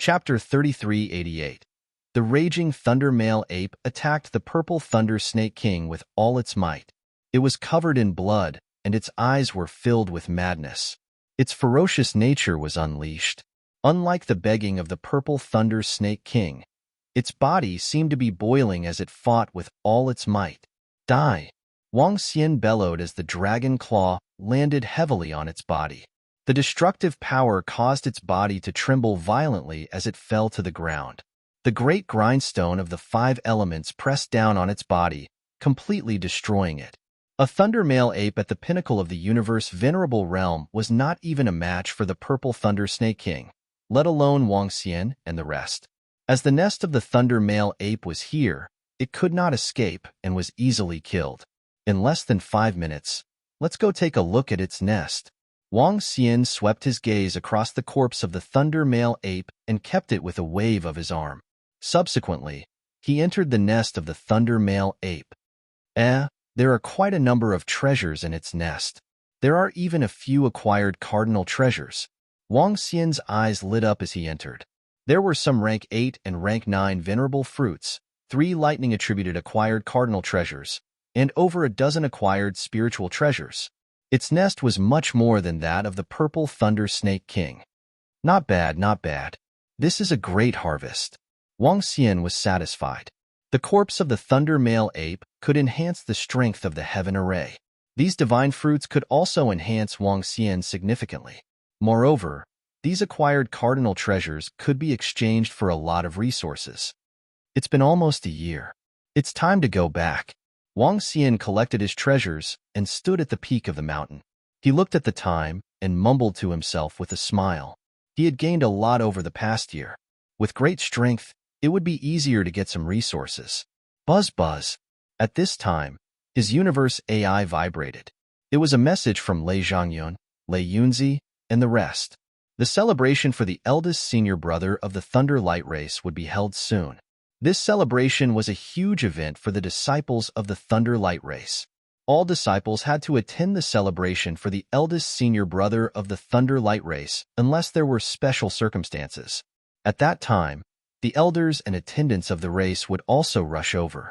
Chapter 3388. The raging thunder male ape attacked the purple thunder snake king with all its might. It was covered in blood, and its eyes were filled with madness. Its ferocious nature was unleashed. Unlike the begging of the purple thunder snake king, its body seemed to be boiling as it fought with all its might. Die! Wang Xian bellowed as the dragon claw landed heavily on its body. The destructive power caused its body to tremble violently as it fell to the ground. The great grindstone of the 5 elements pressed down on its body, completely destroying it. A thunder male ape at the pinnacle of the universe's venerable realm was not even a match for the purple thunder snake king, let alone Wang Xian and the rest. As the nest of the thunder male ape was here, it could not escape and was easily killed. In less than 5 minutes, let's go take a look at its nest. Wang Xian swept his gaze across the corpse of the thunder male ape and kept it with a wave of his arm. Subsequently, he entered the nest of the thunder male ape. There are quite a number of treasures in its nest. There are even a few acquired cardinal treasures. Wang Xian's eyes lit up as he entered. There were some rank 8 and rank 9 venerable fruits, 3 lightning-attributed acquired cardinal treasures, and over a dozen acquired spiritual treasures. Its nest was much more than that of the purple thunder snake king. Not bad, not bad. This is a great harvest. Wang Xian was satisfied. The corpse of the thunder male ape could enhance the strength of the heaven array. These divine fruits could also enhance Wang Xian significantly. Moreover, these acquired cardinal treasures could be exchanged for a lot of resources. It's been almost a year. It's time to go back. Wang Xian collected his treasures and stood at the peak of the mountain. He looked at the time and mumbled to himself with a smile. He had gained a lot over the past year. With great strength, it would be easier to get some resources. Buzz buzz. At this time, his universe AI vibrated. It was a message from Lei Zhangyun, Lei Yunzi, and the rest. The celebration for the eldest senior brother of the Thunder Light Race would be held soon. This celebration was a huge event for the disciples of the Thunder Light Race. All disciples had to attend the celebration for the eldest senior brother of the Thunder Light Race unless there were special circumstances. At that time, the elders and attendants of the race would also rush over.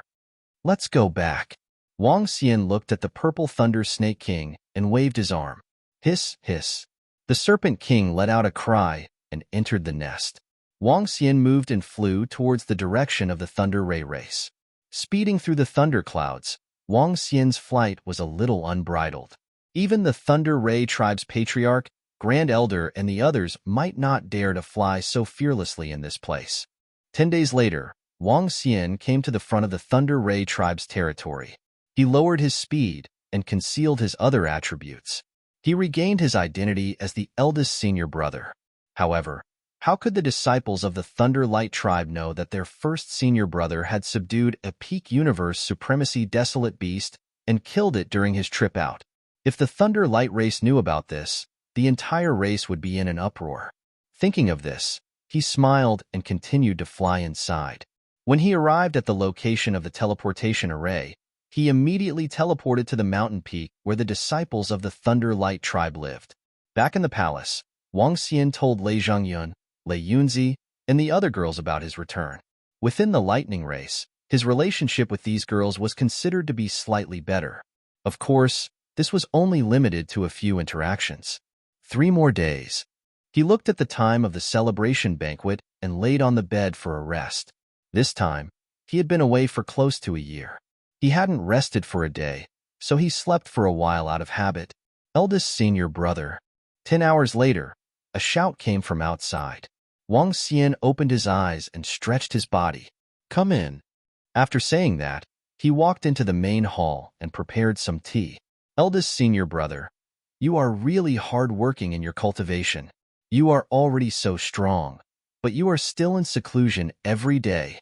Let's go back. Wang Xian looked at the purple thunder snake king and waved his arm. Hiss, hiss. The serpent king let out a cry and entered the nest. Wang Xian moved and flew towards the direction of the Thunder Ray race. Speeding through the thunder clouds, Wang Xian's flight was a little unbridled. Even the Thunder Ray tribe's patriarch, Grand Elder, and the others might not dare to fly so fearlessly in this place. 10 days later, Wang Xian came to the front of the Thunder Ray tribe's territory. He lowered his speed and concealed his other attributes. He regained his identity as the eldest senior brother. However, how could the disciples of the Thunder Light tribe know that their first senior brother had subdued a peak universe supremacy desolate beast and killed it during his trip out? If the Thunder Light race knew about this, the entire race would be in an uproar. Thinking of this, he smiled and continued to fly inside. When he arrived at the location of the teleportation array, he immediately teleported to the mountain peak where the disciples of the Thunder Light tribe lived. Back in the palace, Wang Xian told Lei Zhangyun, Lei Yunzi, and the other girls about his return. Within the lightning race, his relationship with these girls was considered to be slightly better. Of course, this was only limited to a few interactions. 3 more days. He looked at the time of the celebration banquet and laid on the bed for a rest. This time, he had been away for close to a year. He hadn't rested for a day, so he slept for a while out of habit. Eldest senior brother. 10 hours later, a shout came from outside. Wang Xian opened his eyes and stretched his body. Come in. After saying that, he walked into the main hall and prepared some tea. Eldest senior brother, you are really hard-working in your cultivation. You are already so strong, but you are still in seclusion every day.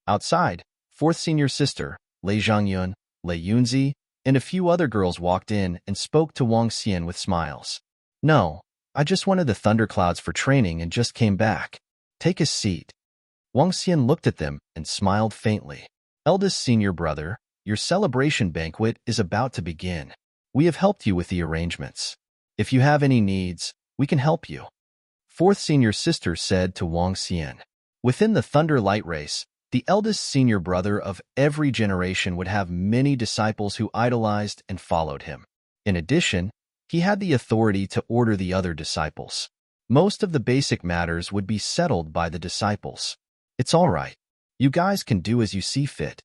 Outside, 4th senior sister, Lei Zhangyun, Lei Yunzi, and a few other girls walked in and spoke to Wang Xian with smiles. No, I just wanted the thunderclouds for training and just came back. Take a seat. Wang Xian looked at them and smiled faintly. Eldest senior brother, your celebration banquet is about to begin. We have helped you with the arrangements. If you have any needs, we can help you. Fourth senior sister said to Wang Xian. Within the Thunder Light race, the eldest senior brother of every generation would have many disciples who idolized and followed him. In addition, he had the authority to order the other disciples. Most of the basic matters would be settled by the disciples. It's all right. You guys can do as you see fit.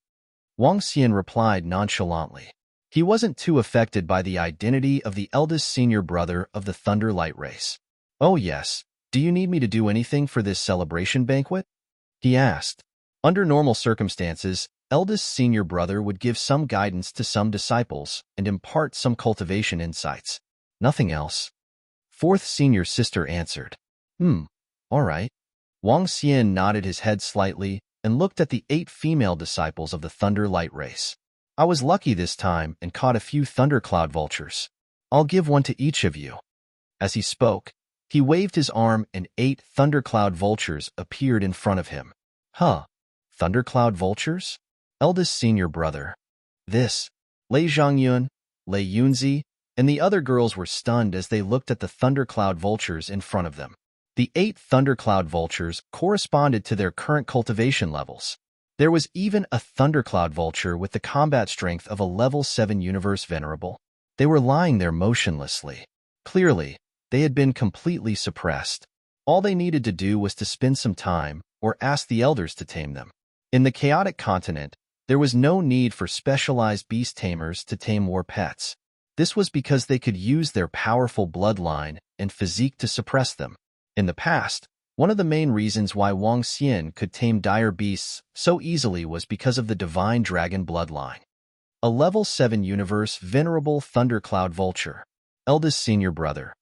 Wang Xian replied nonchalantly. He wasn't too affected by the identity of the eldest senior brother of the Thunder Light race. Oh yes, do you need me to do anything for this celebration banquet? He asked. Under normal circumstances, eldest senior brother would give some guidance to some disciples and impart some cultivation insights. Nothing else. Fourth senior sister answered. All right. Wang Xian nodded his head slightly and looked at the 8 female disciples of the Thunder Light race. I was lucky this time and caught a few thundercloud vultures. I'll give one to each of you. As he spoke, he waved his arm and 8 thundercloud vultures appeared in front of him. Huh. Thundercloud vultures? Eldest senior brother. This. Lei Zhangyun, Lei Yunzi, and the other girls were stunned as they looked at the thundercloud vultures in front of them. The 8 thundercloud vultures corresponded to their current cultivation levels. There was even a thundercloud vulture with the combat strength of a level 7 universe venerable. They were lying there motionlessly. Clearly, they had been completely suppressed. All they needed to do was to spend some time or ask the elders to tame them. In the chaotic continent, there was no need for specialized beast tamers to tame war pets. This was because they could use their powerful bloodline and physique to suppress them. In the past, one of the main reasons why Wang Xian could tame dire beasts so easily was because of the divine dragon bloodline. A level 7 universe venerable thundercloud vulture. Eldest senior brother.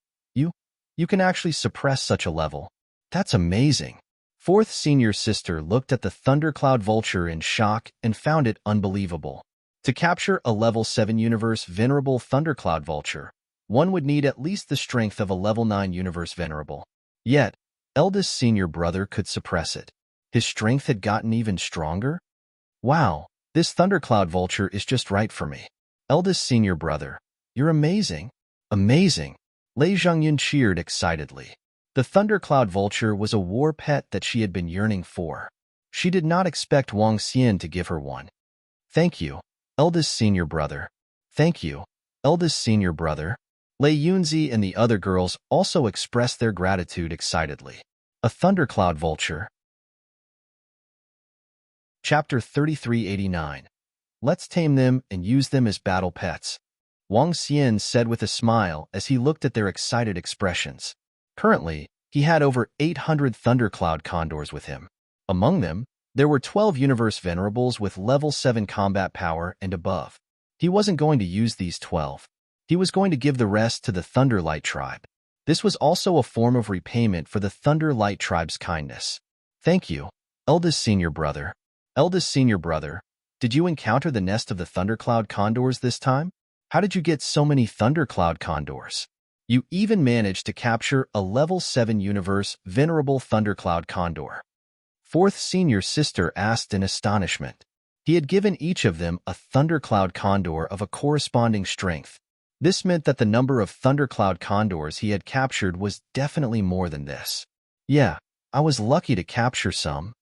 You can actually suppress such a level. That's amazing. Fourth senior sister looked at the thundercloud vulture in shock and found it unbelievable. To capture a level 7 universe venerable thundercloud vulture, one would need at least the strength of a level 9 universe venerable. Yet, eldest senior brother could suppress it. His strength had gotten even stronger? Wow, this thundercloud vulture is just right for me. Eldest senior brother, you're amazing. Amazing. Lei Zhangyun cheered excitedly. The thundercloud vulture was a war pet that she had been yearning for. She did not expect Wang Xian to give her one. Thank you, eldest senior brother. Thank you, eldest senior brother. Lei Yunzi and the other girls also expressed their gratitude excitedly. A thundercloud vulture. Chapter 3389. Let's tame them and use them as battle pets. Wang Xian said with a smile as he looked at their excited expressions. Currently, he had over 800 thundercloud condors with him. Among them, there were 12 universe venerables with level 7 combat power and above. He wasn't going to use these 12. He was going to give the rest to the Thunder Light tribe. This was also a form of repayment for the Thunder Light tribe's kindness. Thank you, eldest senior brother. Eldest senior brother, did you encounter the nest of the thundercloud condors this time? How did you get so many thundercloud condors? You even managed to capture a level 7 universe venerable thundercloud condor. Fourth senior sister asked in astonishment. He had given each of them a thundercloud condor of a corresponding strength. This meant that the number of thundercloud condors he had captured was definitely more than this. Yeah, I was lucky to capture some.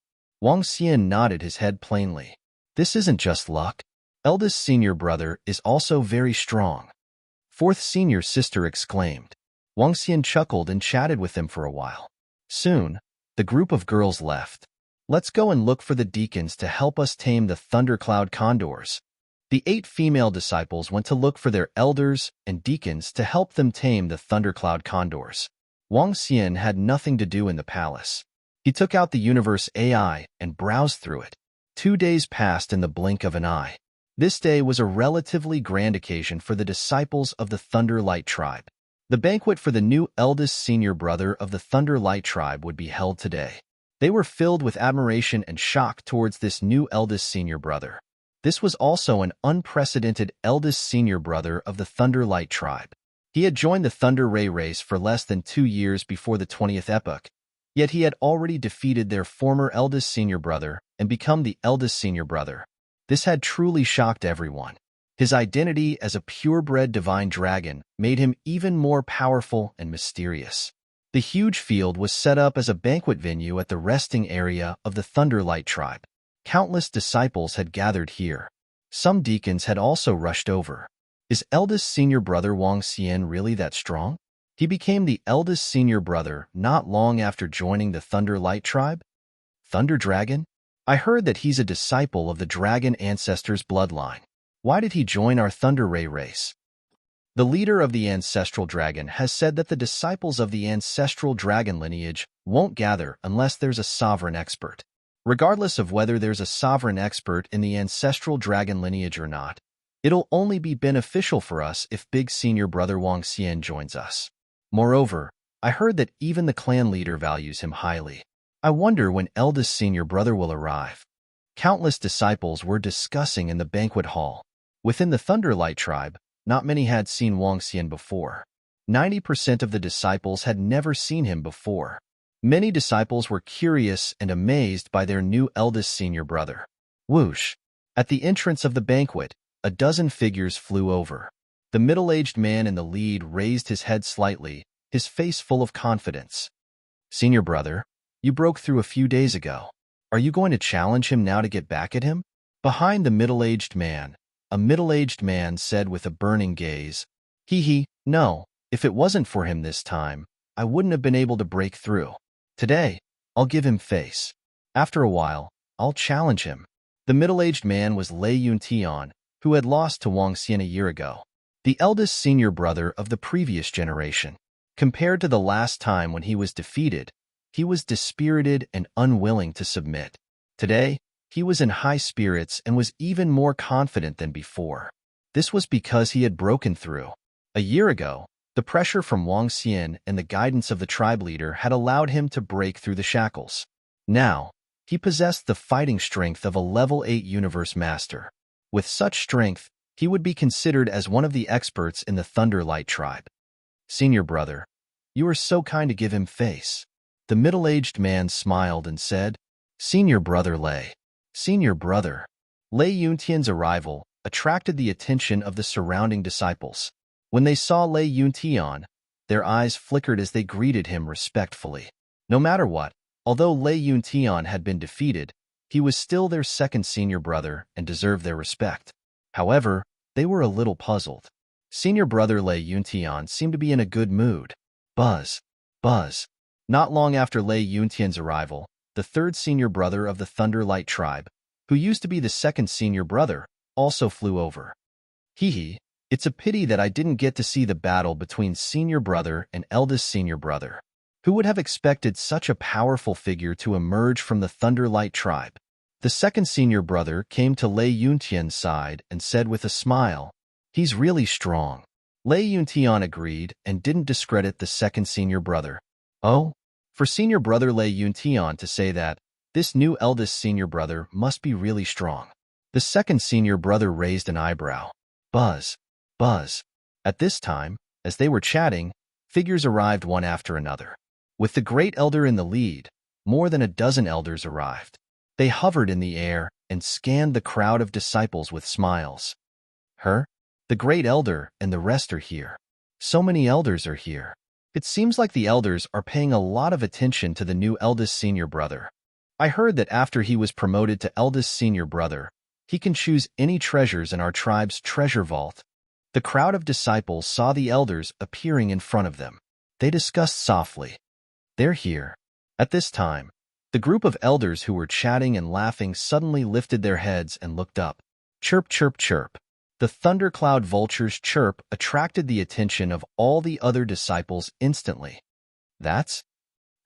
Wang Xian nodded his head plainly. This isn't just luck. Eldest senior brother is also very strong. Fourth senior sister exclaimed. Wang Xian chuckled and chatted with them for a while. Soon, the group of girls left. Let's go and look for the deacons to help us tame the thundercloud condors. The 8 female disciples went to look for their elders and deacons to help them tame the thundercloud condors. Wang Xian had nothing to do in the palace. He took out the universe AI and browsed through it. 2 days passed in the blink of an eye. This day was a relatively grand occasion for the disciples of the Thunder Light tribe. The banquet for the new eldest senior brother of the Thunder Light tribe would be held today. They were filled with admiration and shock towards this new eldest senior brother. This was also an unprecedented eldest senior brother of the Thunder Light tribe. He had joined the Thunder Ray race for less than 2 years before the 20th epoch, yet he had already defeated their former eldest senior brother and become the eldest senior brother. This had truly shocked everyone. His identity as a purebred divine dragon made him even more powerful and mysterious. The huge field was set up as a banquet venue at the resting area of the Thunderlight tribe. Countless disciples had gathered here. Some deacons had also rushed over. Is eldest senior brother Wang Xian really that strong? He became the eldest senior brother not long after joining the Thunderlight tribe? Thunder Dragon? I heard that he's a disciple of the dragon ancestors' bloodline. Why did he join our Thunder Ray race? The leader of the ancestral dragon has said that the disciples of the ancestral dragon lineage won't gather unless there's a sovereign expert. Regardless of whether there's a sovereign expert in the ancestral dragon lineage or not, it'll only be beneficial for us if big senior brother Wang Xian joins us. Moreover, I heard that even the clan leader values him highly. I wonder when eldest senior brother will arrive. Countless disciples were discussing in the banquet hall. Within the Thunderlight tribe, not many had seen Wang Xian before. 90% of the disciples had never seen him before. Many disciples were curious and amazed by their new eldest senior brother. Whoosh! At the entrance of the banquet, a dozen figures flew over. The middle-aged man in the lead raised his head slightly, his face full of confidence. Senior brother, you broke through a few days ago. Are you going to challenge him now to get back at him? Behind the middle-aged man, a middle-aged man said with a burning gaze, no, if it wasn't for him this time, I wouldn't have been able to break through. Today, I'll give him face. After a while, I'll challenge him. The middle-aged man was Lei Yuntian, who had lost to Wang Xian a year ago, the eldest senior brother of the previous generation. Compared to the last time when he was defeated, he was dispirited and unwilling to submit. Today, he was in high spirits and was even more confident than before. This was because he had broken through. A year ago, the pressure from Wang Xian and the guidance of the tribe leader had allowed him to break through the shackles. Now, he possessed the fighting strength of a level 8 universe master. With such strength, he would be considered as one of the experts in the Thunderlight tribe. Senior brother, you are so kind to give him face. The middle-aged man smiled and said, Senior brother Lei. Senior brother. Lei Yuntian's arrival attracted the attention of the surrounding disciples. When they saw Lei Yuntian, their eyes flickered as they greeted him respectfully. No matter what, although Lei Yuntian had been defeated, he was still their second senior brother and deserved their respect. However, they were a little puzzled. Senior brother Lei Yuntian seemed to be in a good mood. Buzz. Buzz. Not long after Lei Yuntian's arrival, the third senior brother of the Thunderlight tribe, who used to be the second senior brother, also flew over. It's a pity that I didn't get to see the battle between senior brother and eldest senior brother. Who would have expected such a powerful figure to emerge from the Thunderlight tribe? The second senior brother came to Lei Yuntian's side and said with a smile, He's really strong. Lei Yuntian agreed and didn't discredit the second senior brother. Oh? For senior brother Lei Yuntian to say that, this new eldest senior brother must be really strong. The second senior brother raised an eyebrow. Buzz. Buzz. At this time, as they were chatting, figures arrived one after another. With the great elder in the lead, more than a dozen elders arrived. They hovered in the air and scanned the crowd of disciples with smiles. The great elder and the rest are here. So many elders are here. It seems like the elders are paying a lot of attention to the new eldest senior brother. I heard that after he was promoted to eldest senior brother, he can choose any treasures in our tribe's treasure vault. The crowd of disciples saw the elders appearing in front of them. They discussed softly. They're here. At this time, the group of elders who were chatting and laughing suddenly lifted their heads and looked up. Chirp, chirp, chirp. The thundercloud vulture's chirp attracted the attention of all the other disciples instantly. That's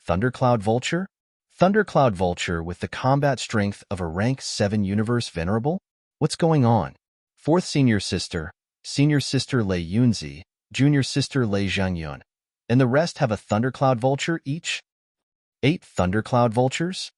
Thundercloud Vulture? Thundercloud Vulture with the combat strength of a rank 7 universe venerable? What's going on? Fourth senior sister Lei Yunzi, junior sister Lei Zhangyun, and the rest have a Thundercloud Vulture each? 8 Thundercloud Vultures?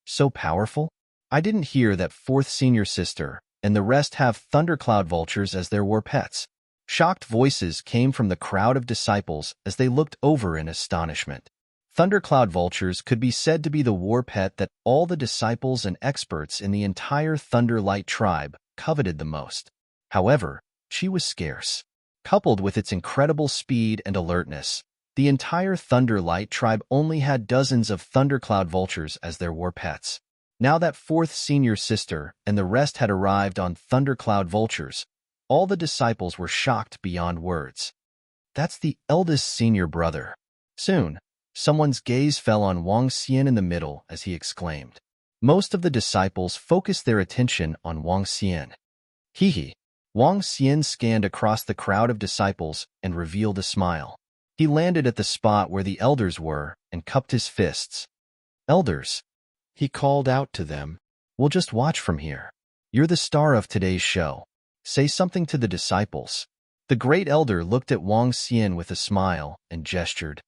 So powerful? I didn't hear that fourth senior sister and the rest have Thundercloud Vultures as their war pets. Shocked voices came from the crowd of disciples as they looked over in astonishment. Thundercloud Vultures could be said to be the war pet that all the disciples and experts in the entire Thunderlight tribe coveted the most. However, she was scarce. Coupled with its incredible speed and alertness, The entire Thunderlight tribe only had dozens of thundercloud vultures as their war pets. Now that fourth senior sister and the rest had arrived on thundercloud vultures, all the disciples were shocked beyond words. That's the eldest senior brother. Soon, someone's gaze fell on Wang Xian in the middle as he exclaimed. Most of the disciples focused their attention on Wang Xian. Hee. Wang Xian scanned across the crowd of disciples and revealed a smile. He landed at the spot where the elders were and cupped his fists. Elders, he called out to them. We'll just watch from here. You're the star of today's show. Say something to the disciples. The great elder looked at Wang Xian with a smile and gestured.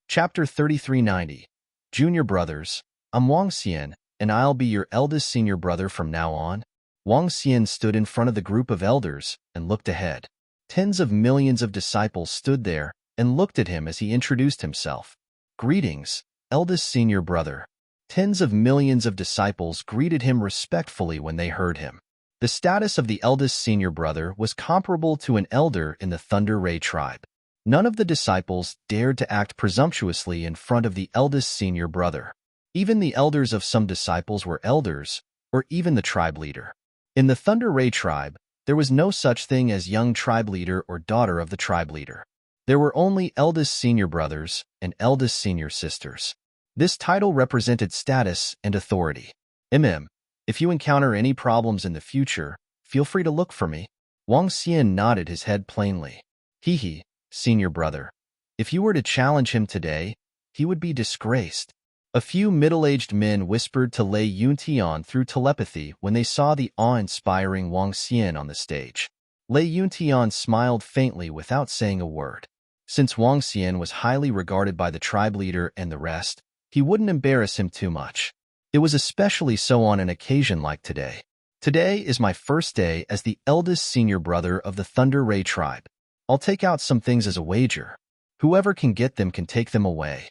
Chapter 3390. Junior Brothers. I'm Wang Xian, and I'll be your eldest senior brother from now on. Wang Xian stood in front of the group of elders and looked ahead. Tens of millions of disciples stood there and looked at him as he introduced himself. Greetings, eldest senior brother. Tens of millions of disciples greeted him respectfully when they heard him. The status of the eldest senior brother was comparable to an elder in the Thunder Ray tribe. None of the disciples dared to act presumptuously in front of the eldest senior brother. Even the elders of some disciples were elders, or even the tribe leader. In the Thunder Ray tribe, there was no such thing as young tribe leader or daughter of the tribe leader. There were only eldest senior brothers and eldest senior sisters. This title represented status and authority. If you encounter any problems in the future, feel free to look for me. Wang Xian nodded his head plainly. Hee, senior brother. If you were to challenge him today, he would be disgraced. A few middle-aged men whispered to Lei Yuntian through telepathy when they saw the awe-inspiring Wang Xian on the stage. Lei Yuntian smiled faintly without saying a word. Since Wang Xian was highly regarded by the tribe leader and the rest, he wouldn't embarrass him too much. It was especially so on an occasion like today. Today is my first day as the eldest senior brother of the Thunder Ray tribe. I'll take out some things as a wager. Whoever can get them can take them away.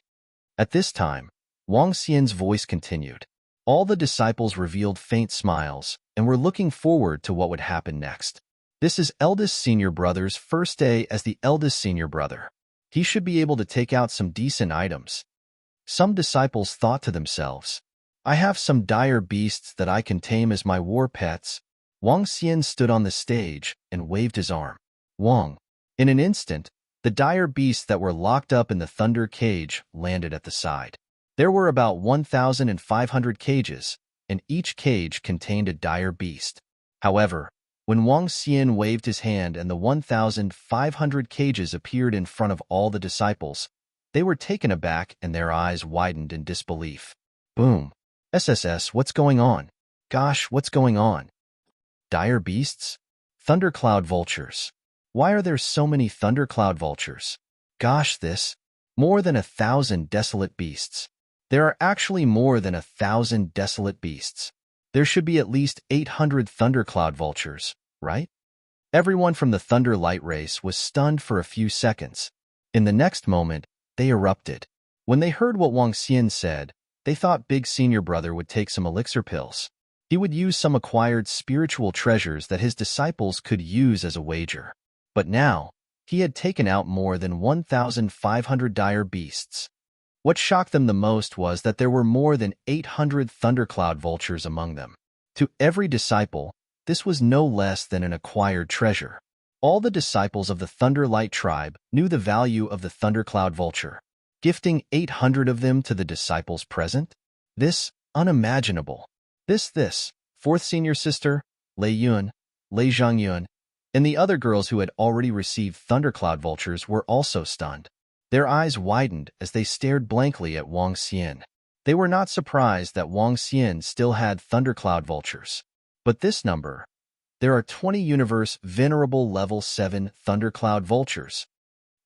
At this time, Wang Xian's voice continued. All the disciples revealed faint smiles and were looking forward to what would happen next. This is eldest senior brother's first day as the eldest senior brother. He should be able to take out some decent items. Some disciples thought to themselves, I have some dire beasts that I can tame as my war pets. Wang Xian stood on the stage and waved his arm. Wang. In an instant, the dire beasts that were locked up in the thunder cage landed at the side. There were about 1,500 cages, and each cage contained a dire beast. However, when Wang Xian waved his hand and the 1,500 cages appeared in front of all the disciples, they were taken aback and their eyes widened in disbelief. Boom. SSS, what's going on? Gosh, what's going on? Dire beasts? Thundercloud vultures. Why are there so many thundercloud vultures? Gosh, more than 1,000 desolate beasts. There are actually more than 1,000 desolate beasts. There should be at least 800 thundercloud vultures, right? Everyone from the Thunder Light race was stunned for a few seconds. In the next moment, they erupted. When they heard what Wang Xian said, they thought Big Senior Brother would take some elixir pills. He would use some acquired spiritual treasures that his disciples could use as a wager. But now, he had taken out more than 1,500 dire beasts. What shocked them the most was that there were more than 800 thundercloud vultures among them. To every disciple, this was no less than an acquired treasure. All the disciples of the Thunderlight tribe knew the value of the thundercloud vulture. Gifting 800 of them to the disciples present? This, unimaginable. This, fourth senior sister, Lei Yun, Lei Zhangyun, and the other girls who had already received thundercloud vultures were also stunned. Their eyes widened as they stared blankly at Wang Xian. They were not surprised that Wang Xian still had thundercloud vultures. But this number, there are 20 universe venerable level 7 thundercloud vultures.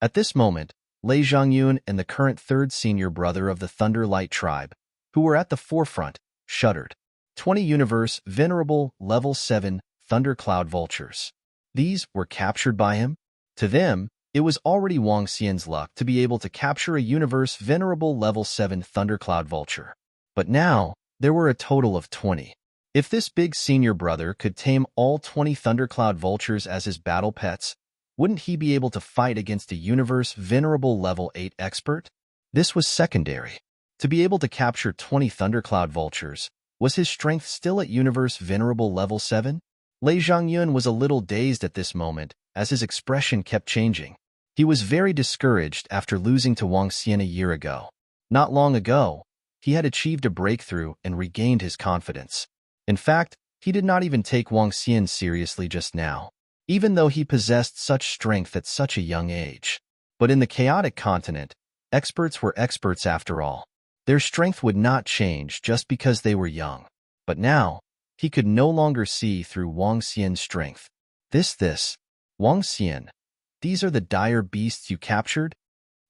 At this moment, Lei Zhangyun and the current third senior brother of the Thunderlight tribe, who were at the forefront, shuddered. 20 universe venerable level 7 thundercloud vultures. These were captured by him? To them, it was already Wang Xian's luck to be able to capture a universe venerable level 7 thundercloud vulture. But now, there were a total of 20. If this big senior brother could tame all 20 thundercloud vultures as his battle pets, Wouldn't he be able to fight against a universe venerable level 8 expert? This was secondary. To be able to capture 20 thundercloud vultures, was his strength still at universe venerable level 7? Lei Zhangyun was a little dazed at this moment, as his expression kept changing. He was very discouraged after losing to Wang Xian a year ago. Not long ago, he had achieved a breakthrough and regained his confidence. In fact, he did not even take Wang Xian seriously just now, even though he possessed such strength at such a young age. But in the chaotic continent, experts were experts after all. Their strength would not change just because they were young. But now, he could no longer see through Wang Xian's strength. Wang Xian, these are the dire beasts you captured?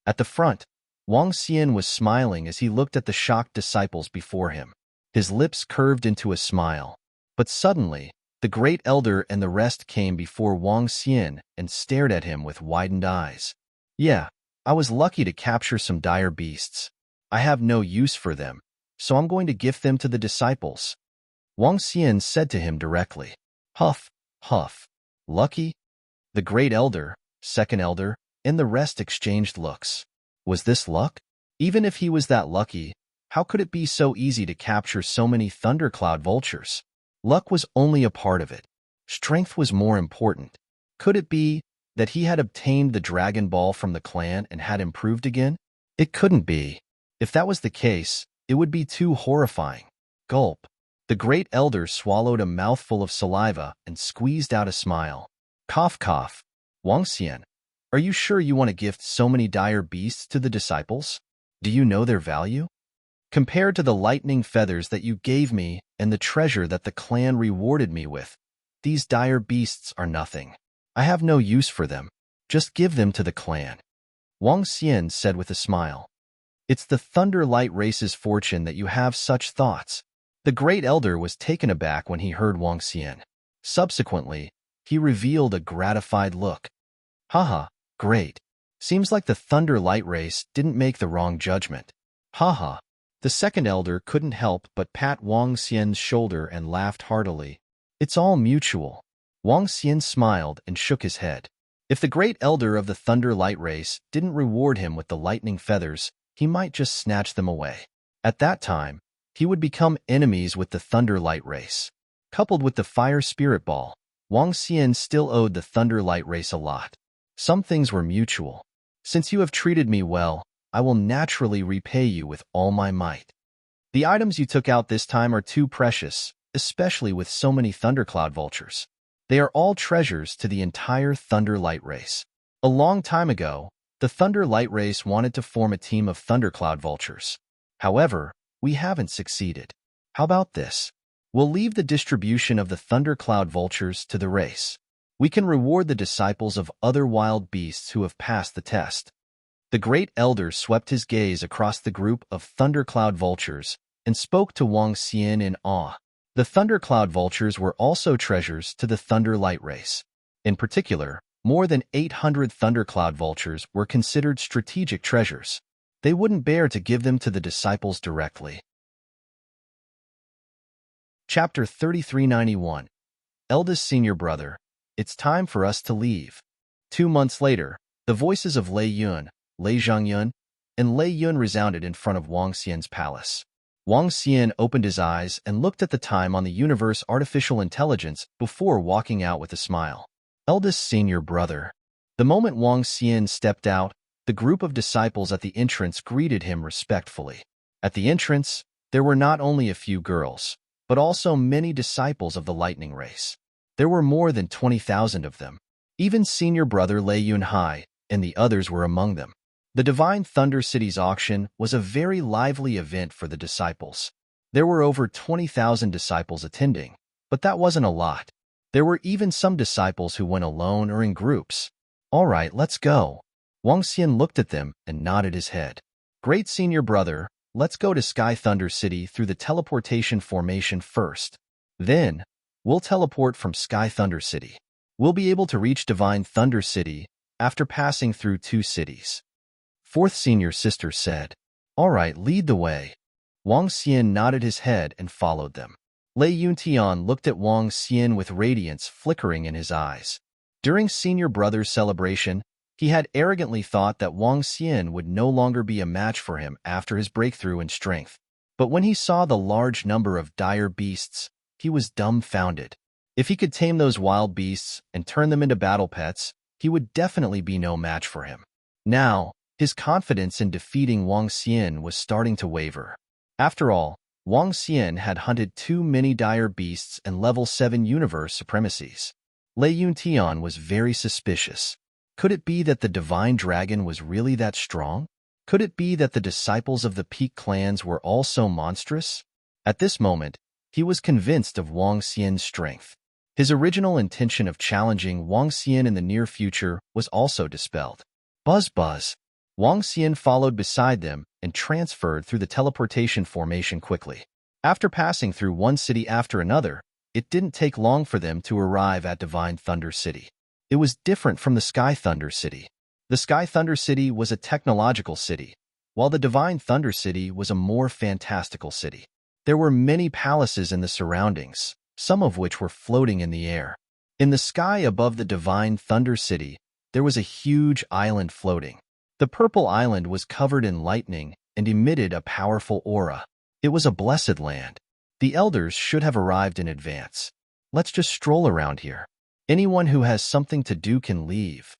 At the front, Wang Xian was smiling as he looked at the shocked disciples before him. His lips curved into a smile. But suddenly, the great elder and the rest came before Wang Xian and stared at him with widened eyes. Yeah, I was lucky to capture some dire beasts. I have no use for them, so I'm going to gift them to the disciples. Wang Xian said to him directly. Huff, huff. Lucky? The great elder, second elder, and the rest exchanged looks. Was this luck? Even if he was that lucky, how could it be so easy to capture so many thundercloud vultures? Luck was only a part of it. Strength was more important. Could it be that he had obtained the Dragon Ball from the clan and had improved again? It couldn't be. If that was the case, it would be too horrifying. Gulp. The great elder swallowed a mouthful of saliva and squeezed out a smile. Cough, cough. Wang Xian, are you sure you want to gift so many dire beasts to the disciples? Do you know their value? Compared to the lightning feathers that you gave me and the treasure that the clan rewarded me with, these dire beasts are nothing. I have no use for them. Just give them to the clan. Wang Xian said with a smile. It's the Thunder Light Race's fortune that you have such thoughts. The great elder was taken aback when he heard Wang Xian. Subsequently, he revealed a gratified look. Haha, great. Seems like the Thunder Light Race didn't make the wrong judgment. Haha. The second elder couldn't help but pat Wang Xian's shoulder and laughed heartily. It's all mutual. Wang Xian smiled and shook his head. If the great elder of the Thunder Light Race didn't reward him with the lightning feathers, he might just snatch them away. At that time, he would become enemies with the Thunder Light Race. Coupled with the Fire Spirit Ball, Wang Xian still owed the Thunder Light Race a lot. Some things were mutual. Since you have treated me well, I will naturally repay you with all my might. The items you took out this time are too precious, especially with so many thundercloud vultures. They are all treasures to the entire Thunder Light Race. A long time ago, the Thunder Light Race wanted to form a team of thundercloud vultures. However, we haven't succeeded. How about this? We'll leave the distribution of the thundercloud vultures to the race. We can reward the disciples of other wild beasts who have passed the test. The great elder swept his gaze across the group of thundercloud vultures and spoke to Wang Xian in awe. The thundercloud vultures were also treasures to the Thunder Light Race. In particular, more than 800 thundercloud vultures were considered strategic treasures. They wouldn't bear to give them to the disciples directly. Chapter 3391. Eldest Senior Brother. It's time for us to leave. 2 months later, the voices of Lei Yun, Lei Zhangyun, and Lei Yun resounded in front of Wang Xian's palace. Wang Xian opened his eyes and looked at the time on the universe artificial intelligence before walking out with a smile. Eldest Senior Brother. The moment Wang Xian stepped out, the group of disciples at the entrance greeted him respectfully. At the entrance, there were not only a few girls, but also many disciples of the lightning race. There were more than 20,000 of them. Even Senior Brother Lei Yunhai and the others were among them. The Divine Thunder City's auction was a very lively event for the disciples. There were over 20,000 disciples attending, but that wasn't a lot. There were even some disciples who went alone or in groups. All right, let's go. Wang Xian looked at them and nodded his head. Great Senior Brother, let's go to Sky Thunder City through the teleportation formation first. Then, we'll teleport from Sky Thunder City. We'll be able to reach Divine Thunder City after passing through 2 cities. Fourth Senior Sister said. All right, lead the way. Wang Xian nodded his head and followed them. Lei Yuntian looked at Wang Xian with radiance flickering in his eyes. During Senior Brother's celebration, he had arrogantly thought that Wang Xian would no longer be a match for him after his breakthrough in strength. But when he saw the large number of dire beasts, he was dumbfounded. If he could tame those wild beasts and turn them into battle pets, he would definitely be no match for him. Now, his confidence in defeating Wang Xian was starting to waver. After all, Wang Xian had hunted too many dire beasts and level 7 universe supremacies. Lei Yuntian was very suspicious. Could it be that the divine dragon was really that strong? Could it be that the disciples of the Peak clans were all so monstrous? At this moment, he was convinced of Wang Xian's strength. His original intention of challenging Wang Xian in the near future was also dispelled. Buzz buzz. Wang Xian followed beside them and transferred through the teleportation formation quickly. After passing through one city after another, it didn't take long for them to arrive at Divine Thunder City. It was different from the Sky Thunder City. The Sky Thunder City was a technological city, while the Divine Thunder City was a more fantastical city. There were many palaces in the surroundings, some of which were floating in the air. In the sky above the Divine Thunder City, there was a huge island floating. The purple island was covered in lightning and emitted a powerful aura. It was a blessed land. The elders should have arrived in advance. Let's just stroll around here. Anyone who has something to do can leave.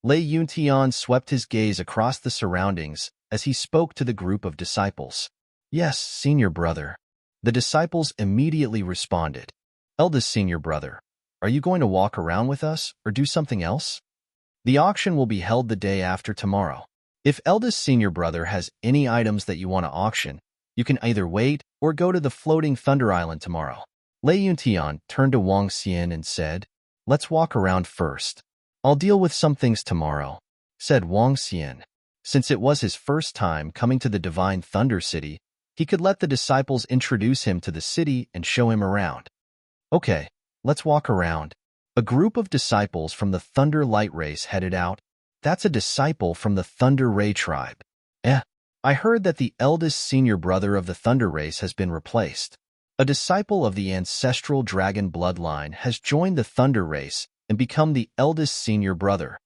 Lei Yuntian swept his gaze across the surroundings as he spoke to the group of disciples. Yes, Senior Brother. The disciples immediately responded. Eldest Senior Brother, are you going to walk around with us or do something else? The auction will be held the day after tomorrow. If Eldest Senior Brother has any items that you want to auction, you can either wait or go to the floating Thunder Island tomorrow. Lei Yuntian turned to Wang Xian and said, Let's walk around first. I'll deal with some things tomorrow, said Wang Xian. Since it was his first time coming to the Divine Thunder City, he could let the disciples introduce him to the city and show him around. Okay, let's walk around. A group of disciples from the Thunder Light Race headed out. That's a disciple from the Thunder Ray tribe. I heard that the eldest senior brother of the Thunder Race has been replaced. A disciple of the ancestral dragon bloodline has joined the Thunder Race and become the eldest senior brother.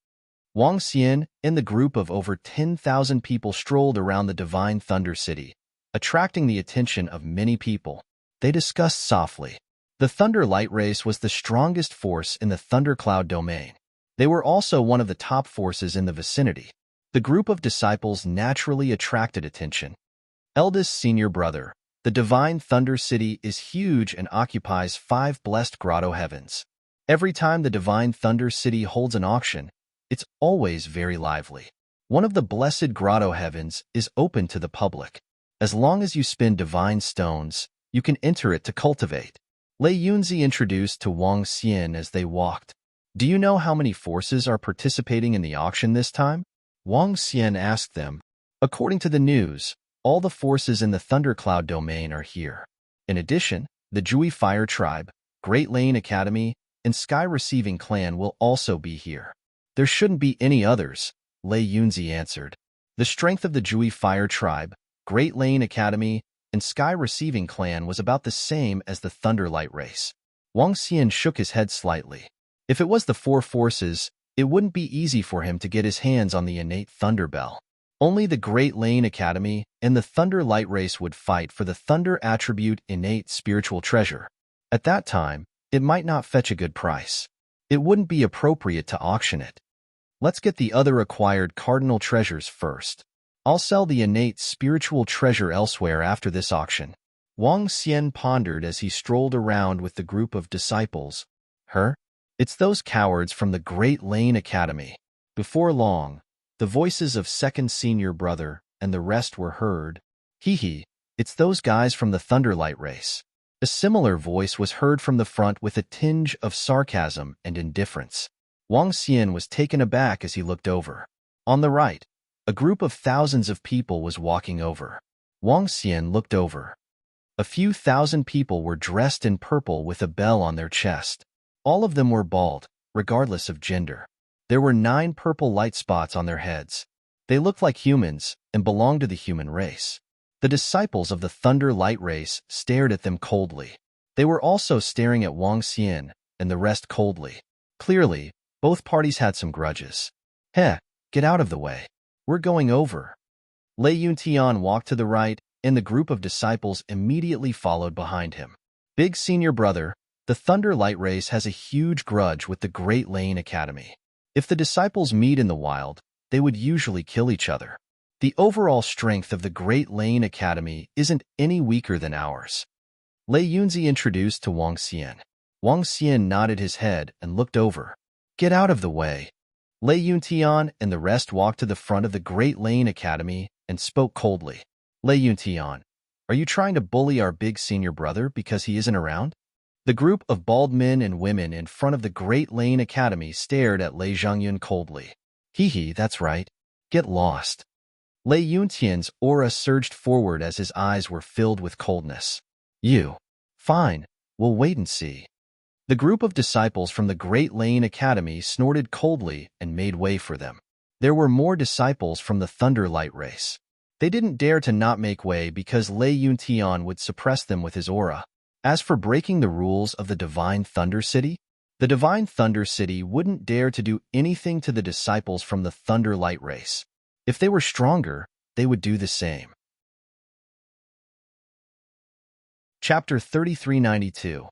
Wang Xian and the group of over 10,000 people strolled around the Divine Thunder City, attracting the attention of many people. They discussed softly. The Thunder Light Race was the strongest force in the Thundercloud domain. They were also one of the top forces in the vicinity. The group of disciples naturally attracted attention. Eldest senior brother, the Divine Thunder City is huge and occupies 5 blessed grotto heavens. Every time the Divine Thunder City holds an auction, it's always very lively. One of the blessed grotto heavens is open to the public. As long as you spin divine stones, you can enter it to cultivate. Lei Yunzi introduced to Wang Xian as they walked. Do you know how many forces are participating in the auction this time? Wang Xian asked them. According to the news, all the forces in the Thundercloud domain are here. In addition, the Jui Fire Tribe, Great Lane Academy, and Sky Receiving Clan will also be here. There shouldn't be any others, Lei Yunzi answered. The strength of the Jui Fire Tribe, Great Lane Academy, and Sky Receiving Clan was about the same as the Thunderlight Race. Wang Xian shook his head slightly. If it was the 4 forces, it wouldn't be easy for him to get his hands on the innate Thunder Bell. Only the Great Lane Academy and the Thunder Light Race would fight for the Thunder Attribute Innate Spiritual Treasure. At that time, it might not fetch a good price. It wouldn't be appropriate to auction it. Let's get the other acquired cardinal treasures first. I'll sell the innate spiritual treasure elsewhere after this auction. Wang Xian pondered as he strolled around with the group of disciples. It's those cowards from the Great Lane Academy. Before long, the voices of second senior brother and the rest were heard. It's those guys from the Thunderlight Race. A similar voice was heard from the front with a tinge of sarcasm and indifference. Wang Xian was taken aback as he looked over. On the right, a group of thousands of people was walking over. Wang Xian looked over. A few thousand people were dressed in purple with a bell on their chest. All of them were bald, regardless of gender. There were 9 purple light spots on their heads. They looked like humans and belonged to the human race. The disciples of the Thunder Light Race stared at them coldly. They were also staring at Wang Xian and the rest coldly. Clearly, Both parties had some grudges. Heh, get out of the way. We're going over. Lei Yuntian walked to the right, and the group of disciples immediately followed behind him. Big senior brother, the Thunder Light Race has a huge grudge with the Great Lane Academy. If the disciples meet in the wild, they would usually kill each other. The overall strength of the Great Lane Academy isn't any weaker than ours. Lei Yunzi introduced to Wang Xian. Wang Xian nodded his head and looked over. Get out of the way. Lei Yuntian and the rest walked to the front of the Great Lane Academy and spoke coldly. Lei Yuntian, are you trying to bully our big senior brother because he isn't around? The group of bald men and women in front of the Great Lane Academy stared at Lei Zhangyun coldly. Hee, that's right. Get lost. Lei Yuntian's aura surged forward as his eyes were filled with coldness. You. Fine, we'll wait and see. The group of disciples from the Great Lane Academy snorted coldly and made way for them. There were more disciples from the Thunder Light Race. They didn't dare to not make way because Lei Yuntian would suppress them with his aura. As for breaking the rules of the Divine Thunder City, the Divine Thunder City wouldn't dare to do anything to the disciples from the Thunder Light Race. If they were stronger, they would do the same. Chapter 3392.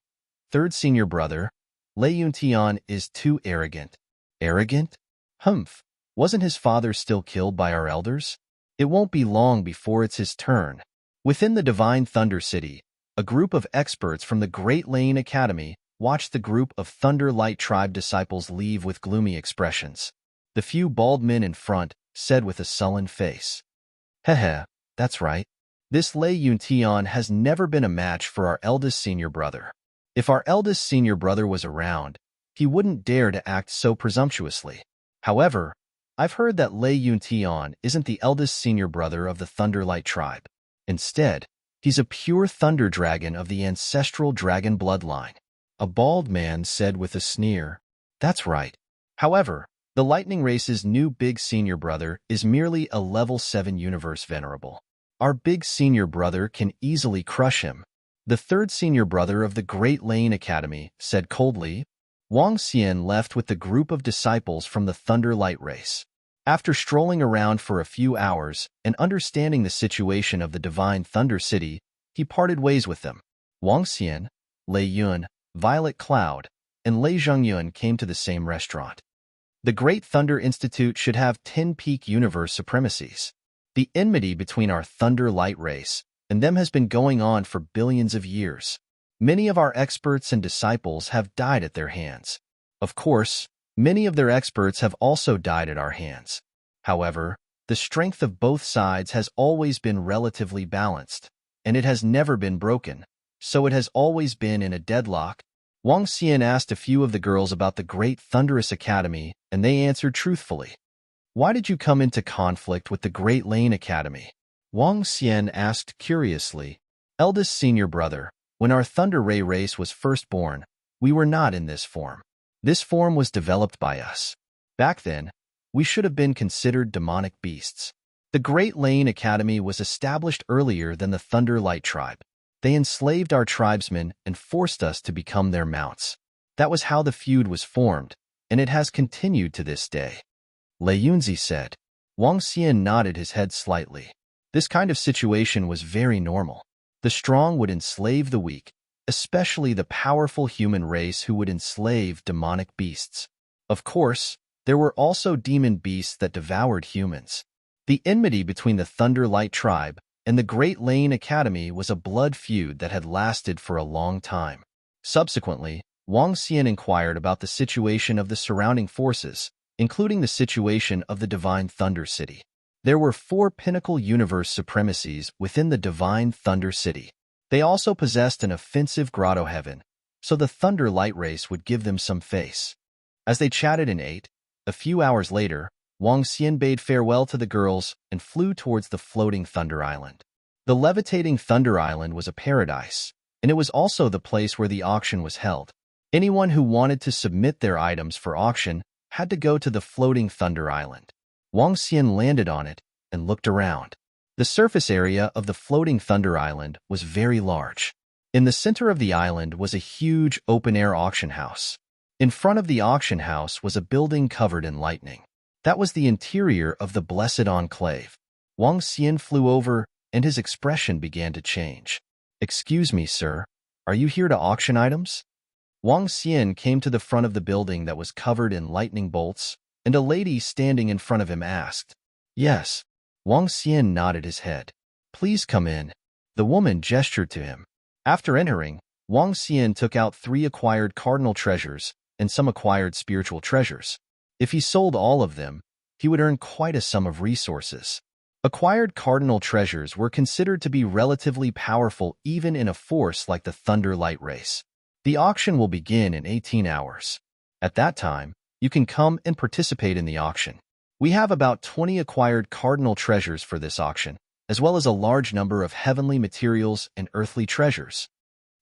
Third senior brother, Lei Yuntian is too arrogant. Arrogant? Humph. Wasn't his father still killed by our elders? It won't be long before it's his turn. Within the Divine Thunder City, a group of experts from the Great Lane Academy watched the group of Thunder Light Tribe disciples leave with gloomy expressions. The few bald men in front said with a sullen face. Heh, that's right. This Lei Yuntian has never been a match for our eldest senior brother. If our eldest senior brother was around, he wouldn't dare to act so presumptuously. However, I've heard that Lei Yuntian isn't the eldest senior brother of the Thunderlight tribe. Instead, he's a pure thunder dragon of the ancestral dragon bloodline. A bald man said with a sneer. That's right. However, the Lightning Race's new big senior brother is merely a level 7 universe venerable. Our big senior brother can easily crush him. The third senior brother of the Great Lane Academy said coldly. Wang Xian left with the group of disciples from the Thunder Light Race. After strolling around for a few hours and understanding the situation of the Divine Thunder City, he parted ways with them. Wang Xian, Lei Yun, Violet Cloud, and Lei Zhangyun came to the same restaurant. The Great Thunder Institute should have 10 peak universe supremacies. The enmity between our Thunder Light Race and them has been going on for billions of years. Many of our experts and disciples have died at their hands. Of course, many of their experts have also died at our hands. However, the strength of both sides has always been relatively balanced, and it has never been broken, so it has always been in a deadlock. Wang Xian asked a few of the girls about the Great Thunderous Academy, and they answered truthfully. Why did you come into conflict with the Great Lane Academy? Wang Xian asked curiously. Eldest senior brother, when our Thunder Ray race was first born, we were not in this form. This form was developed by us. Back then, we should have been considered demonic beasts. The Great Lane Academy was established earlier than the Thunder Light tribe. They enslaved our tribesmen and forced us to become their mounts. That was how the feud was formed, and it has continued to this day. Lei Yunzi said. Wang Xian nodded his head slightly. This kind of situation was very normal. The strong would enslave the weak, especially the powerful human race who would enslave demonic beasts. Of course, there were also demon beasts that devoured humans. The enmity between the Thunder Light tribe and the Great Lane Academy was a blood feud that had lasted for a long time. Subsequently, Wang Xian inquired about the situation of the surrounding forces, including the situation of the Divine Thunder City. There were 4 pinnacle universe supremacies within the Divine Thunder City. They also possessed an offensive grotto heaven, so the Thunder Light Race would give them some face. As they chatted and ate, a few hours later, Wang Xian bade farewell to the girls and flew towards the floating Thunder Island. The levitating Thunder Island was a paradise, and it was also the place where the auction was held. Anyone who wanted to submit their items for auction had to go to the floating Thunder Island. Wang Xian landed on it and looked around. The surface area of the floating Thunder Island was very large. In the center of the island was a huge open-air auction house. In front of the auction house was a building covered in lightning. That was the interior of the Blessed Enclave. Wang Xian flew over, and his expression began to change. "Excuse me, sir. Are you here to auction items?" Wang Xian came to the front of the building that was covered in lightning bolts, and a lady standing in front of him asked. "Yes." Wang Xian nodded his head. "Please come in." The woman gestured to him. After entering, Wang Xian took out 3 acquired cardinal treasures and some acquired spiritual treasures. If he sold all of them, he would earn quite a sum of resources. Acquired cardinal treasures were considered to be relatively powerful even in a force like the Thunder Light Race. The auction will begin in 18 hours. At that time, you can come and participate in the auction. We have about 20 acquired cardinal treasures for this auction, as well as a large number of heavenly materials and earthly treasures.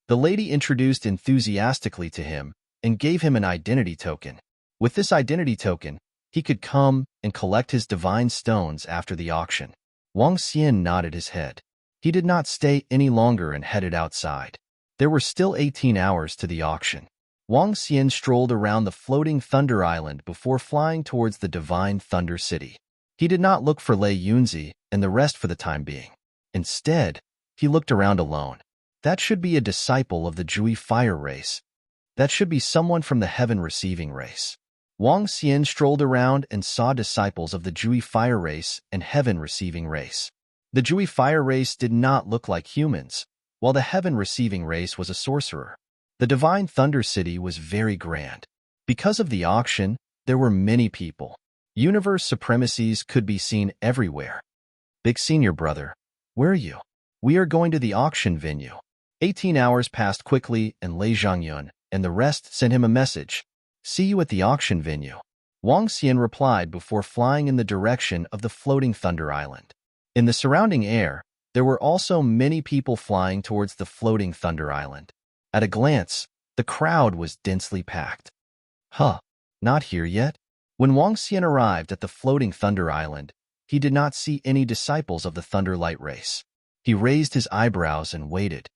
The lady introduced enthusiastically to him and gave him an identity token. With this identity token, he could come and collect his divine stones after the auction. Wang Xian nodded his head. He did not stay any longer and headed outside. There were still 18 hours to the auction. Wang Xian strolled around the floating Thunder Island before flying towards the Divine Thunder City. He did not look for Lei Yunzi and the rest for the time being. Instead, he looked around alone. That should be a disciple of the Jui Fire race. That should be someone from the Heaven Receiving race. Wang Xian strolled around and saw disciples of the Jui Fire race and Heaven Receiving race. The Jui Fire race did not look like humans, while the Heaven Receiving race was a sorcerer. The Divine Thunder City was very grand. Because of the auction, there were many people. Universe supremacies could be seen everywhere. "Big Senior Brother, where are you?" "We are going to the auction venue." 18 hours passed quickly, and Lei Zhangyun and the rest sent him a message. "See you at the auction venue." Wang Xian replied before flying in the direction of the floating Thunder Island. In the surrounding air, there were also many people flying towards the floating Thunder Island. At a glance, the crowd was densely packed. Not here yet? When Wang Xian arrived at the floating Thunder Island, he did not see any disciples of the Thunder Light race. He raised his eyebrows and waited.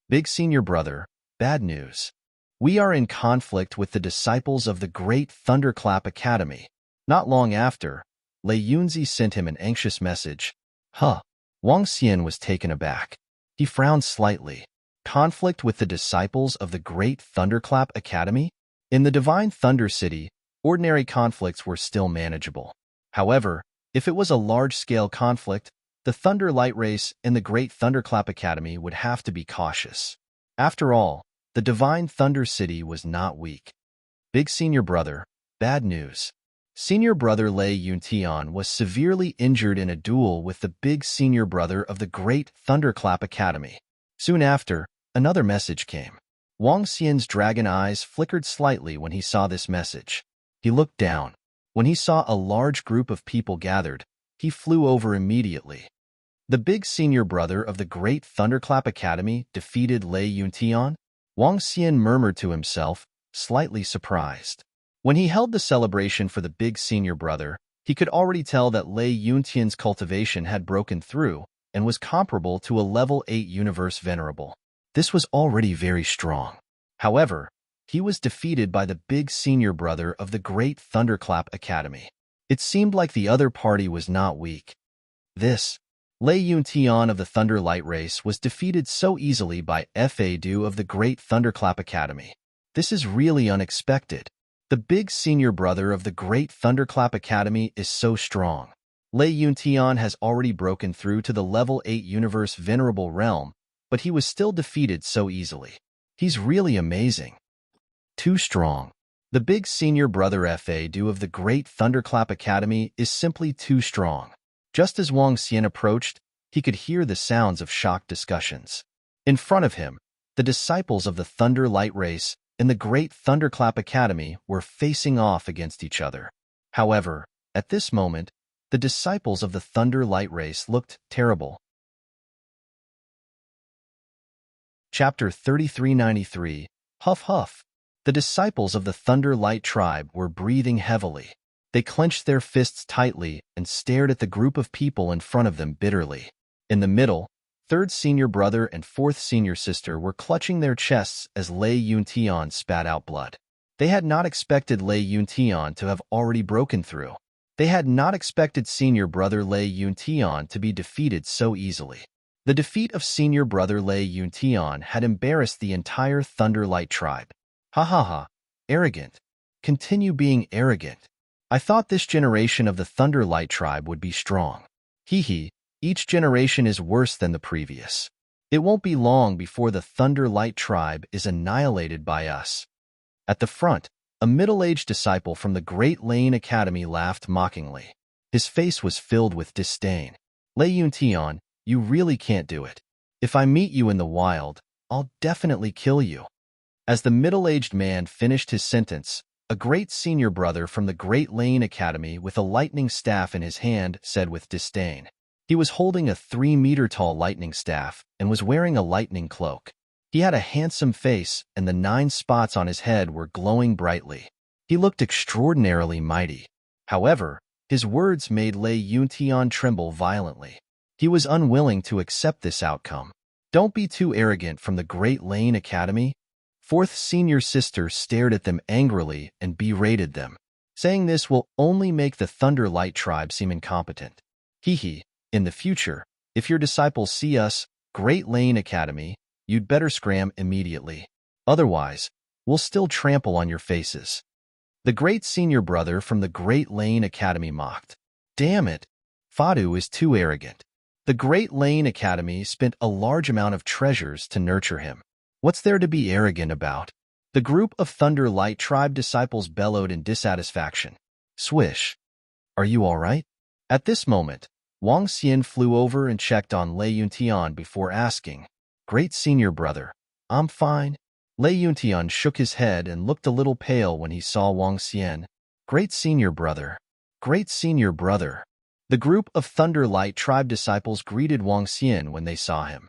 "Big Senior Brother, bad news. We are in conflict with the disciples of the Great Thunderclap Academy." Not long after, Lei Yunzi sent him an anxious message. Wang Xian was taken aback. He frowned slightly. Conflict with the disciples of the Great Thunderclap Academy? In the Divine Thunder City, ordinary conflicts were still manageable. However, if it was a large-scale conflict, the Thunder Light Race and the Great Thunderclap Academy would have to be cautious. After all, the Divine Thunder City was not weak. "Big Senior Brother, bad news. Senior Brother Lei Yuntian was severely injured in a duel with the Big Senior Brother of the Great Thunderclap Academy." Soon after, another message came. Wang Xian's dragon eyes flickered slightly when he saw this message. He looked down. When he saw a large group of people gathered, he flew over immediately. The Big Senior Brother of the Great Thunderclap Academy defeated Lei Yuntian? Wang Xian murmured to himself, slightly surprised. When he held the celebration for the Big Senior Brother, he could already tell that Lei Yuntian's cultivation had broken through and was comparable to a level 8 universe venerable. This was already very strong. However, he was defeated by the Big Senior Brother of the Great Thunderclap Academy. It seemed like the other party was not weak. Lei Yuntian of the Thunder Light Race was defeated so easily by Fa Du of the Great Thunderclap Academy. This is really unexpected. The Big Senior Brother of the Great Thunderclap Academy is so strong. Lei Yuntian has already broken through to the level 8 universe venerable realm, but he was still defeated so easily. He's really amazing. Too strong. The Big Senior Brother Fa Du of the Great Thunderclap Academy is simply too strong. Just as Wang Xian approached, he could hear the sounds of shocked discussions. In front of him, the disciples of the Thunder Light Race and the Great Thunderclap Academy were facing off against each other. However, at this moment, the disciples of the Thunder Light Race looked terrible. Chapter 3393, Huff Huff. The disciples of the Thunder Light tribe were breathing heavily. They clenched their fists tightly and stared at the group of people in front of them bitterly. In the middle, third senior brother and fourth senior sister were clutching their chests as Lei Yuntian spat out blood. They had not expected Lei Yuntian to have already broken through. They had not expected senior brother Lei Yuntian to be defeated so easily. The defeat of senior brother Lei Yuntian had embarrassed the entire Thunderlight tribe. Ha ha ha, arrogant. Continue being arrogant. I thought this generation of the Thunderlight tribe would be strong. Hee hee, each generation is worse than the previous. It won't be long before the Thunderlight tribe is annihilated by us. At the front, a middle-aged disciple from the Great Lane Academy laughed mockingly. His face was filled with disdain. Lei Yuntian, you really can't do it. If I meet you in the wild, I'll definitely kill you. As the middle-aged man finished his sentence, a great senior brother from the Great Lane Academy with a lightning staff in his hand said with disdain. He was holding a 3-meter-tall lightning staff and was wearing a lightning cloak. He had a handsome face, and the 9 spots on his head were glowing brightly. He looked extraordinarily mighty. However, his words made Lei Yuntian tremble violently. He was unwilling to accept this outcome. Don't be too arrogant from the Great Lane Academy. Fourth senior sister stared at them angrily and berated them. Saying this will only make the Thunderlight tribe seem incompetent. Hee hee, in the future, if your disciples see us, Great Lane Academy, you'd better scram immediately. Otherwise, we'll still trample on your faces. The great senior brother from the Great Lane Academy mocked. Damn it, Fadu is too arrogant. The Great Lane Academy spent a large amount of treasures to nurture him. What's there to be arrogant about? The group of Thunderlight tribe disciples bellowed in dissatisfaction. Swish. Are you all right? At this moment, Wang Xian flew over and checked on Lei Yuntian before asking, Great senior brother, I'm fine. Lei Yuntian shook his head and looked a little pale when he saw Wang Xian. Great senior brother. Great senior brother. The group of Thunderlight tribe disciples greeted Wang Xian when they saw him.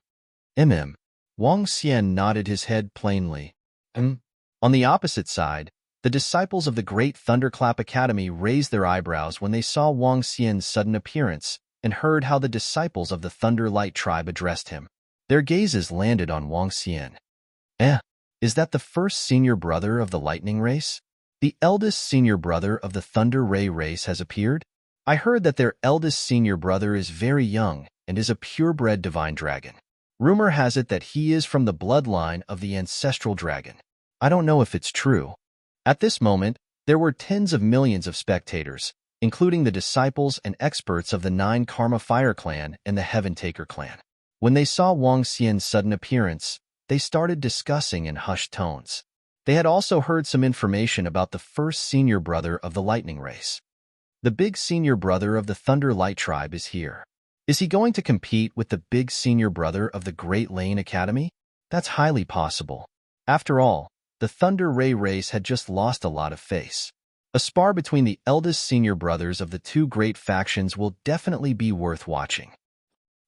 Wang Xian nodded his head plainly. On the opposite side, the disciples of the Great Thunderclap Academy raised their eyebrows when they saw Wang Xian's sudden appearance and heard how the disciples of the Thunderlight tribe addressed him. Their gazes landed on Wang Xian. Is that the first senior brother of the Lightning race? The eldest senior brother of the Thunder Ray race has appeared? I heard that their eldest senior brother is very young and is a purebred divine dragon. Rumor has it that he is from the bloodline of the ancestral dragon. I don't know if it's true. At this moment, there were tens of millions of spectators, including the disciples and experts of the 9 Karma Fire Clan and the Heaven Taker Clan. When they saw Wang Xian's sudden appearance, they started discussing in hushed tones. They had also heard some information about the first senior brother of the Lightning race. The big senior brother of the Thunderlight tribe is here. Is he going to compete with the big senior brother of the Great Lane Academy? That's highly possible. After all, the Thunder Ray race had just lost a lot of face. A spar between the eldest senior brothers of the 2 great factions will definitely be worth watching.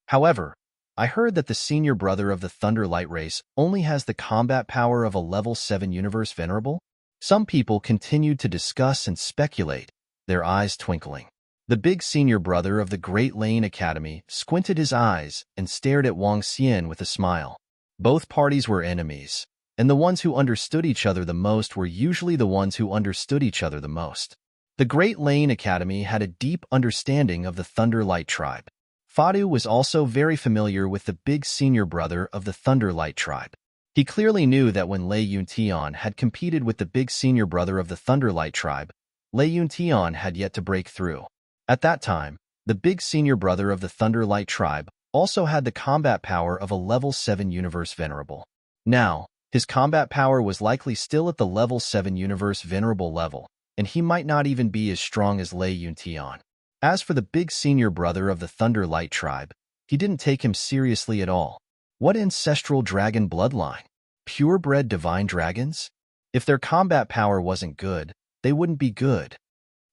However, I heard that the senior brother of the Thunderlight race only has the combat power of a level 7 universe venerable. Some people continued to discuss and speculate, their eyes twinkling. The big senior brother of the Great Lane Academy squinted his eyes and stared at Wang Xian with a smile. Both parties were enemies, and the ones who understood each other the most were usually the ones who understood each other the most. The Great Lane Academy had a deep understanding of the Thunderlight tribe. Fadu was also very familiar with the big senior brother of the Thunderlight tribe. He clearly knew that when Lei Yuntian had competed with the big senior brother of the Thunderlight tribe, Lei Yuntian had yet to break through. At that time, the big senior brother of the Thunderlight tribe also had the combat power of a level 7 universe venerable. Now, his combat power was likely still at the level 7 universe venerable level, and he might not even be as strong as Lei Yuntian. As for the big senior brother of the Thunderlight tribe, he didn't take him seriously at all. What ancestral dragon bloodline? Purebred divine dragons? If their combat power wasn't good, they wouldn't be good.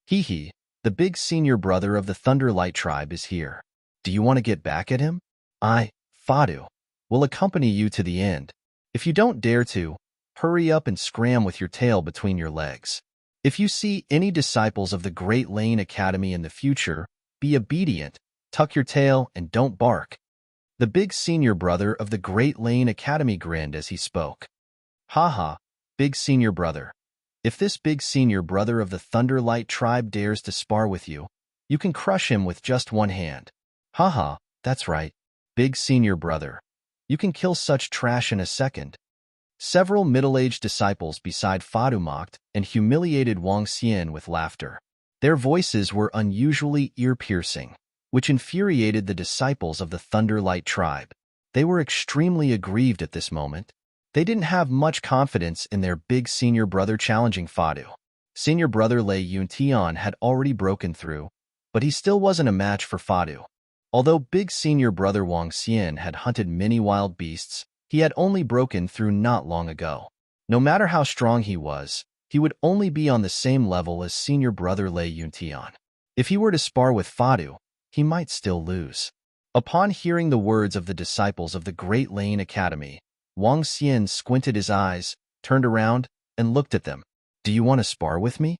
Hee hee, the big senior brother of the Thunderlight tribe is here. Do you want to get back at him? I, Fadu, will accompany you to the end. If you don't dare to, hurry up and scram with your tail between your legs. If you see any disciples of the Great Lane Academy in the future, be obedient, tuck your tail, and don't bark. The big senior brother of the Great Lane Academy grinned as he spoke. Ha ha, big senior brother. If this big senior brother of the Thunderlight tribe dares to spar with you, you can crush him with just one hand. Haha, that's right, big senior brother. You can kill such trash in a second. Several middle-aged disciples beside Fadu mocked and humiliated Wang Xian with laughter. Their voices were unusually ear-piercing, which infuriated the disciples of the Thunderlight tribe. They were extremely aggrieved at this moment. They didn't have much confidence in their big senior brother challenging Fadu. Senior brother Lei Yuntian had already broken through, but he still wasn't a match for Fadu. Although big senior brother Wang Xian had hunted many wild beasts, he had only broken through not long ago. No matter how strong he was, he would only be on the same level as senior brother Lei Yuntian. If he were to spar with Fadu, he might still lose. Upon hearing the words of the disciples of the Great Lane Academy, Wang Xian squinted his eyes, turned around, and looked at them. Do you want to spar with me?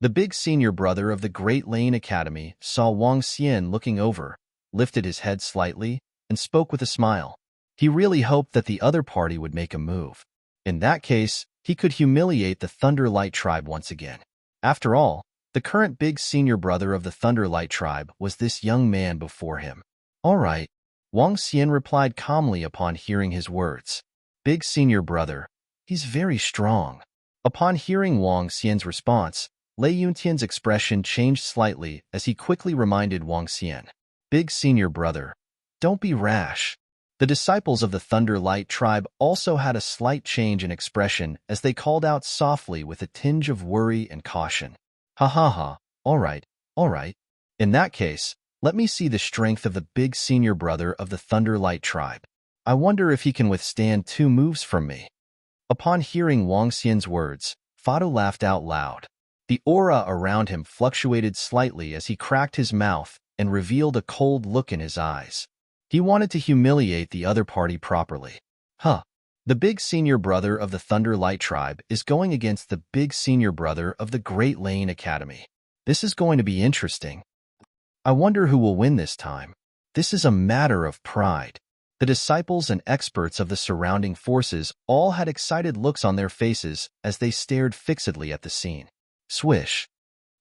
The big senior brother of the Great Lane Academy saw Wang Xian looking over, lifted his head slightly, and spoke with a smile. He really hoped that the other party would make a move. In that case, he could humiliate the Thunderlight tribe once again. After all, the current big senior brother of the Thunderlight tribe was this young man before him. All right, Wang Xian replied calmly upon hearing his words. Big senior brother, he's very strong. Upon hearing Wang Xian's response, Lei Yuntian's expression changed slightly as he quickly reminded Wang Xian. Big senior brother, don't be rash. The disciples of the Thunderlight tribe also had a slight change in expression as they called out softly with a tinge of worry and caution. Ha ha ha, all right. In that case, let me see the strength of the big senior brother of the Thunderlight tribe. I wonder if he can withstand 2 moves from me. Upon hearing Wang Xian's words, Fadu laughed out loud. The aura around him fluctuated slightly as he cracked his mouth and revealed a cold look in his eyes. He wanted to humiliate the other party properly. The big senior brother of the Thunderlight tribe is going against the big senior brother of the Great Lane Academy. This is going to be interesting. I wonder who will win this time. This is a matter of pride. The disciples and experts of the surrounding forces all had excited looks on their faces as they stared fixedly at the scene. Swish.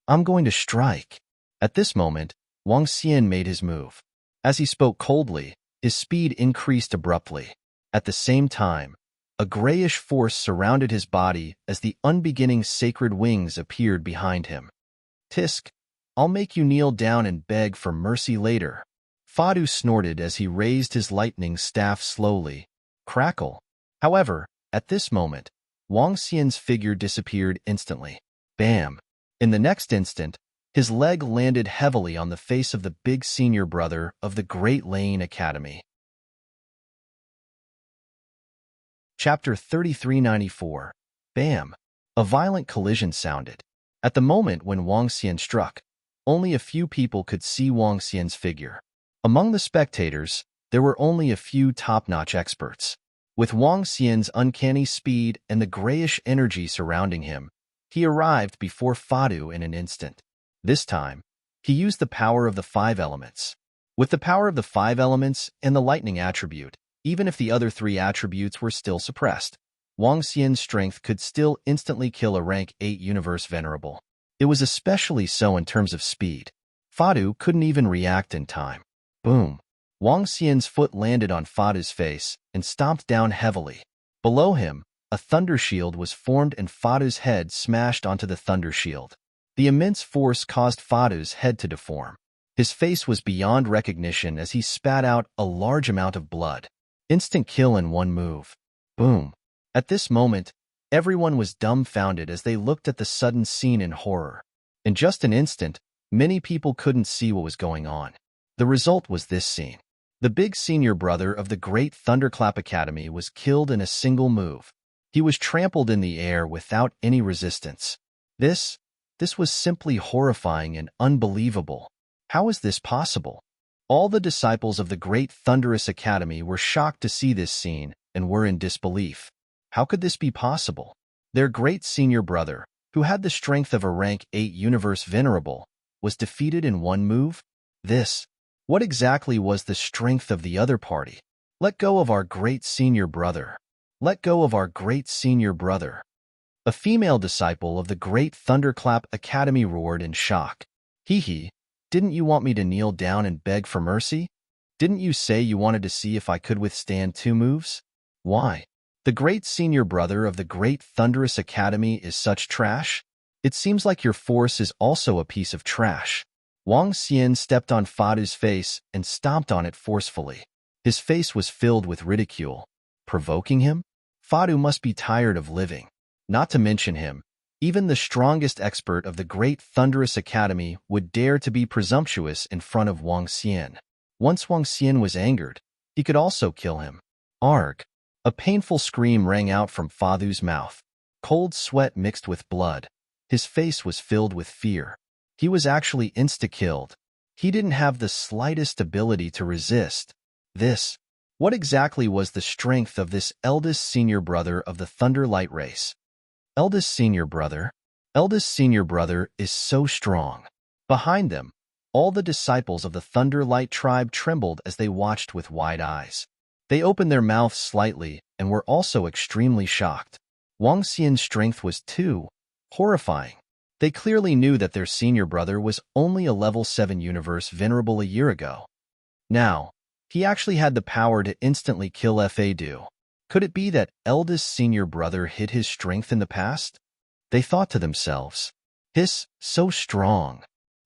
I'm going to strike. At this moment, Wang Xian made his move. As he spoke coldly, his speed increased abruptly. At the same time, a grayish force surrounded his body as the unbeginning sacred wings appeared behind him. Tisk, I'll make you kneel down and beg for mercy later. Fadu snorted as he raised his lightning staff slowly. Crackle. However, at this moment, Wang Xian's figure disappeared instantly. Bam! In the next instant, his leg landed heavily on the face of the big senior brother of the Great Lane Academy. Chapter 3394. Bam! A violent collision sounded. At the moment when Wang Xian struck, only a few people could see Wang Xian's figure. Among the spectators, there were only a few top-notch experts. With Wang Xian's uncanny speed and the grayish energy surrounding him, he arrived before Fadu in an instant. This time, he used the power of the 5 elements. With the power of the 5 elements and the lightning attribute, even if the other 3 attributes were still suppressed, Wang Xian's strength could still instantly kill a rank 8 universe venerable. It was especially so in terms of speed. Fadu couldn't even react in time. Boom! Wang Xian's foot landed on Fadu's face and stomped down heavily. Below him, a thunder shield was formed and Fadu's head smashed onto the thunder shield. The immense force caused Fadu's head to deform. His face was beyond recognition as he spat out a large amount of blood. Instant kill in one move. Boom! At this moment, everyone was dumbfounded as they looked at the sudden scene in horror. In just an instant, many people couldn't see what was going on. The result was this scene. The big senior brother of the Great Thunderclap Academy was killed in a single move. He was trampled in the air without any resistance. This was simply horrifying and unbelievable. How is this possible? All the disciples of the Great Thunderous Academy were shocked to see this scene and were in disbelief. How could this be possible? Their great senior brother, who had the strength of a rank 8 universe venerable, was defeated in one move? What exactly was the strength of the other party? Let go of our great senior brother. Let go of our great senior brother. A female disciple of the Great Thunderclap Academy roared in shock. Hee, didn't you want me to kneel down and beg for mercy? Didn't you say you wanted to see if I could withstand 2 moves? Why? The great senior brother of the Great Thunderous Academy is such trash? It seems like your force is also a piece of trash. Wang Xian stepped on Fadu's face and stomped on it forcefully. His face was filled with ridicule. Provoking him? Fadu must be tired of living. Not to mention him, even the strongest expert of the Great Thunderous Academy would dare to be presumptuous in front of Wang Xian. Once Wang Xian was angered, he could also kill him. Arg! A painful scream rang out from Fadu's mouth. Cold sweat mixed with blood. His face was filled with fear. He was actually insta-killed. He didn't have the slightest ability to resist. This. What exactly was the strength of this eldest senior brother of the Thunder Light race? Eldest senior brother? Eldest senior brother is so strong. Behind them, all the disciples of the Thunder Light tribe trembled as they watched with wide eyes. They opened their mouths slightly and were also extremely shocked. Wang Xian's strength was too horrifying. They clearly knew that their senior brother was only a level 7 universe venerable a year ago. Now, he actually had the power to instantly kill Fadu. Could it be that eldest senior brother hid his strength in the past? They thought to themselves, so strong.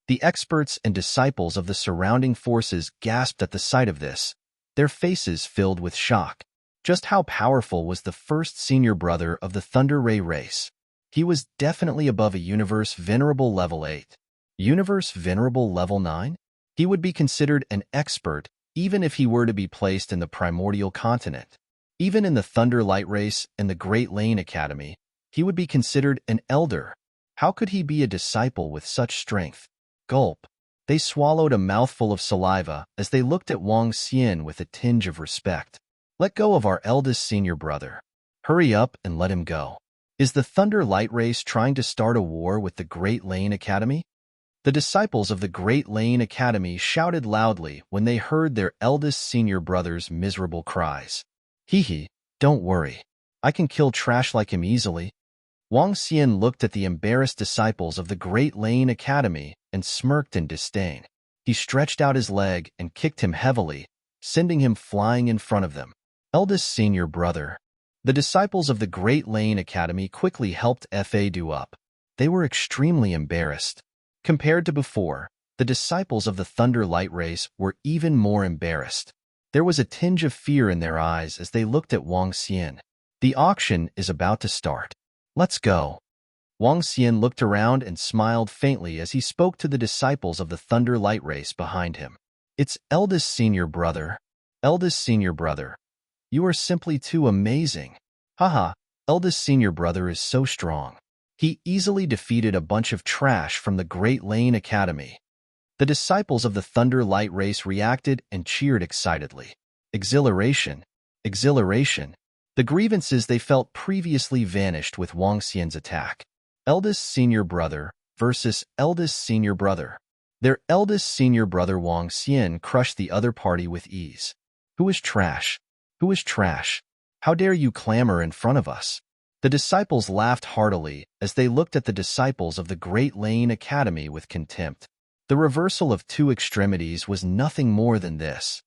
The experts and disciples of the surrounding forces gasped at the sight of this, their faces filled with shock. Just how powerful was the first senior brother of the Thunder Ray race? He was definitely above a Universe Venerable level 8. Universe Venerable level 9? He would be considered an expert even if he were to be placed in the Primordial Continent. Even in the Thunder Light race and the Great Lane Academy, he would be considered an elder. How could he be a disciple with such strength? Gulp. They swallowed a mouthful of saliva as they looked at Wang Xian with a tinge of respect. Let go of our eldest senior brother. Hurry up and let him go. Is the Thunder Light race trying to start a war with the Great Lane Academy? The disciples of the Great Lane Academy shouted loudly when they heard their eldest senior brother's miserable cries. Don't worry. I can kill trash like him easily. Wang Xian looked at the embarrassed disciples of the Great Lane Academy and smirked in disdain. He stretched out his leg and kicked him heavily, sending him flying in front of them. Eldest senior brother. The disciples of the Great Lane Academy quickly helped Fadu up. They were extremely embarrassed. Compared to before, the disciples of the Thunder Light race were even more embarrassed. There was a tinge of fear in their eyes as they looked at Wang Xian. The auction is about to start. Let's go. Wang Xian looked around and smiled faintly as he spoke to the disciples of the Thunder Light race behind him. It's eldest senior brother. Eldest senior brother. You are simply too amazing. Haha, eldest senior brother is so strong. He easily defeated a bunch of trash from the Great Lane Academy. The disciples of the Thunder Light race reacted and cheered excitedly. Exhilaration. Exhilaration. The grievances they felt previously vanished with Wang Xian's attack. Eldest senior brother versus eldest senior brother. Their eldest senior brother Wang Xian crushed the other party with ease. Who is trash? Who is trash? How dare you clamor in front of us? The disciples laughed heartily as they looked at the disciples of the Great Lane Academy with contempt. The reversal of 2 extremities was nothing more than this.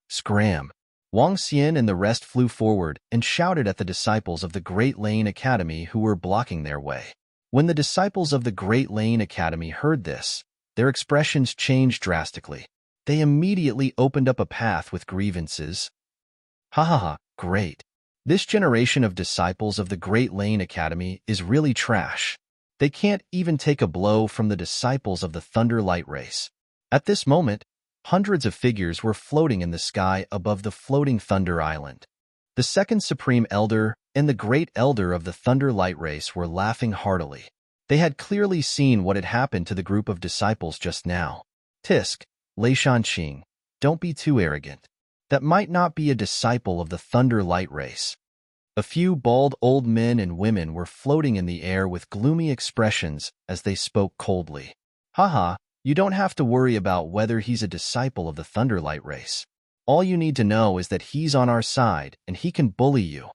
Scram! Wang Xian and the rest flew forward and shouted at the disciples of the Great Lane Academy who were blocking their way. When the disciples of the Great Lane Academy heard this, their expressions changed drastically. They immediately opened up a path with grievances. Great. This generation of disciples of the Great Lane Academy is really trash. They can't even take a blow from the disciples of the Thunder Light race. At this moment, hundreds of figures were floating in the sky above the floating Thunder Island. The second Supreme Elder and the Great Elder of the Thunder Light race were laughing heartily. They had clearly seen what had happened to the group of disciples just now. Tisk, Lei Shanqing, don't be too arrogant. That might not be a disciple of the Thunder Light race. A few bald old men and women were floating in the air with gloomy expressions as they spoke coldly. You don't have to worry about whether he's a disciple of the Thunder Light race. All you need to know is that he's on our side and he can bully you.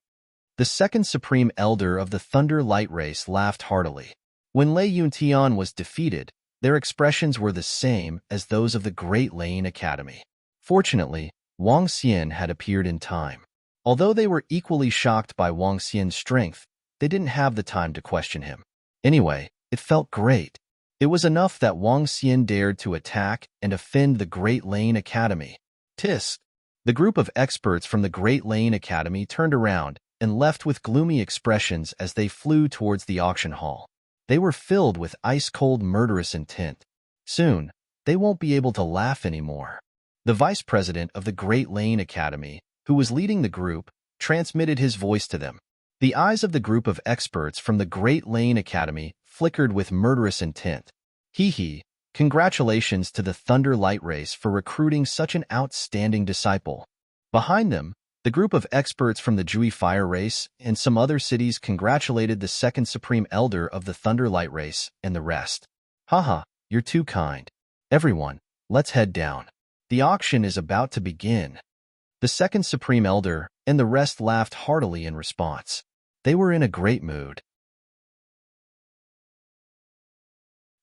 The second supreme elder of the Thunder Light Race laughed heartily. When Lei Yuntian was defeated, their expressions were the same as those of the Great Lane Academy. Fortunately, Wang Xian had appeared in time. Although they were equally shocked by Wang Xian's strength, they didn't have the time to question him. Anyway, it felt great. It was enough that Wang Xian dared to attack and offend the Great Lane Academy. Tisk! The group of experts from the Great Lane Academy turned around and left with gloomy expressions as they flew towards the auction hall. They were filled with ice-cold murderous intent. Soon, they won't be able to laugh anymore. The vice president of the Great Lane Academy, who was leading the group, transmitted his voice to them. The eyes of the group of experts from the Great Lane Academy flickered with murderous intent. Hee, congratulations to the Thunder Light Race for recruiting such an outstanding disciple. Behind them, the group of experts from the Jui Fire Race and some other cities congratulated the second Supreme Elder of the Thunder Light Race and the rest. Haha, you're too kind. Everyone, let's head down. The auction is about to begin. The second Supreme Elder and the rest laughed heartily in response. They were in a great mood.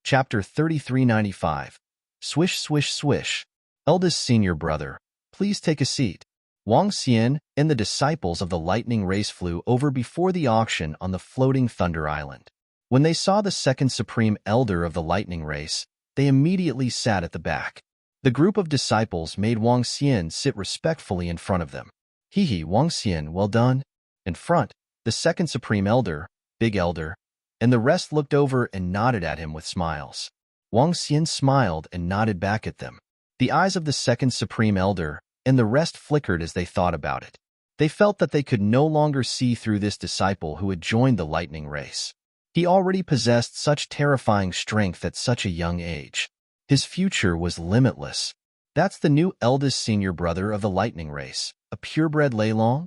Chapter 3395. Swish, swish, swish. Eldest senior brother, please take a seat. Wang Xian and the disciples of the Lightning Race flew over before the auction on the floating Thunder Island. When they saw the second Supreme Elder of the Lightning Race, they immediately sat at the back. The group of disciples made Wang Xian sit respectfully in front of them. Hee, Wang Xian, well done. In front, the second Supreme Elder, Big Elder, and the rest looked over and nodded at him with smiles. Wang Xian smiled and nodded back at them. The eyes of the second Supreme Elder and the rest flickered as they thought about it. They felt that they could no longer see through this disciple who had joined the Lightning Race. He already possessed such terrifying strength at such a young age. His future was limitless. That's the new eldest senior brother of the Lightning Race, a purebred Lei Long?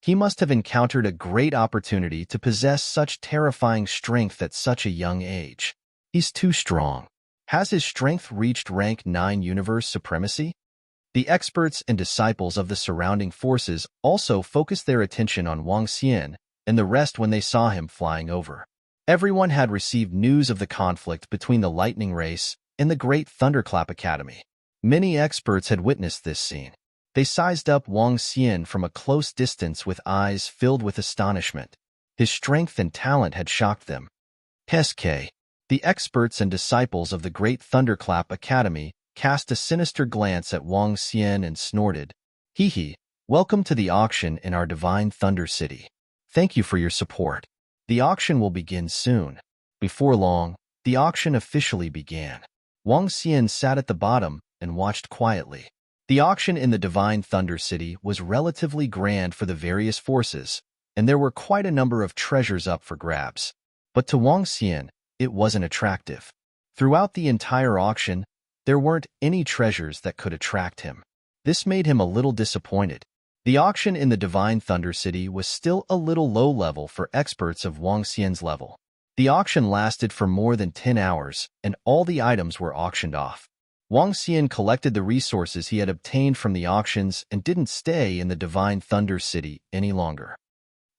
He must have encountered a great opportunity to possess such terrifying strength at such a young age. He's too strong. Has his strength reached rank 9 universe supremacy? The experts and disciples of the surrounding forces also focused their attention on Wang Xian and the rest when they saw him flying over. Everyone had received news of the conflict between the Lightning Race and the Great Thunderclap Academy. Many experts had witnessed this scene. They sized up Wang Xian from a close distance with eyes filled with astonishment. His strength and talent had shocked them. SK. The experts and disciples of the Great Thunderclap Academy cast a sinister glance at Wang Xian and snorted. Hee, welcome to the auction in our Divine Thunder City. Thank you for your support. The auction will begin soon. Before long, the auction officially began. Wang Xian sat at the bottom and watched quietly. The auction in the Divine Thunder City was relatively grand for the various forces, and there were quite a number of treasures up for grabs. But to Wang Xian, it wasn't attractive. Throughout the entire auction, there weren't any treasures that could attract him. This made him a little disappointed. The auction in the Divine Thunder City was still a little low level for experts of Wang Xian's level. The auction lasted for more than 10 hours, and all the items were auctioned off. Wang Xian collected the resources he had obtained from the auctions and didn't stay in the Divine Thunder City any longer.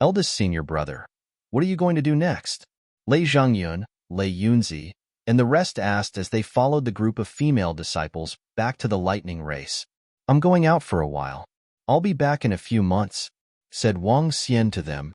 Eldest senior brother, what are you going to do next? Lei Zhangyun, Lei Yunzi, and the rest asked as they followed the group of female disciples back to the Lightning Race. I'm going out for a while. I'll be back in a few months, said Wang Xian to them.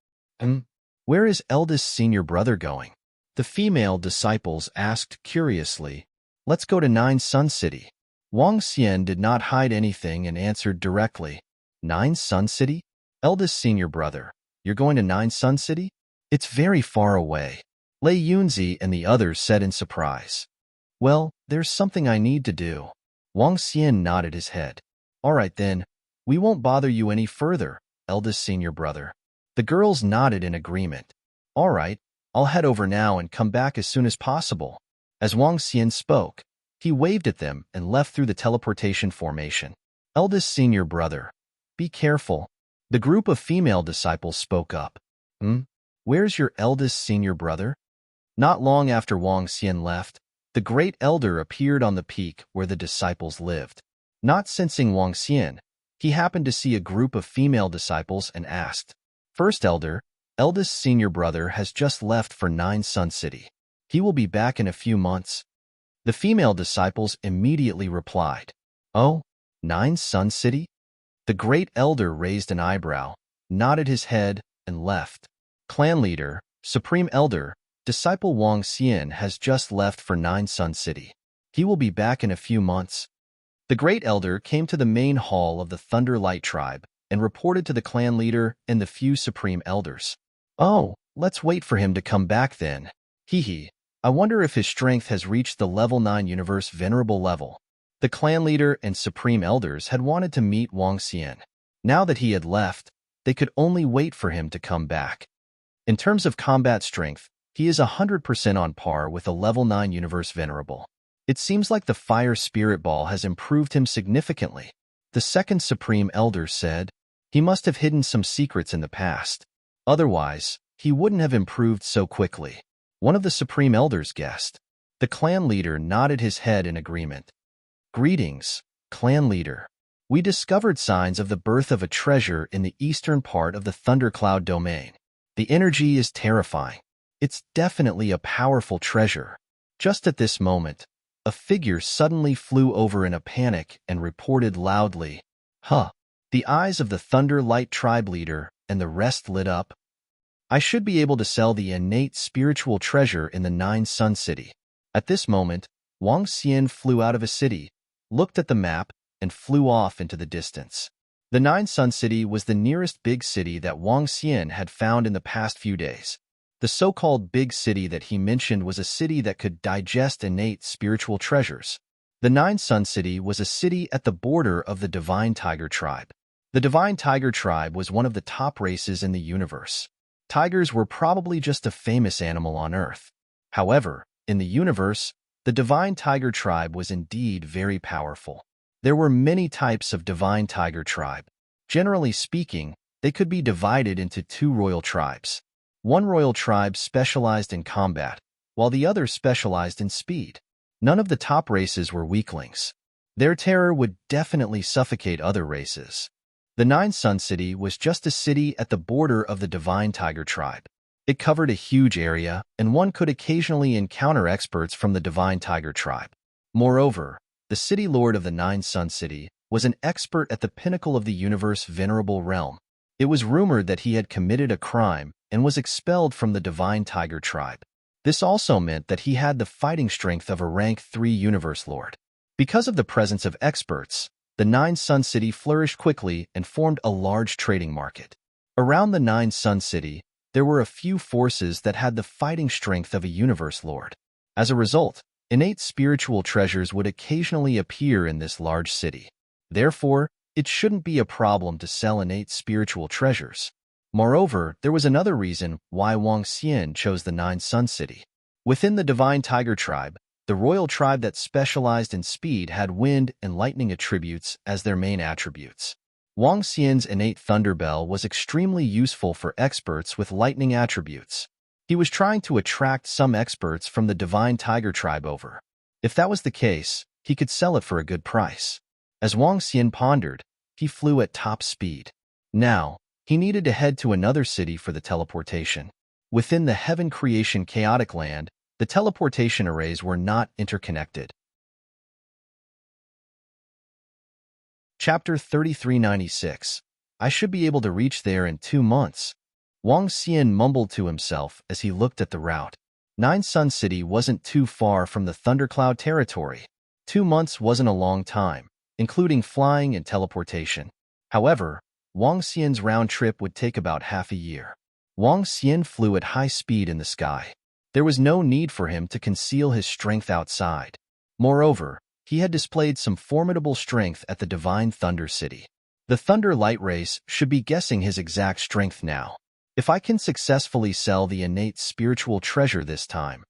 Where is eldest senior brother going? The female disciples asked curiously. Let's go to Nine Sun City. Wang Xian did not hide anything and answered directly. Nine Sun City? Eldest senior brother, you're going to Nine Sun City? It's very far away. Lei Yunzi and the others said in surprise. Well, there's something I need to do. Wang Xian nodded his head. All right then, we won't bother you any further, eldest senior brother. The girls nodded in agreement. All right, I'll head over now and come back as soon as possible. As Wang Xian spoke, he waved at them and left through the teleportation formation. Eldest senior brother, be careful. The group of female disciples spoke up. Where's your eldest senior brother? Not long after Wang Xian left, the great elder appeared on the peak where the disciples lived. Not sensing Wang Xian, he happened to see a group of female disciples and asked, First elder, eldest senior brother has just left for Nine Sun City. He will be back in a few months. The female disciples immediately replied, Oh, Nine Sun City? The great elder raised an eyebrow, nodded his head, and left. Clan leader, supreme elder, disciple Wang Xian has just left for Nine Sun City. He will be back in a few months. The great elder came to the main hall of the Thunder Light tribe and reported to the clan leader and the few supreme elders. Oh, let's wait for him to come back then. Hee. I wonder if his strength has reached the level 9 universe venerable level. The clan leader and supreme elders had wanted to meet Wang Xian. Now that he had left, they could only wait for him to come back. In terms of combat strength, he is 100% on par with a level 9 universe venerable. It seems like the fire spirit ball has improved him significantly. The second supreme elder said, he must have hidden some secrets in the past. Otherwise, he wouldn't have improved so quickly. One of the supreme elders guessed. The clan leader nodded his head in agreement. Greetings, clan leader. We discovered signs of the birth of a treasure in the eastern part of the Thundercloud domain. The energy is terrifying. It's definitely a powerful treasure. Just at this moment, a figure suddenly flew over in a panic and reported loudly, Huh. The eyes of the Thunder Light tribe leader and the rest lit up. I should be able to sell the innate spiritual treasure in the Nine Sun City. At this moment, Wang Xian flew out of a city, looked at the map, and flew off into the distance. The Nine Sun City was the nearest big city that Wang Xian had found in the past few days. The so-called big city that he mentioned was a city that could digest innate spiritual treasures. The Nine Sun City was a city at the border of the Divine Tiger tribe. The Divine Tiger tribe was one of the top races in the universe. Tigers were probably just a famous animal on Earth. However, in the universe, the Divine Tiger tribe was indeed very powerful. There were many types of Divine Tiger tribe. Generally speaking, they could be divided into two royal tribes. One royal tribe specialized in combat, while the other specialized in speed. None of the top races were weaklings. Their terror would definitely suffocate other races. The Nine Sun City was just a city at the border of the Divine Tiger tribe. It covered a huge area, and one could occasionally encounter experts from the Divine Tiger tribe. Moreover, the city lord of the Nine Sun City was an expert at the pinnacle of the universe venerable realm. It was rumored that he had committed a crime and was expelled from the Divine Tiger tribe. This also meant that he had the fighting strength of a rank 3 universe lord. Because of the presence of experts, the Nine Sun City flourished quickly and formed a large trading market. Around the Nine Sun City, there were a few forces that had the fighting strength of a universe lord. As a result, innate spiritual treasures would occasionally appear in this large city. Therefore, it shouldn't be a problem to sell innate spiritual treasures. Moreover, there was another reason why Wang Xian chose the Nine Sun City. Within the Divine Tiger tribe, the royal tribe that specialized in speed had wind and lightning attributes as their main attributes. Wang Xian's innate thunder bell was extremely useful for experts with lightning attributes. He was trying to attract some experts from the Divine Tiger tribe over. If that was the case, he could sell it for a good price. As Wang Xian pondered, he flew at top speed. Now, he needed to head to another city for the teleportation. Within the Heaven Creation Chaotic Land, the teleportation arrays were not interconnected. Chapter 3396. I should be able to reach there in 2 months. Wang Xian mumbled to himself as he looked at the route. Nine Sun City wasn't too far from the Thundercloud territory. 2 months wasn't a long time, including flying and teleportation. However, Wang Xian's round trip would take about half a year. Wang Xian flew at high speed in the sky. There was no need for him to conceal his strength outside. Moreover, he had displayed some formidable strength at the Divine Thunder City. The Thunder Light Race should be guessing his exact strength now. If I can successfully sell the innate spiritual treasure this time,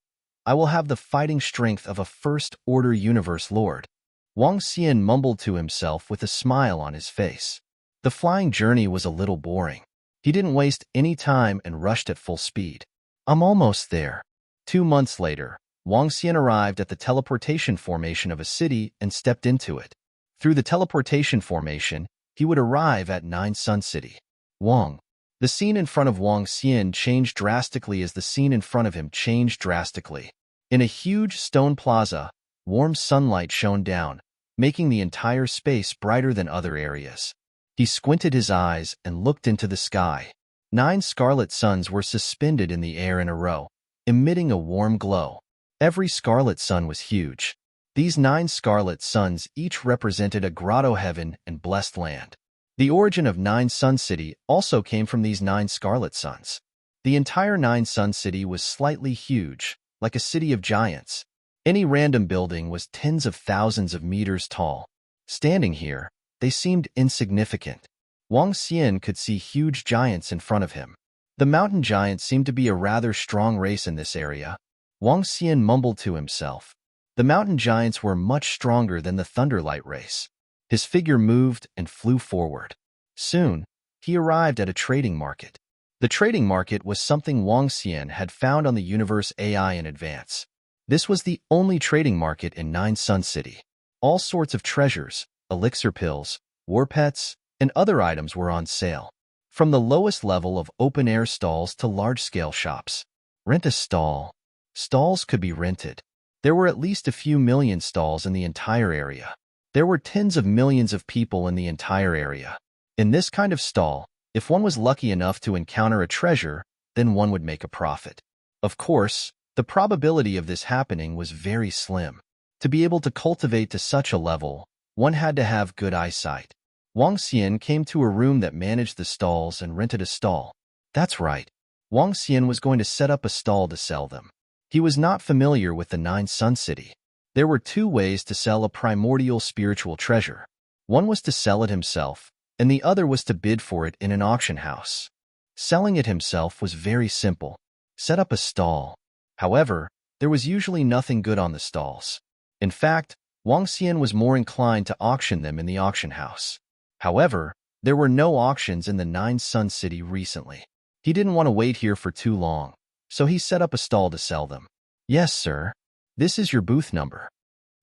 I will have the fighting strength of a First-Order Universe Lord. Wang Xian mumbled to himself with a smile on his face. The flying journey was a little boring. He didn't waste any time and rushed at full speed. I'm almost there. 2 months later, Wang Xian arrived at the teleportation formation of a city and stepped into it. Through the teleportation formation, he would arrive at Nine Sun City. Wang. The scene in front of Wang Xian changed drastically as the scene in front of him changed drastically. In a huge stone plaza, warm sunlight shone down, making the entire space brighter than other areas. He squinted his eyes and looked into the sky. 9 scarlet suns were suspended in the air in a row, emitting a warm glow. Every scarlet sun was huge. These 9 scarlet suns each represented a grotto heaven and blessed land. The origin of 9 Sun City also came from these 9 scarlet suns. The entire 9 Sun City was slightly huge, like a city of giants. Any random building was tens of thousands of meters tall. Standing here, they seemed insignificant. Wang Xian could see huge giants in front of him. The mountain giants seemed to be a rather strong race in this area. Wang Xian mumbled to himself. The mountain giants were much stronger than the Thunderlight race. His figure moved and flew forward. Soon, he arrived at a trading market. The trading market was something Wang Xian had found on the Universe AI in advance. This was the only trading market in 9 Sun City. All sorts of treasures, elixir pills, war pets, and other items were on sale. From the lowest level of open-air stalls to large-scale shops. Rent a stall. Stalls could be rented. There were at least a few million stalls in the entire area. There were tens of millions of people in the entire area. In this kind of stall, if one was lucky enough to encounter a treasure, then one would make a profit. Of course, the probability of this happening was very slim. To be able to cultivate to such a level, one had to have good eyesight. Wang Xian came to a room that managed the stalls and rented a stall. That's right. Wang Xian was going to set up a stall to sell them. He was not familiar with the 9 Sun City. There were 2 ways to sell a primordial spiritual treasure. One was to sell it himself, and the other was to bid for it in an auction house. Selling it himself was very simple. Set up a stall. However, there was usually nothing good on the stalls. In fact, Wang Xian was more inclined to auction them in the auction house. However, there were no auctions in the 9 Sun City recently. He didn't want to wait here for too long, so he set up a stall to sell them. Yes, sir. This is your booth number.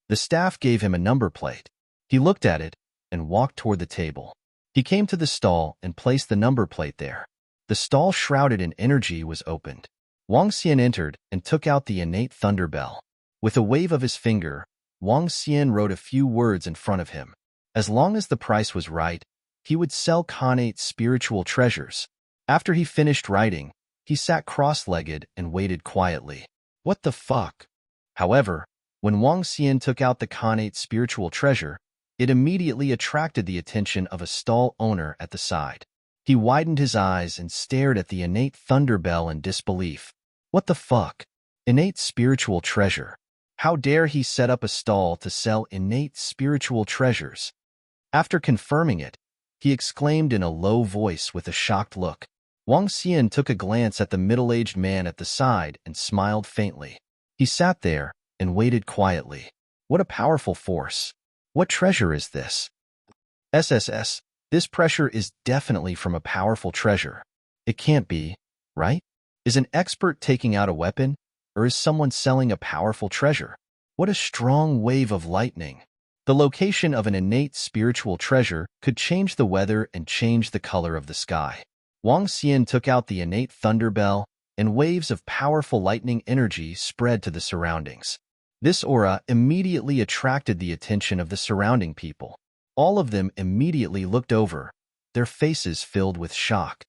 The staff gave him a number plate. He looked at it and walked toward the table. He came to the stall and placed the number plate there. The stall shrouded in energy was opened. Wang Xian entered and took out the innate thunder bell. With a wave of his finger, Wang Xian wrote a few words in front of him. As long as the price was right, he would sell connate spiritual treasures. After he finished writing, he sat cross-legged and waited quietly. What the fuck? However, when Wang Xian took out the connate spiritual treasure, it immediately attracted the attention of a stall owner at the side. He widened his eyes and stared at the innate thunder bell in disbelief. What the fuck? Innate spiritual treasure. How dare he set up a stall to sell innate spiritual treasures? After confirming it, he exclaimed in a low voice with a shocked look. Wang Xian took a glance at the middle-aged man at the side and smiled faintly. He sat there and waited quietly. What a powerful force. What treasure is this? SSS, this pressure is definitely from a powerful treasure. It can't be, right? Is an expert taking out a weapon, or is someone selling a powerful treasure? What a strong wave of lightning. The location of an innate spiritual treasure could change the weather and change the color of the sky. Wang Xian took out the innate thunder bell, and waves of powerful lightning energy spread to the surroundings. This aura immediately attracted the attention of the surrounding people. All of them immediately looked over, their faces filled with shock.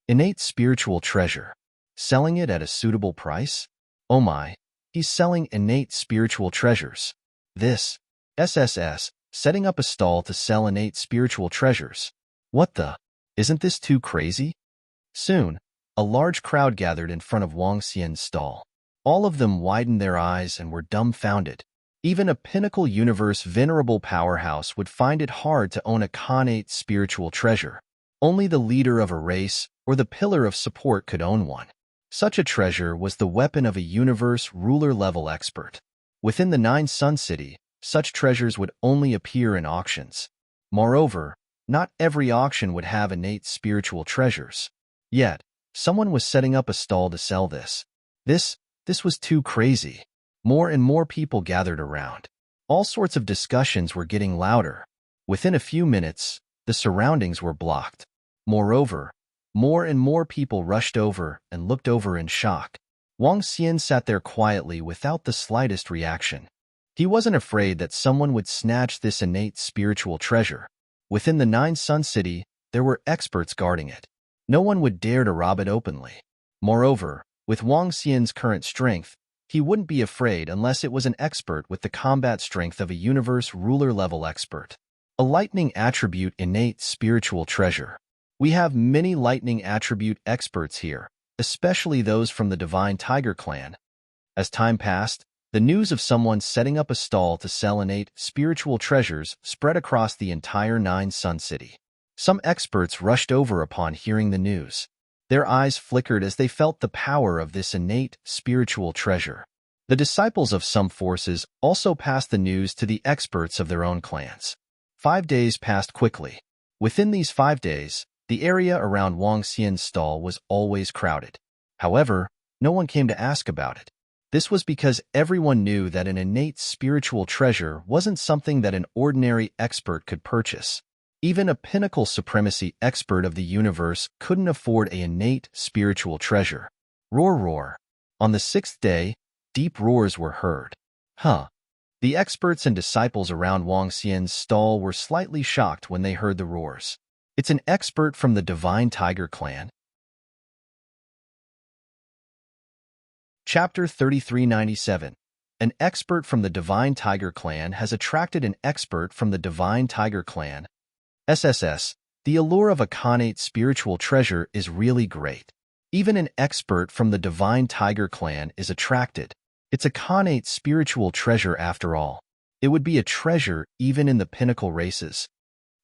Innate spiritual treasure. Selling it at a suitable price? Oh my, he's selling innate spiritual treasures. This, SSS, setting up a stall to sell innate spiritual treasures. What the? Isn't this too crazy? Soon, a large crowd gathered in front of Wang Xian's stall. All of them widened their eyes and were dumbfounded. Even a pinnacle universe venerable powerhouse would find it hard to own a connate spiritual treasure. Only the leader of a race or the pillar of support could own one. Such a treasure was the weapon of a universe ruler-level expert. Within the 9 Sun City, such treasures would only appear in auctions. Moreover, not every auction would have innate spiritual treasures. Yet, someone was setting up a stall to sell this. This was too crazy. More and more people gathered around. All sorts of discussions were getting louder. Within a few minutes, the surroundings were blocked. Moreover, More and more people rushed over and looked over in shock. Wang Xian sat there quietly without the slightest reaction. He wasn't afraid that someone would snatch this innate spiritual treasure. Within the Nine Sun City, there were experts guarding it. No one would dare to rob it openly. Moreover, with Wang Xian's current strength, he wouldn't be afraid unless it was an expert with the combat strength of a universe ruler-level expert. A lightning attribute innate spiritual treasure. We have many lightning attribute experts here, especially those from the Divine Tiger clan. As time passed, the news of someone setting up a stall to sell innate spiritual treasures spread across the entire Nine Sun City. Some experts rushed over upon hearing the news. Their eyes flickered as they felt the power of this innate spiritual treasure. The disciples of some forces also passed the news to the experts of their own clans. 5 days passed quickly. Within these 5 days, the area around Wang Xian's stall was always crowded. However, no one came to ask about it. This was because everyone knew that an innate spiritual treasure wasn't something that an ordinary expert could purchase. Even a pinnacle supremacy expert of the universe couldn't afford an innate spiritual treasure. Roar, roar. On the 6th day, deep roars were heard. The experts and disciples around Wang Xian's stall were slightly shocked when they heard the roars. It's an expert from the Divine Tiger clan. Chapter 3397. An expert from the Divine Tiger clan has attracted an expert from the Divine Tiger clan. SSS. The allure of a connate spiritual treasure is really great. Even an expert from the Divine Tiger clan is attracted. It's a connate spiritual treasure after all. It would be a treasure even in the pinnacle races.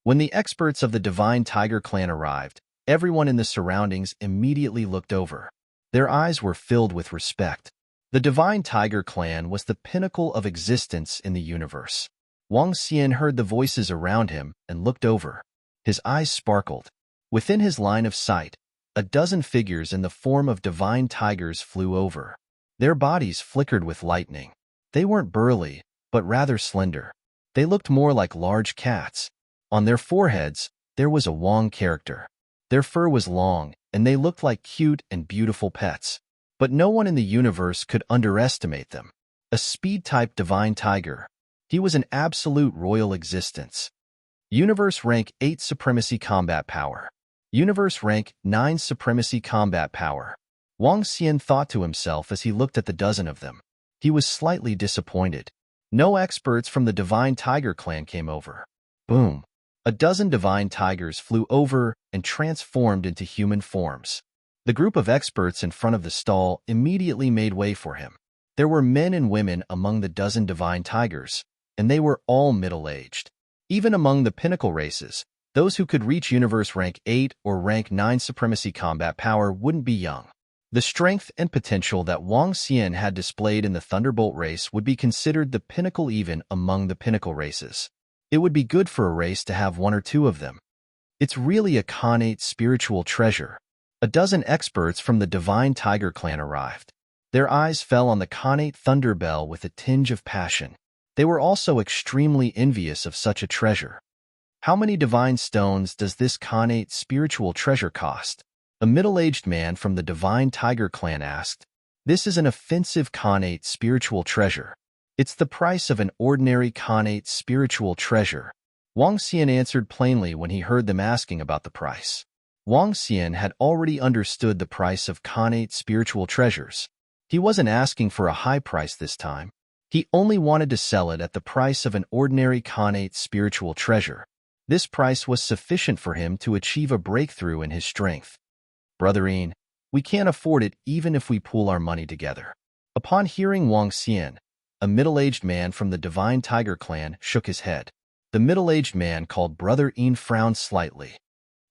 When the experts of the Divine Tiger clan arrived, everyone in the surroundings immediately looked over. Their eyes were filled with respect. The Divine Tiger clan was the pinnacle of existence in the universe. Wang Xian heard the voices around him and looked over. His eyes sparkled. Within his line of sight, a dozen figures in the form of divine tigers flew over. Their bodies flickered with lightning. They weren't burly, but rather slender. They looked more like large cats. On their foreheads, there was a Wang character. Their fur was long, and they looked like cute and beautiful pets. But no one in the universe could underestimate them. A speed-type divine tiger. He was an absolute royal existence. Universe Rank 8 Supremacy Combat Power. Universe Rank 9 Supremacy Combat Power. Wang Xian thought to himself as he looked at the dozen of them. He was slightly disappointed. No experts from the Divine Tiger clan came over. Boom! A dozen divine tigers flew over and transformed into human forms. The group of experts in front of the stall immediately made way for him. There were men and women among the dozen divine tigers, and they were all middle-aged. Even among the pinnacle races, those who could reach Universe Rank 8 or Rank 9 Supremacy Combat Power wouldn't be young. The strength and potential that Wang Xian had displayed in the Thunderbolt race would be considered the pinnacle even among the pinnacle races. It would be good for a race to have one or two of them. It's really a connate spiritual treasure. A dozen experts from the Divine Tiger clan arrived. Their eyes fell on the connate Thunder Bell with a tinge of passion. They were also extremely envious of such a treasure. How many divine stones does this connate spiritual treasure cost? A middle-aged man from the Divine Tiger clan asked. This is an offensive connate spiritual treasure. It's the price of an ordinary connate spiritual treasure. Wang Xian answered plainly when he heard them asking about the price. Wang Xian had already understood the price of connate spiritual treasures. He wasn't asking for a high price this time. He only wanted to sell it at the price of an ordinary connate spiritual treasure. This price was sufficient for him to achieve a breakthrough in his strength. Brotherine, we can't afford it even if we pool our money together. Upon hearing Wang Xian, a middle-aged man from the Divine Tiger clan shook his head. The middle-aged man called Brother Een frowned slightly.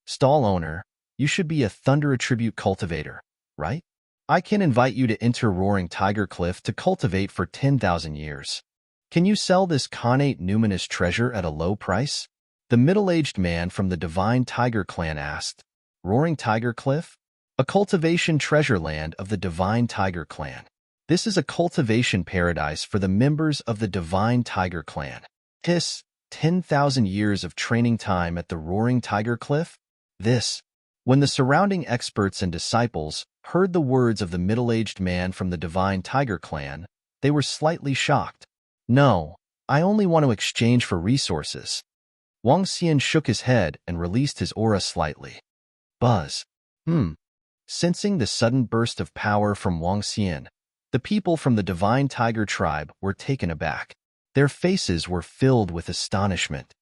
Stall owner, you should be a thunder attribute cultivator, right? I can invite you to enter Roaring Tiger Cliff to cultivate for 10,000 years. Can you sell this connate numinous treasure at a low price? The middle-aged man from the Divine Tiger clan asked. Roaring Tiger Cliff? A cultivation treasure land of the Divine Tiger clan. This is a cultivation paradise for the members of the Divine Tiger clan. 10,000 years of training time at the Roaring Tiger Cliff? This. When the surrounding experts and disciples heard the words of the middle-aged man from the Divine Tiger clan, they were slightly shocked. No, I only want to exchange for resources. Wang Xian shook his head and released his aura slightly. Buzz. Sensing the sudden burst of power from Wang Xian, the people from the Divine Tiger tribe were taken aback. Their faces were filled with astonishment.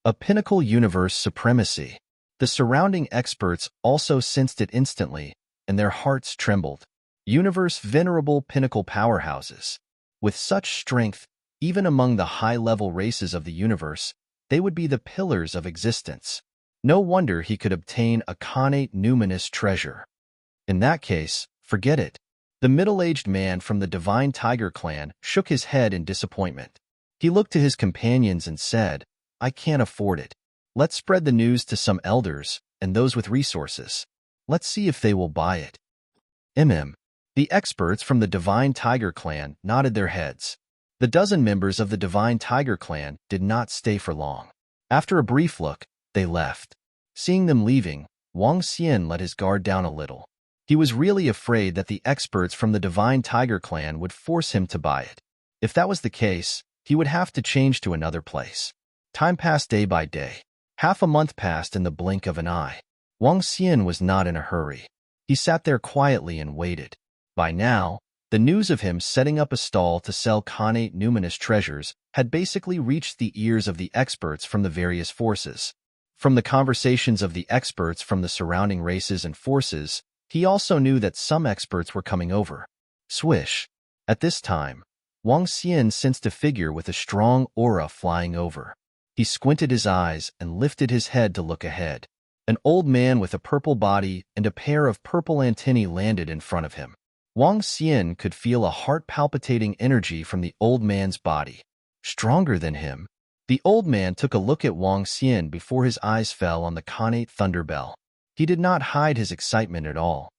A pinnacle universe supremacy. The surrounding experts also sensed it instantly, and their hearts trembled. Universe venerable pinnacle powerhouses. With such strength, even among the high-level races of the universe, they would be the pillars of existence. No wonder he could obtain a connate numinous treasure. In that case, forget it. The middle-aged man from the Divine Tiger clan shook his head in disappointment. He looked to his companions and said, I can't afford it. Let's spread the news to some elders and those with resources. Let's see if they will buy it. The experts from the Divine Tiger clan nodded their heads. The dozen members of the Divine Tiger clan did not stay for long. After a brief look, they left. Seeing them leaving, Wang Xian let his guard down a little. He was really afraid that the experts from the Divine Tiger clan would force him to buy it. If that was the case, he would have to change to another place. Time passed day by day. Half a month passed in the blink of an eye. Wang Xian was not in a hurry. He sat there quietly and waited. By now, the news of him setting up a stall to sell connate numinous treasures had basically reached the ears of the experts from the various forces. From the conversations of the experts from the surrounding races and forces, he also knew that some experts were coming over. Swish. At this time, Wang Xian sensed a figure with a strong aura flying over. He squinted his eyes and lifted his head to look ahead. An old man with a purple body and a pair of purple antennae landed in front of him. Wang Xian could feel a heart-palpitating energy from the old man's body. Stronger than him. The old man took a look at Wang Xian before his eyes fell on the connate thunderbell. He did not hide his excitement at all.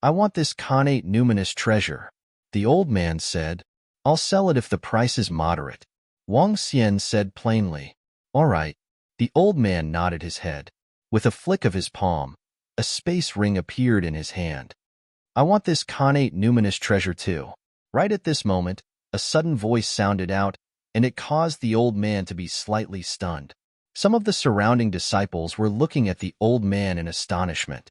I want this connate numinous treasure, the old man said. I'll sell it if the price is moderate. Wang Xian said plainly. All right. The old man nodded his head. With a flick of his palm, a space ring appeared in his hand. I want this connate numinous treasure too. Right at this moment, a sudden voice sounded out, and it caused the old man to be slightly stunned. Some of the surrounding disciples were looking at the old man in astonishment.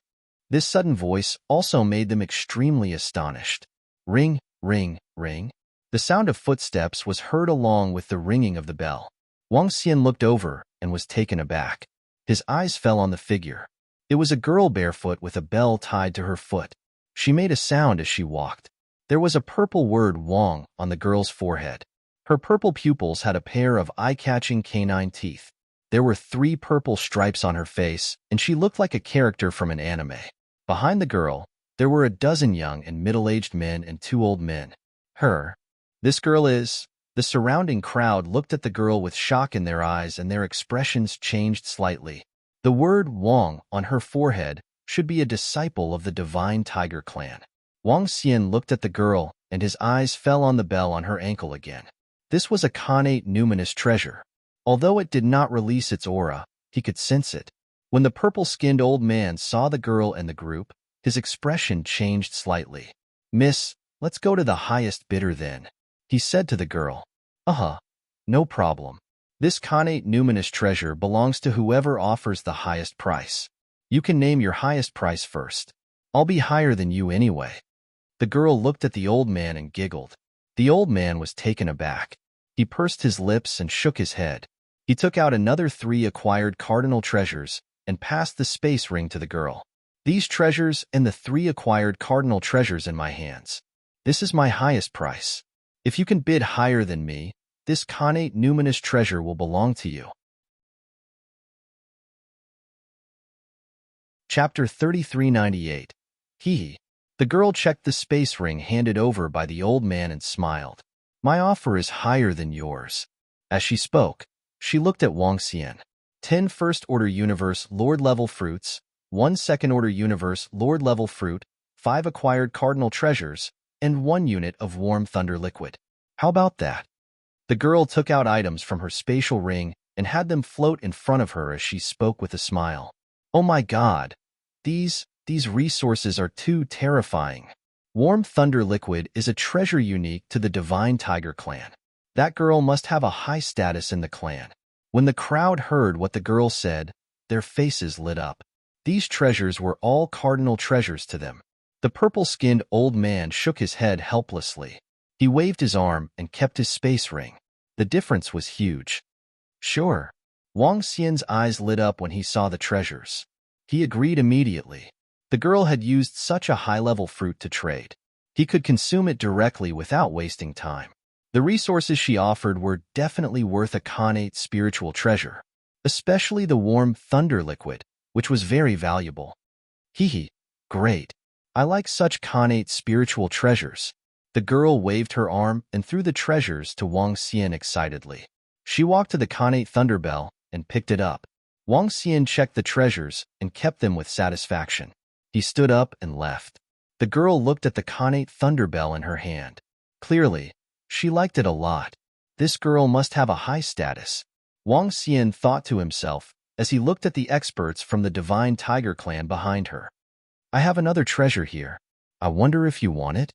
This sudden voice also made them extremely astonished. Ring, ring, ring. The sound of footsteps was heard along with the ringing of the bell. Wang Xian looked over and was taken aback. His eyes fell on the figure. It was a girl barefoot with a bell tied to her foot. She made a sound as she walked. There was a purple word Wang on the girl's forehead. Her purple pupils had a pair of eye-catching canine teeth. There were 3 purple stripes on her face, and she looked like a character from an anime. Behind the girl, there were a dozen young and middle-aged men and 2 old men. This girl is... The surrounding crowd looked at the girl with shock in their eyes and their expressions changed slightly. The word Wang on her forehead should be a disciple of the Divine Tiger clan. Wang Xian looked at the girl and his eyes fell on the bell on her ankle again. This was a connate numinous treasure. Although it did not release its aura, he could sense it. When the purple-skinned old man saw the girl and the group, his expression changed slightly. Miss, let's go to the highest bidder then. He said to the girl. No problem. This connate numinous treasure belongs to whoever offers the highest price. You can name your highest price first. I'll be higher than you anyway. The girl looked at the old man and giggled. The old man was taken aback. He pursed his lips and shook his head. He took out another 3 acquired cardinal treasures and passed the space ring to the girl. These treasures and the 3 acquired cardinal treasures in my hands. This is my highest price. If you can bid higher than me, this connate numinous treasure will belong to you. Chapter 3398. The girl checked the space ring handed over by the old man and smiled. My offer is higher than yours. As she spoke, she looked at Wang Xian. 10 first-order universe Lord-level fruits, 1 second-order universe Lord-level fruit, 5 acquired cardinal treasures, and 1 unit of warm thunder liquid. How about that? The girl took out items from her spatial ring and had them float in front of her as she spoke with a smile. Oh my God! These resources are too terrifying. Warm thunder liquid is a treasure unique to the Divine Tiger clan. That girl must have a high status in the clan. When the crowd heard what the girl said, their faces lit up. These treasures were all cardinal treasures to them. The purple-skinned old man shook his head helplessly. He waved his arm and kept his space ring. The difference was huge. Sure. Wang Xian's eyes lit up when he saw the treasures. He agreed immediately. The girl had used such a high-level fruit to trade. He could consume it directly without wasting time. The resources she offered were definitely worth a connate spiritual treasure, especially the warm thunder liquid, which was very valuable. Hee, great. I like such connate spiritual treasures. The girl waved her arm and threw the treasures to Wang Xian excitedly. She walked to the connate thunder bell and picked it up. Wang Xian checked the treasures and kept them with satisfaction. He stood up and left. The girl looked at the connate thunder bell in her hand. Clearly, she liked it a lot. This girl must have a high status. Wang Xian thought to himself as he looked at the experts from the Divine Tiger clan behind her. I have another treasure here. I wonder if you want it?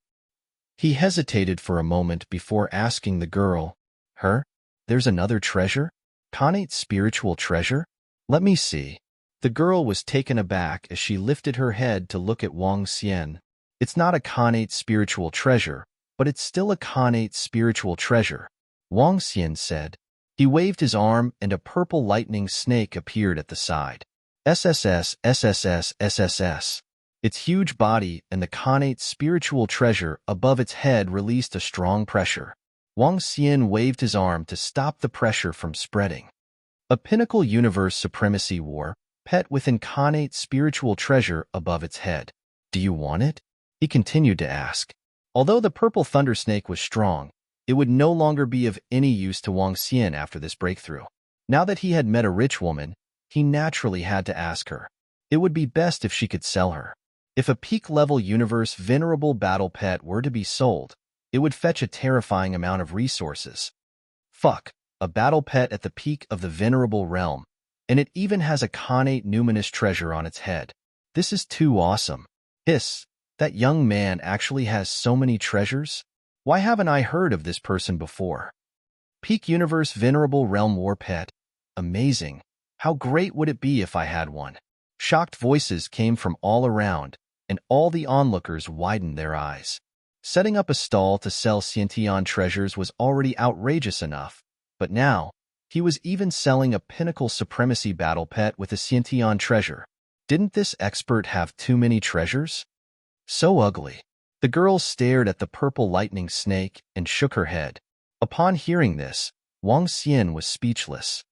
He hesitated for a moment before asking the girl, Her? There's another treasure? Connate spiritual treasure? Let me see. The girl was taken aback as she lifted her head to look at Wang Xian. It's not a connate spiritual treasure, but it's still a connate spiritual treasure, Wang Xian said. He waved his arm and a purple lightning snake appeared at the side. SSS, SSS, SSS. Its huge body and the connate spiritual treasure above its head released a strong pressure. Wang Xian waved his arm to stop the pressure from spreading. A pinnacle universe supremacy war, pet with incarnate spiritual treasure above its head. Do you want it? He continued to ask. Although the purple thunder snake was strong, it would no longer be of any use to Wang Xian after this breakthrough. Now that he had met a rich woman, he naturally had to ask her. It would be best if she could sell her. If a peak-level universe venerable battle pet were to be sold, it would fetch a terrifying amount of resources. Fuck, a battle pet at the peak of the venerable realm, and it even has a connate numinous treasure on its head. This is too awesome. Hiss, that young man actually has so many treasures? Why haven't I heard of this person before? Peak universe venerable realm war pet. Amazing. How great would it be if I had one? Shocked voices came from all around, and all the onlookers widened their eyes. Setting up a stall to sell Xiantian treasures was already outrageous enough, but now, he was even selling a pinnacle supremacy battle pet with a Xiantian treasure. Didn't this expert have too many treasures? So ugly. The girl stared at the purple lightning snake and shook her head. Upon hearing this, Wang Xian was speechless.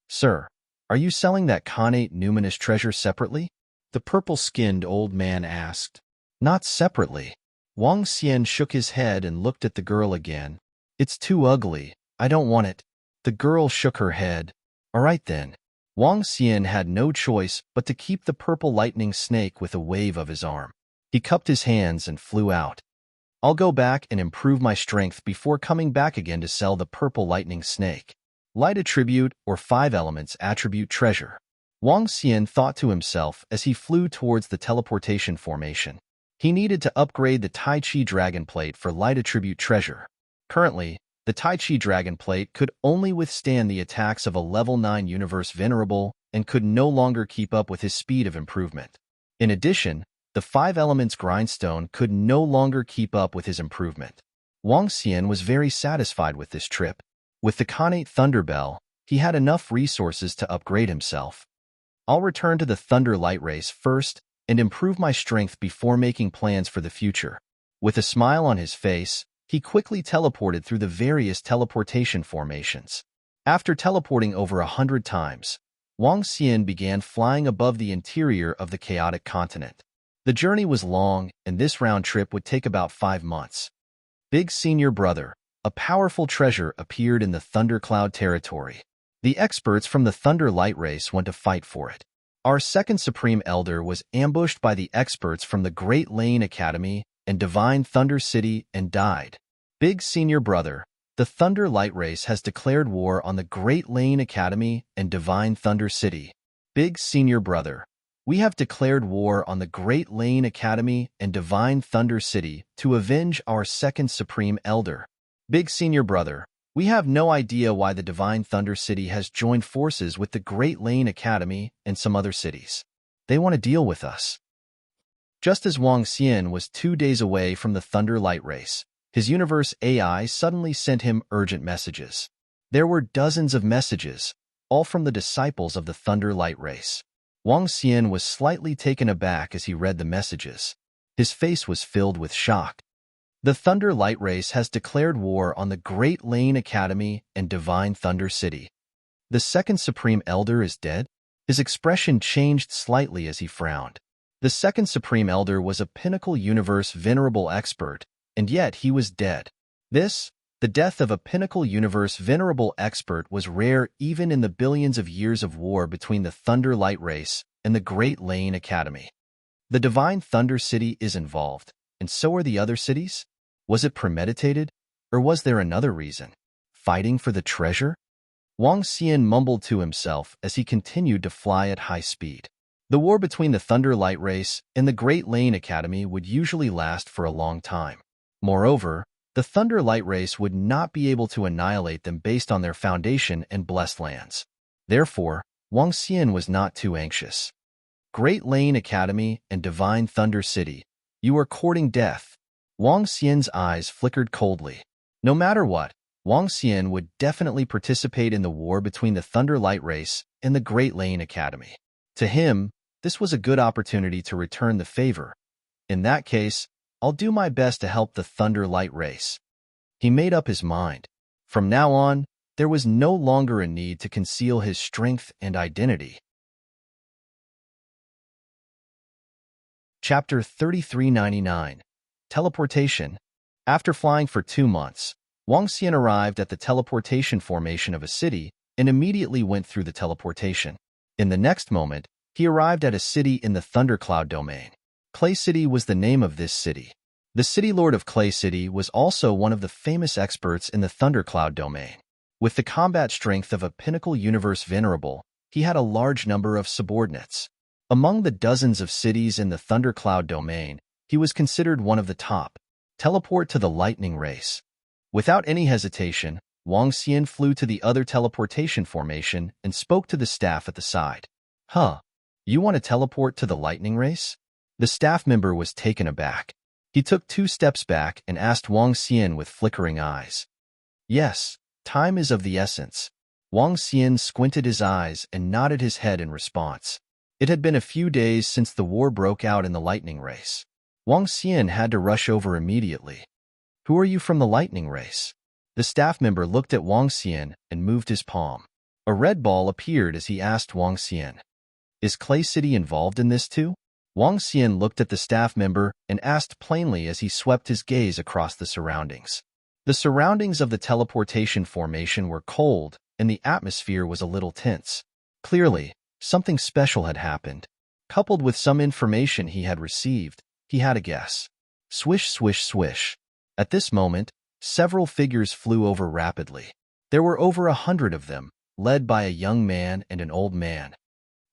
Sir, are you selling that connate numinous treasure separately? The purple-skinned old man asked. Not separately. Wang Xian shook his head and looked at the girl again. It's too ugly. I don't want it. The girl shook her head. All right then. Wang Xian had no choice but to keep the purple lightning snake with a wave of his arm. He cupped his hands and flew out. I'll go back and improve my strength before coming back again to sell the purple lightning snake. Light attribute or 5 elements attribute treasure. Wang Xian thought to himself as he flew towards the teleportation formation. He needed to upgrade the Tai Chi Dragon Plate for light attribute treasure. Currently, the Tai Chi Dragon Plate could only withstand the attacks of a level 9 universe venerable and could no longer keep up with his speed of improvement. In addition, the 5 elements grindstone could no longer keep up with his improvement. Wang Xian was very satisfied with this trip. With the connate Thunder Bell, he had enough resources to upgrade himself. I'll return to the Thunder Light Race first and improve my strength before making plans for the future. With a smile on his face, he quickly teleported through the various teleportation formations. After teleporting over 100 times, Wang Xian began flying above the interior of the chaotic continent. The journey was long, and this round trip would take about 5 months. Big Senior Brother, a powerful treasure appeared in the Thundercloud territory. The experts from the Thunder Light Race went to fight for it. Our second Supreme Elder was ambushed by the experts from the Great Lane Academy and Divine Thunder City and died. Big Senior Brother, the Thunder Light Race has declared war on the Great Lane Academy and Divine Thunder City. Big Senior Brother, We have declared war on the Great Lane Academy and Divine Thunder City to avenge our second Supreme Elder. Big Senior Brother, we have no idea why the Divine Thunder City has joined forces with the Great Lane Academy and some other cities. They want to deal with us. Just as Wang Xian was 2 days away from the Thunder Light Race, his universe AI suddenly sent him urgent messages. There were dozens of messages, all from the disciples of the Thunder Light Race. Wang Xian was slightly taken aback as he read the messages. His face was filled with shock. The Thunder Light Race has declared war on the Great Lane Academy and Divine Thunder City. The second Supreme Elder is dead? His expression changed slightly as he frowned. The second Supreme Elder was a Pinnacle Universe Venerable Expert, and yet he was dead. The death of a Pinnacle Universe Venerable Expert was rare even in the billions of years of war between the Thunder Light Race and the Great Lane Academy. The Divine Thunder City is involved, and so are the other cities? Was it premeditated, or was there another reason? Fighting for the treasure? Wang Xian mumbled to himself as he continued to fly at high speed. The war between the Thunder Light Race and the Great Lane Academy would usually last for a long time. Moreover, the Thunder Light Race would not be able to annihilate them based on their foundation and blessed lands. Therefore, Wang Xian was not too anxious. Great Lane Academy and Divine Thunder City, you are courting death. Wang Xian's eyes flickered coldly. No matter what, Wang Xian would definitely participate in the war between the Thunder Light Race and the Great Lane Academy. To him, this was a good opportunity to return the favor. In that case, I'll do my best to help the Thunder Light Race. He made up his mind. From now on, there was no longer a need to conceal his strength and identity. Chapter 3399. Teleportation. After flying for 2 months, Wang Xian arrived at the teleportation formation of a city and immediately went through the teleportation. In the next moment, he arrived at a city in the Thundercloud domain. Clay City was the name of this city. The City Lord of Clay City was also one of the famous experts in the Thundercloud domain. With the combat strength of a Pinnacle Universe Venerable, he had a large number of subordinates. Among the dozens of cities in the Thundercloud domain, he was considered one of the top. Teleport to the Lightning Race. Without any hesitation, Wang Xian flew to the other teleportation formation and spoke to the staff at the side. Huh, you want to teleport to the Lightning Race? The staff member was taken aback. He took 2 steps back and asked Wang Xian with flickering eyes. Yes, time is of the essence. Wang Xian squinted his eyes and nodded his head in response. It had been a few days since the war broke out in the Lightning Race. Wang Xian had to rush over immediately. Who are you from the Lightning Race? The staff member looked at Wang Xian and moved his palm. A red ball appeared as he asked Wang Xian. Is Clay City involved in this too? Wang Xian looked at the staff member and asked plainly as he swept his gaze across the surroundings. The surroundings of the teleportation formation were cold, and the atmosphere was a little tense. Clearly, something special had happened. Coupled with some information he had received, he had a guess. Swish, swish, swish. At this moment, several figures flew over rapidly. There were over 100 of them, led by a young man and an old man.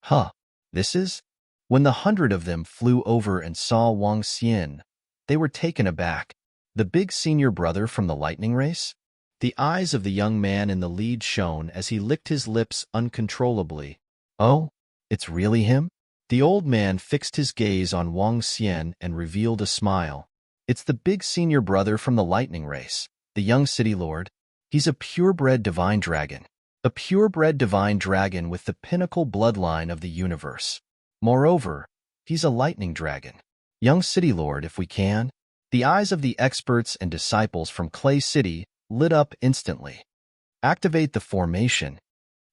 Huh, this is? When the 100 of them flew over and saw Wang Xian, they were taken aback. The big senior brother from the Lightning Race? The eyes of the young man in the lead shone as he licked his lips uncontrollably. Oh, it's really him? The old man fixed his gaze on Wang Xian and revealed a smile. It's the big senior brother from the Lightning Race, the young city lord. He's a purebred divine dragon. A purebred divine dragon with the pinnacle bloodline of the universe. Moreover, he's a lightning dragon. Young city lord, if we can. The eyes of the experts and disciples from Clay City lit up instantly. Activate the formation.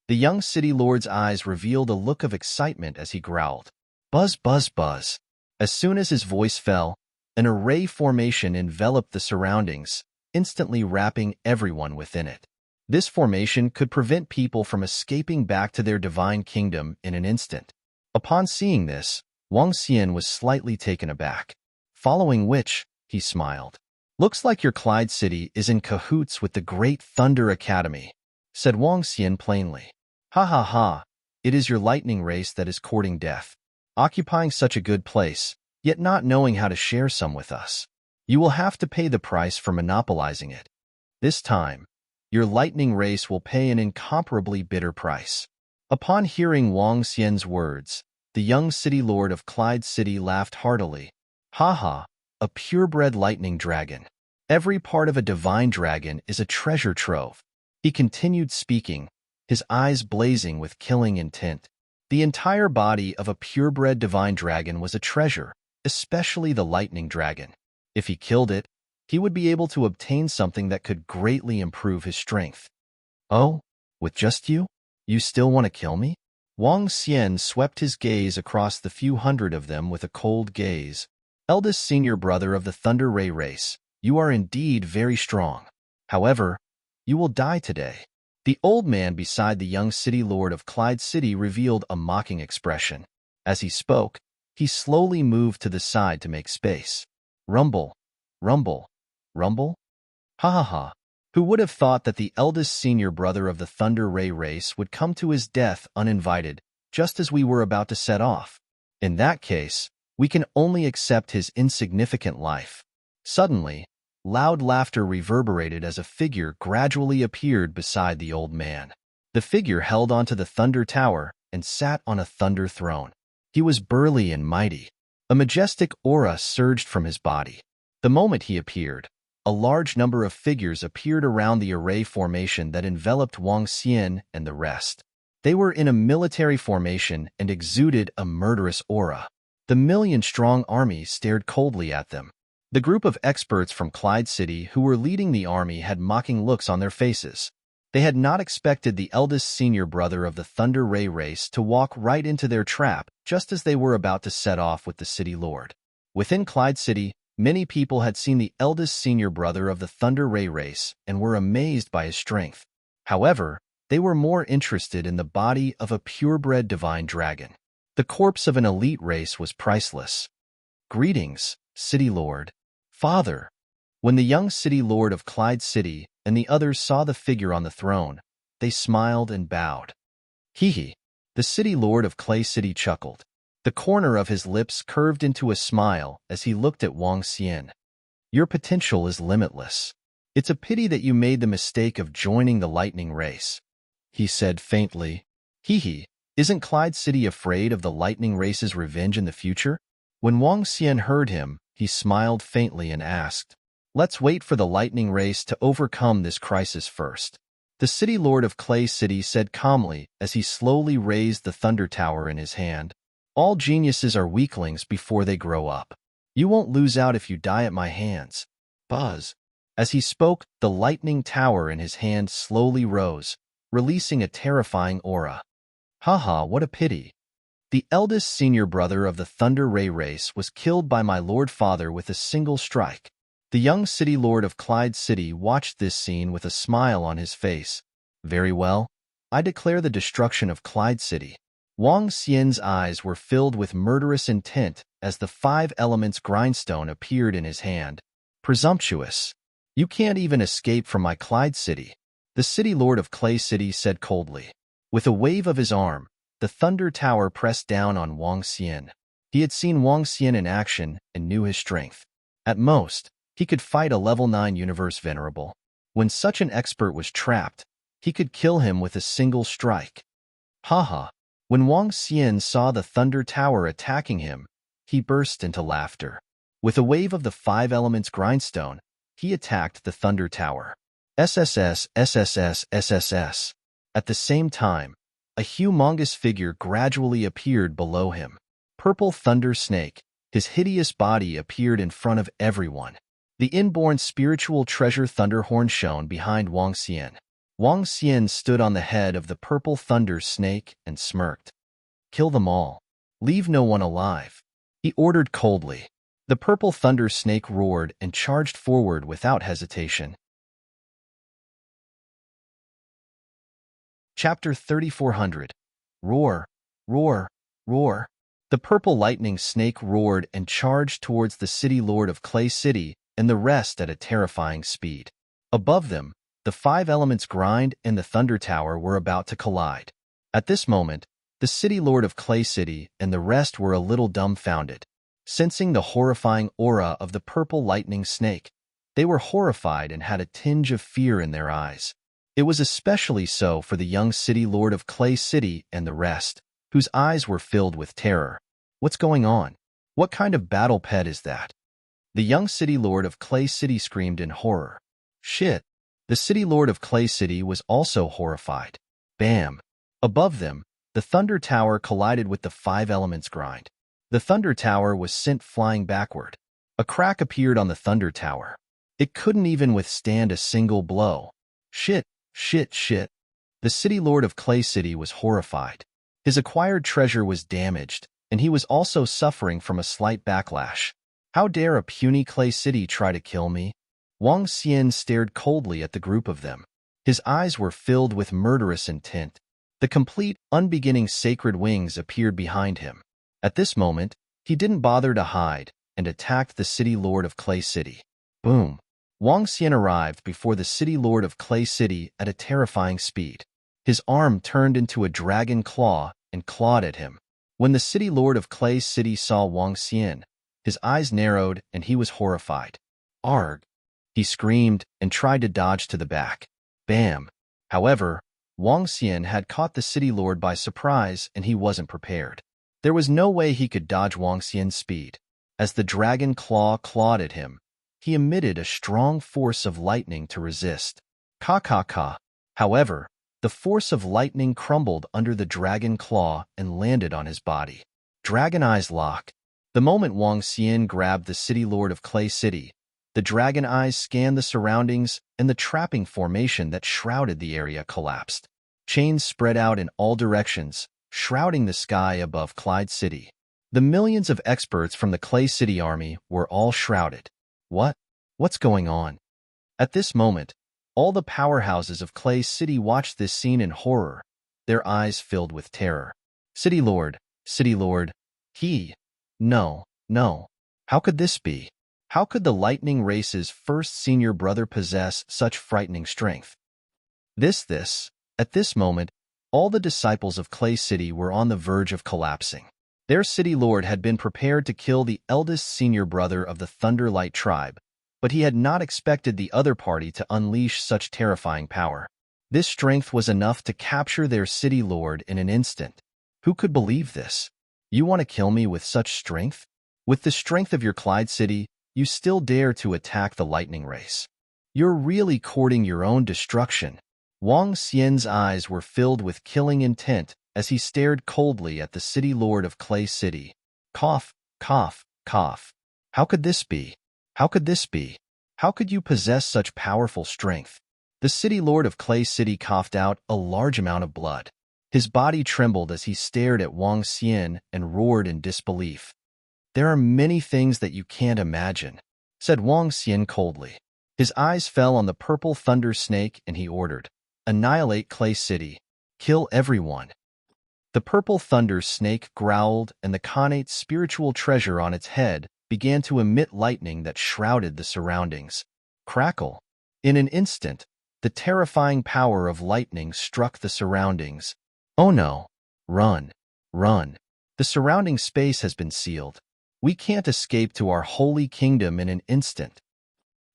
The young city lord's eyes revealed a look of excitement as he growled. Buzz, buzz, buzz. As soon as his voice fell, an array formation enveloped the surroundings, instantly wrapping everyone within it. This formation could prevent people from escaping back to their divine kingdom in an instant. Upon seeing this, Wang Xian was slightly taken aback. Following which, he smiled. Looks like your Clyde City is in cahoots with the Great Thunder Academy, said Wang Xian plainly. Ha ha ha, it is your Lightning Race that is courting death. occupying such a good place, yet not knowing how to share some with us. You will have to pay the price for monopolizing it. This time, your lightning race will pay an incomparably bitter price." Upon hearing Wang Xian's words, the young city lord of Clyde City laughed heartily. "Ha ha, a purebred lightning dragon. Every part of a divine dragon is a treasure trove." He continued speaking, his eyes blazing with killing intent. The entire body of a purebred divine dragon was a treasure, especially the lightning dragon. If he killed it, he would be able to obtain something that could greatly improve his strength. "Oh, with just you? You still want to kill me?" Wang Xian swept his gaze across the few hundred of them with a cold gaze. "Eldest senior brother of the Thunder Ray race, you are indeed very strong. However, you will die today." The old man beside the young city lord of Clyde City revealed a mocking expression. As he spoke, he slowly moved to the side to make space. Rumble, rumble, rumble? Ha ha ha. Who would have thought that the eldest senior brother of the Thunder Ray race would come to his death uninvited, just as we were about to set off? In that case, we can only accept his insignificant life. Suddenly, loud laughter reverberated as a figure gradually appeared beside the old man. The figure held onto the Thunder Tower and sat on a thunder throne. He was burly and mighty. A majestic aura surged from his body. The moment he appeared, a large number of figures appeared around the array formation that enveloped Wang Xian and the rest. They were in a military formation and exuded a murderous aura. The million-strong army stared coldly at them. The group of experts from Clyde City who were leading the army had mocking looks on their faces. They had not expected the eldest senior brother of the Thunder Ray race to walk right into their trap just as they were about to set off with the city lord. Within Clyde City, many people had seen the eldest senior brother of the Thunder Ray race and were amazed by his strength. However, they were more interested in the body of a purebred divine dragon. The corpse of an elite race was priceless. "Greetings, city lord. Father." When the young city lord of Clyde City and the others saw the figure on the throne, they smiled and bowed. "Hee hee." The city lord of Clay City chuckled. The corner of his lips curved into a smile as he looked at Wang Xian. "Your potential is limitless. It's a pity that you made the mistake of joining the lightning race," he said faintly. "Hee hee. Isn't Clyde City afraid of the lightning race's revenge in the future?" When Wang Xian heard him, he smiled faintly and asked, "Let's wait for the lightning race to overcome this crisis first." The city lord of Clay City said calmly as he slowly raised the thunder tower in his hand. "All geniuses are weaklings before they grow up. You won't lose out if you die at my hands." Buzz. As he spoke, the lightning tower in his hand slowly rose, releasing a terrifying aura. "Haha, what a pity. The eldest senior brother of the Thunder Ray race was killed by my lord father with a single strike." The young city lord of Clyde City watched this scene with a smile on his face. "Very well. I declare the destruction of Clyde City." Wang Xian's eyes were filled with murderous intent as the 5 elements grindstone appeared in his hand. "Presumptuous. You can't even escape from my Clyde City," the city lord of Clay City said coldly. With a wave of his arm, the thunder tower pressed down on Wang Xian. He had seen Wang Xian in action and knew his strength. At most, he could fight a level 9 universe venerable. When such an expert was trapped, he could kill him with a single strike. Haha. When Wang Xian saw the thunder tower attacking him, he burst into laughter. With a wave of the 5 elements grindstone, he attacked the thunder tower. SSS, SSS, SSS. At the same time, a humongous figure gradually appeared below him. Purple Thunder Snake, his hideous body appeared in front of everyone. The inborn spiritual treasure Thunderhorn shone behind Wang Xian. Wang Xian stood on the head of the purple thunder snake and smirked. "Kill them all. Leave no one alive," he ordered coldly. The purple thunder snake roared and charged forward without hesitation. Chapter 3400. Roar, roar, roar. The purple lightning snake roared and charged towards the city lord of Clay City and the rest at a terrifying speed. Above them, the 5 elements grind and the thunder tower were about to collide. At this moment, The city lord of Clay City and the rest were a little dumbfounded. Sensing the horrifying aura of the purple lightning snake, they were horrified and had a tinge of fear in their eyes. It was especially so for the young city lord of Clay City and the rest, whose eyes were filled with terror. What's going on? What kind of battle pet is that? The young city lord of Clay City screamed in horror. Shit! The city lord of Clay City was also horrified. Bam! Above them, the thunder tower collided with the five elements grind. The thunder tower was sent flying backward. A crack appeared on the thunder tower. It couldn't even withstand a single blow. Shit, shit, shit. The city lord of Clay City was horrified. His acquired treasure was damaged, and he was also suffering from a slight backlash. How dare a puny Clay City try to kill me? Wang Xian stared coldly at the group of them. His eyes were filled with murderous intent. The complete, unbeginning sacred wings appeared behind him. At this moment, he didn't bother to hide and attacked the city lord of Clay City. Boom! Wang Xian arrived before the city lord of Clay City at a terrifying speed. His arm turned into a dragon claw and clawed at him. When the city lord of Clay City saw Wang Xian, his eyes narrowed and he was horrified. Arg! He screamed and tried to dodge to the back. Bam! However, Wang Xian had caught the city lord by surprise and he wasn't prepared. There was no way he could dodge Wang Xian's speed. As the dragon claw clawed at him, he emitted a strong force of lightning to resist. Ka. However, the force of lightning crumbled under the dragon claw and landed on his body. Dragon eyes lock. The moment Wang Xian grabbed the city lord of Clay City, the dragon eyes scanned the surroundings and the trapping formation that shrouded the area collapsed. Chains spread out in all directions, shrouding the sky above Clyde City. The millions of experts from the Clay City army were all shrouded. What's going on? At this moment, all the powerhouses of Clay City watched this scene in horror, their eyes filled with terror. City Lord, No. How could this be? How could the Lightning Race's first senior brother possess such frightening strength? At this moment, all the disciples of Clay City were on the verge of collapsing. Their city lord had been prepared to kill the eldest senior brother of the Thunderlight tribe, but he had not expected the other party to unleash such terrifying power. This strength was enough to capture their city lord in an instant. Who could believe this? You want to kill me with such strength? With the strength of your Clyde City, you still dare to attack the Lightning Race. You're really courting your own destruction. Wang Xian's eyes were filled with killing intent as he stared coldly at the city lord of Clay City. Cough. How could this be? How could you possess such powerful strength? The city lord of Clay City coughed out a large amount of blood. His body trembled as he stared at Wang Xian and roared in disbelief. There are many things that you can't imagine, said Wang Xian coldly. His eyes fell on the purple thunder snake and he ordered, annihilate Clay City. Kill everyone. The purple thunder snake growled and the Khanate spiritual treasure on its head began to emit lightning that shrouded the surroundings. Crackle. In an instant, the terrifying power of lightning struck the surroundings. Oh no. Run. The surrounding space has been sealed. We can't escape to our holy kingdom in an instant.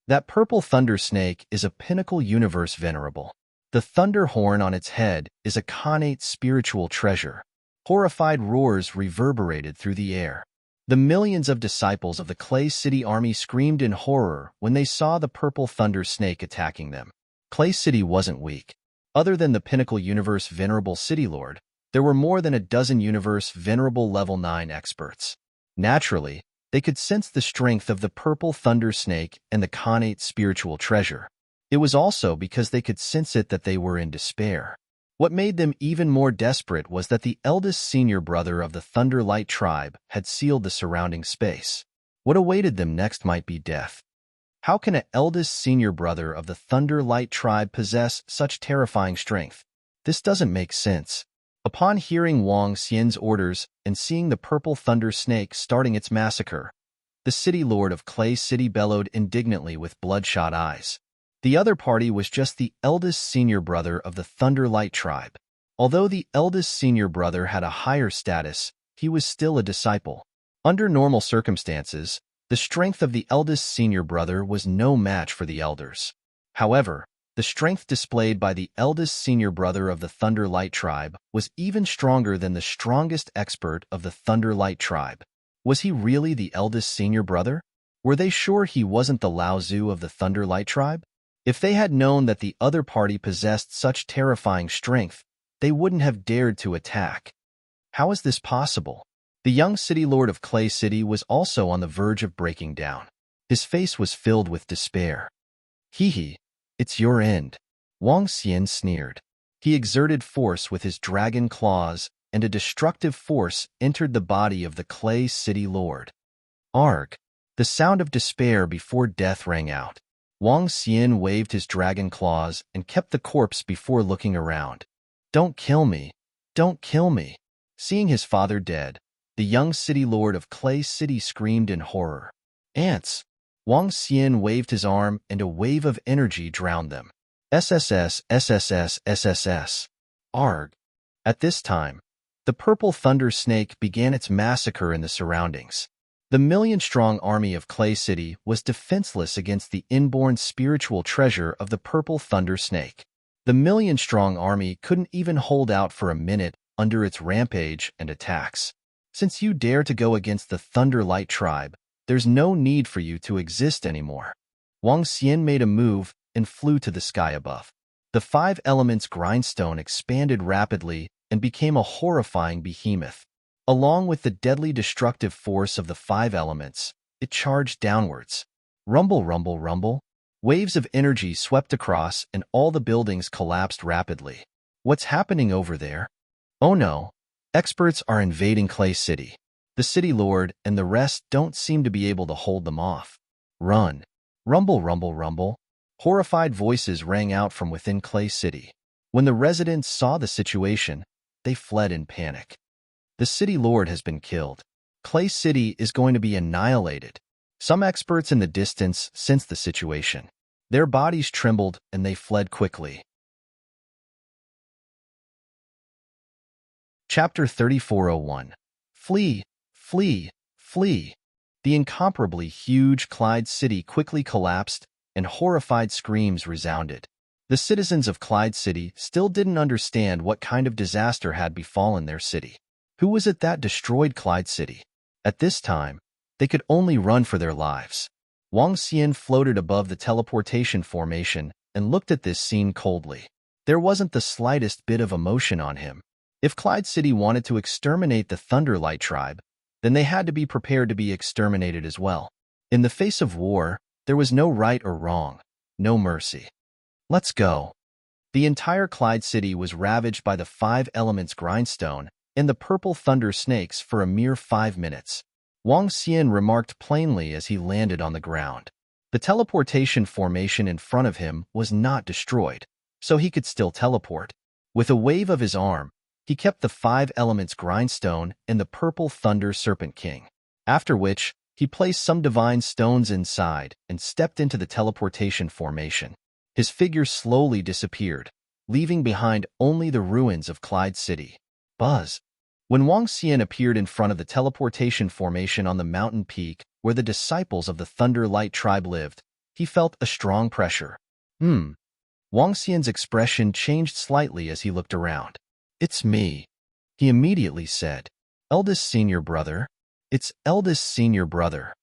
That purple thunder snake is a pinnacle universe venerable. The thunder horn on its head is a Khanate spiritual treasure. Horrified roars reverberated through the air. The millions of disciples of the Clay City army screamed in horror when they saw the purple thunder snake attacking them. Clay City wasn't weak. Other than the pinnacle universe venerable city lord, there were more than a dozen universe venerable level 9 experts. Naturally, they could sense the strength of the purple thunder snake and the Khanate spiritual treasure. It was also because they could sense it that they were in despair. What made them even more desperate was that the eldest senior brother of the Thunderlight tribe had sealed the surrounding space. What awaited them next might be death. How can an eldest senior brother of the Thunderlight tribe possess such terrifying strength? This doesn't make sense. Upon hearing Wang Xian's orders and seeing the purple thunder snake starting its massacre, the city lord of Clay City bellowed indignantly with bloodshot eyes. The other party was just the eldest senior brother of the Thunderlight tribe. Although the eldest senior brother had a higher status, he was still a disciple. Under normal circumstances, the strength of the eldest senior brother was no match for the elders. However, the strength displayed by the eldest senior brother of the Thunder Light tribe was even stronger than the strongest expert of the Thunder Light tribe. Was he really the eldest senior brother? Were they sure he wasn't the Lao Tzu of the Thunder Light tribe? If they had known that the other party possessed such terrifying strength, they wouldn't have dared to attack. How is this possible? The young city lord of Clay City was also on the verge of breaking down. His face was filled with despair. Hee, it's your end. Wang Xian sneered. He exerted force with his dragon claws, and a destructive force entered the body of the Clay City lord. Arg! The sound of despair before death rang out. Wang Xian waved his dragon claws and kept the corpse before looking around. Don't kill me! Don't kill me! Seeing his father dead, the young city lord of Clay City screamed in horror. Ants! Wang Xian waved his arm and a wave of energy drowned them. SSS, SSS, SSS. Arg! At this time, the purple thunder snake began its massacre in the surroundings. The million-strong army of Clay City was defenseless against the inborn spiritual treasure of the purple thunder snake. The million-strong army couldn't even hold out for a minute under its rampage and attacks. Since you dare to go against the Thunder Light tribe, there's no need for you to exist anymore. Wang Xian made a move and flew to the sky above. The 5 elements grindstone expanded rapidly and became a horrifying behemoth. Along with the deadly destructive force of the 5 elements, it charged downwards. Rumble, rumble, rumble. Waves of energy swept across and all the buildings collapsed rapidly. What's happening over there? Oh no, experts are invading Clay City. The city lord and the rest don't seem to be able to hold them off. Run. Rumble, rumble, rumble. Horrified voices rang out from within Clay City. When the residents saw the situation, they fled in panic. The city lord has been killed. Clay City is going to be annihilated. Some experts in the distance sensed the situation. Their bodies trembled and they fled quickly. Chapter 3401. Flee, flee, flee. The incomparably huge Clyde City quickly collapsed and horrified screams resounded. The citizens of Clyde City still didn't understand what kind of disaster had befallen their city. Who was it that destroyed Clyde City? At this time, they could only run for their lives. Wang Xian floated above the teleportation formation and looked at this scene coldly. There wasn't the slightest bit of emotion on him. If Clyde City wanted to exterminate the Thunder Light tribe, then they had to be prepared to be exterminated as well. In the face of war, there was no right or wrong, no mercy. Let's go. The entire Clyde City was ravaged by the 5 elements grindstone and the purple thunder snakes for a mere 5 minutes. Wang Xian remarked plainly as he landed on the ground. The teleportation formation in front of him was not destroyed, so he could still teleport. With a wave of his arm, he kept the 5 elements grindstone and the purple thunder serpent king. After which, he placed some divine stones inside and stepped into the teleportation formation. His figure slowly disappeared, leaving behind only the ruins of Clyde City. Buzz. When Wang Xian appeared in front of the teleportation formation on the mountain peak where the disciples of the Thunder Light tribe lived, he felt a strong pressure. Wang Xian's expression changed slightly as he looked around. It's me, he immediately said. Eldest senior brother. It's eldest senior brother.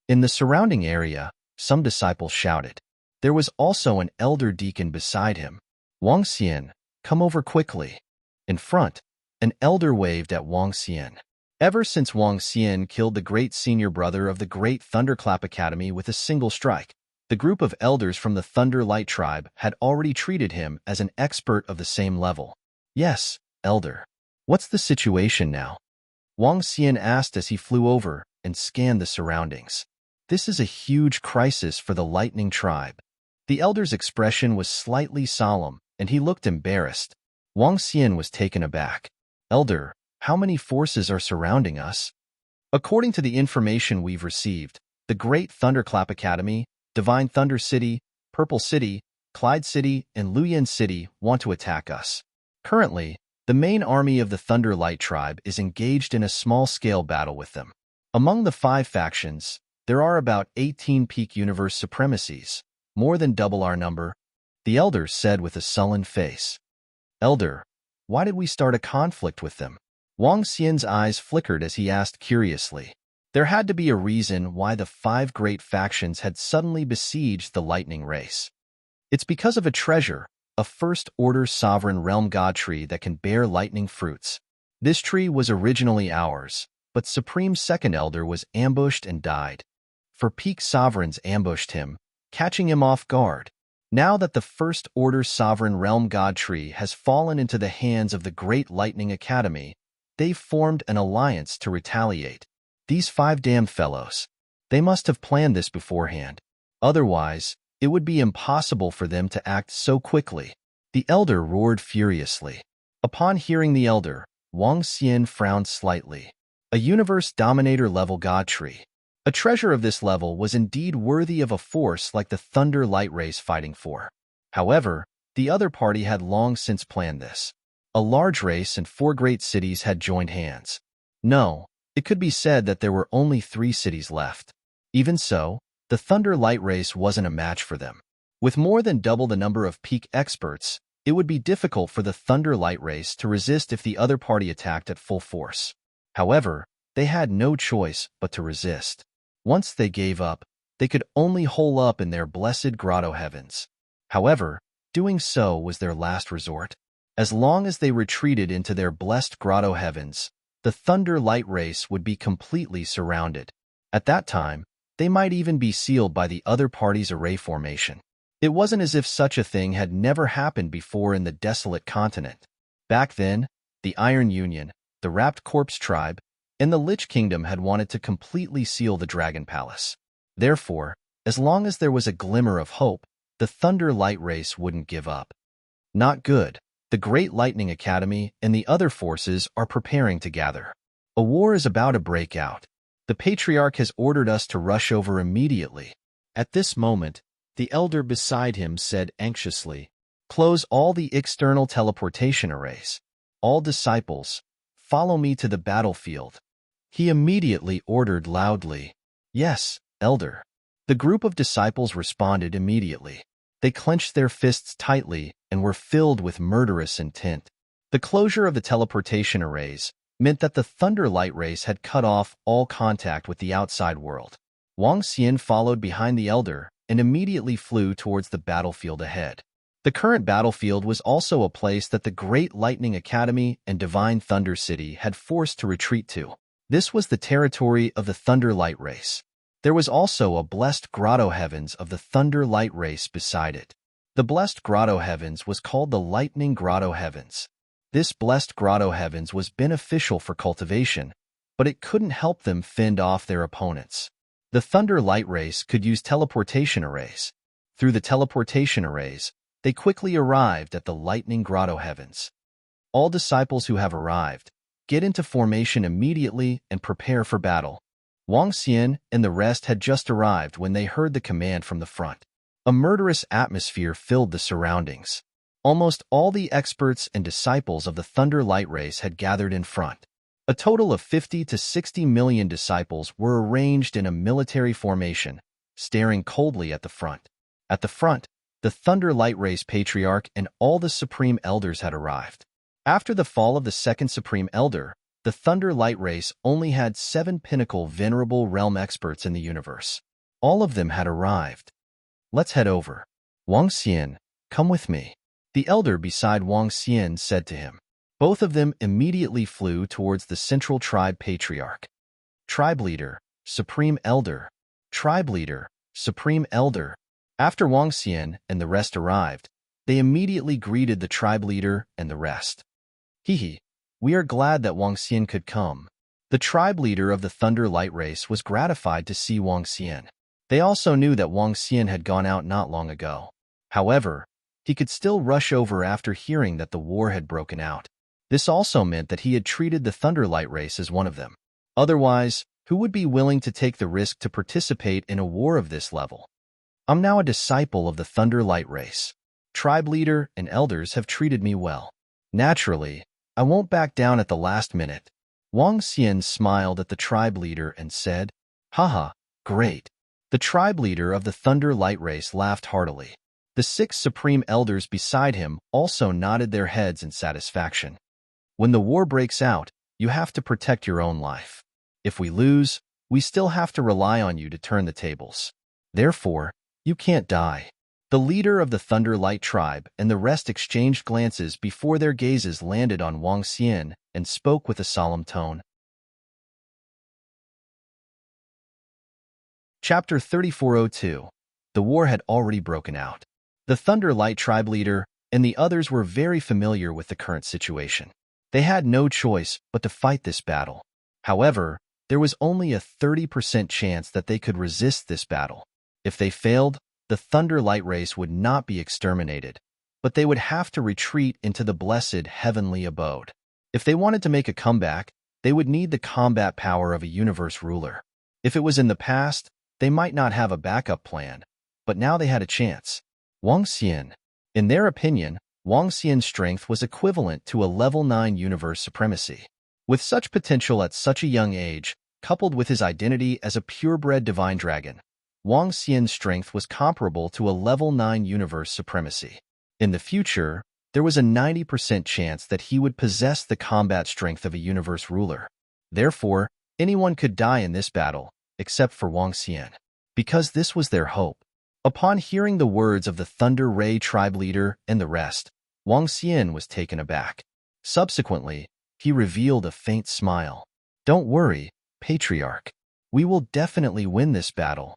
In the surrounding area, some disciples shouted. There was also an elder deacon beside him. Wang Xian, come over quickly. In front, an elder waved at Wang Xian. Ever since Wang Xian killed the great senior brother of the Great Thunderclap Academy with a single strike, the group of elders from the Thunder Light tribe had already treated him as an expert of the same level. Yes, elder. What's the situation now? Wang Xian asked as he flew over and scanned the surroundings. This is a huge crisis for the Lightning tribe. The elder's expression was slightly solemn, and he looked embarrassed. Wang Xian was taken aback. Elder, how many forces are surrounding us? According to the information we've received, the Great Thunderclap Academy, Divine Thunder City, Purple City, Clyde City, and Luyan City want to attack us. Currently, The main army of the Thunder Light tribe is engaged in a small-scale battle with them. Among the 5 factions, there are about 18 peak universe supremacies, more than double our number, the Elder said with a sullen face. Elder, why did we start a conflict with them? Wang Xian's eyes flickered as he asked curiously. There had to be a reason why the 5 great factions had suddenly besieged the lightning race. It's because of a treasure, a first-order sovereign realm god tree that can bear lightning fruits. This tree was originally ours, but Supreme Second Elder was ambushed and died. For peak sovereigns ambushed him, catching him off guard. Now that the first-order sovereign realm god tree has fallen into the hands of the Great Lightning Academy, they've formed an alliance to retaliate. These 5 damned fellows. They must have planned this beforehand. Otherwise, it would be impossible for them to act so quickly. The Elder roared furiously. Upon hearing the Elder, Wang Xian frowned slightly. A Universe Dominator level god tree. A treasure of this level was indeed worthy of a force like the Thunder Light Race fighting for. However, the other party had long since planned this. A large race and 4 great cities had joined hands. No, it could be said that there were only 3 cities left. Even so, the Thunder Light Race wasn't a match for them. With more than double the number of peak experts, it would be difficult for the Thunder Light Race to resist if the other party attacked at full force. However, they had no choice but to resist. Once they gave up, they could only hole up in their blessed grotto heavens. However, doing so was their last resort. As long as they retreated into their blessed grotto heavens, the Thunder Light Race would be completely surrounded. At that time, they might even be sealed by the other party's array formation. It wasn't as if such a thing had never happened before in the desolate continent. Back then, the Iron Union, the Wrapped Corpse Tribe, and the Lich Kingdom had wanted to completely seal the Dragon Palace. Therefore, as long as there was a glimmer of hope, the Thunder Light Race wouldn't give up. Not good. The Great Lightning Academy and the other forces are preparing to gather. A war is about to break out. The Patriarch has ordered us to rush over immediately. At this moment, the Elder beside him said anxiously, "Close all the external teleportation arrays. All disciples, follow me to the battlefield." He immediately ordered loudly, "Yes, Elder." The group of disciples responded immediately. They clenched their fists tightly and were filled with murderous intent. The closure of the teleportation arrays meant that the Thunder Light Race had cut off all contact with the outside world. Wang Xian followed behind the Elder and immediately flew towards the battlefield ahead. The current battlefield was also a place that the Great Lightning Academy and Divine Thunder City had forced to retreat to. This was the territory of the Thunder Light Race. There was also a blessed grotto heavens of the Thunder Light Race beside it. The blessed grotto heavens was called the Lightning Grotto Heavens. This blessed grotto heavens was beneficial for cultivation, but it couldn't help them fend off their opponents. The Thunder Light Race could use teleportation arrays. Through the teleportation arrays, they quickly arrived at the Lightning Grotto Heavens. All disciples who have arrived, get into formation immediately and prepare for battle. Wang Xian and the rest had just arrived when they heard the command from the front. A murderous atmosphere filled the surroundings. Almost all the experts and disciples of the Thunder Light Race had gathered in front. A total of 50 to 60 million disciples were arranged in a military formation, staring coldly at the front. At the front, the Thunder Light Race Patriarch and all the Supreme Elders had arrived. After the fall of the second Supreme Elder, the Thunder Light Race only had 7 pinnacle venerable realm experts in the universe. All of them had arrived. "Let's head over. Wang Xian, come with me." The Elder beside Wang Xian said to him. Both of them immediately flew towards the Central Tribe Patriarch. Tribe Leader, Supreme Elder. Tribe Leader, Supreme Elder. After Wang Xian and the rest arrived, they immediately greeted the Tribe Leader and the rest. "Hehe, we are glad that Wang Xian could come." The Tribe Leader of the Thunder Light Race was gratified to see Wang Xian. They also knew that Wang Xian had gone out not long ago. However, he could still rush over after hearing that the war had broken out. This also meant that he had treated the Thunder Light Race as one of them. Otherwise, who would be willing to take the risk to participate in a war of this level? "I'm now a disciple of the Thunder Light Race. Tribe Leader and Elders have treated me well. Naturally, I won't back down at the last minute. Wang Xian smiled at the tribe leader and said, Haha, great. The tribe leader of the Thunder Light Race laughed heartily. The 6 supreme elders beside him also nodded their heads in satisfaction. When the war breaks out, you have to protect your own life. If we lose, we still have to rely on you to turn the tables. Therefore, you can't die. The leader of the Thunder Light tribe and the rest exchanged glances before their gazes landed on Wang Xian and spoke with a solemn tone. Chapter 3402. The war had already broken out. The Thunder Light tribe leader and the others were very familiar with the current situation. They had no choice but to fight this battle. However, there was only a 30% chance that they could resist this battle. If they failed, the Thunder Light Race would not be exterminated, but they would have to retreat into the blessed heavenly abode. If they wanted to make a comeback, they would need the combat power of a universe ruler. If it was in the past, they might not have a backup plan, but now they had a chance. Wang Xian. In their opinion, Wang Xian's strength was equivalent to a level 9 universe supremacy. With such potential at such a young age, coupled with his identity as a purebred divine dragon, Wang Xian's strength was comparable to a level 9 universe supremacy. In the future, there was a 90% chance that he would possess the combat strength of a universe ruler. Therefore, anyone could die in this battle, except for Wang Xian, because this was their hope. Upon hearing the words of the Thunder Ray tribe leader and the rest, Wang Xian was taken aback. Subsequently, he revealed a faint smile. Don't worry, Patriarch. We will definitely win this battle,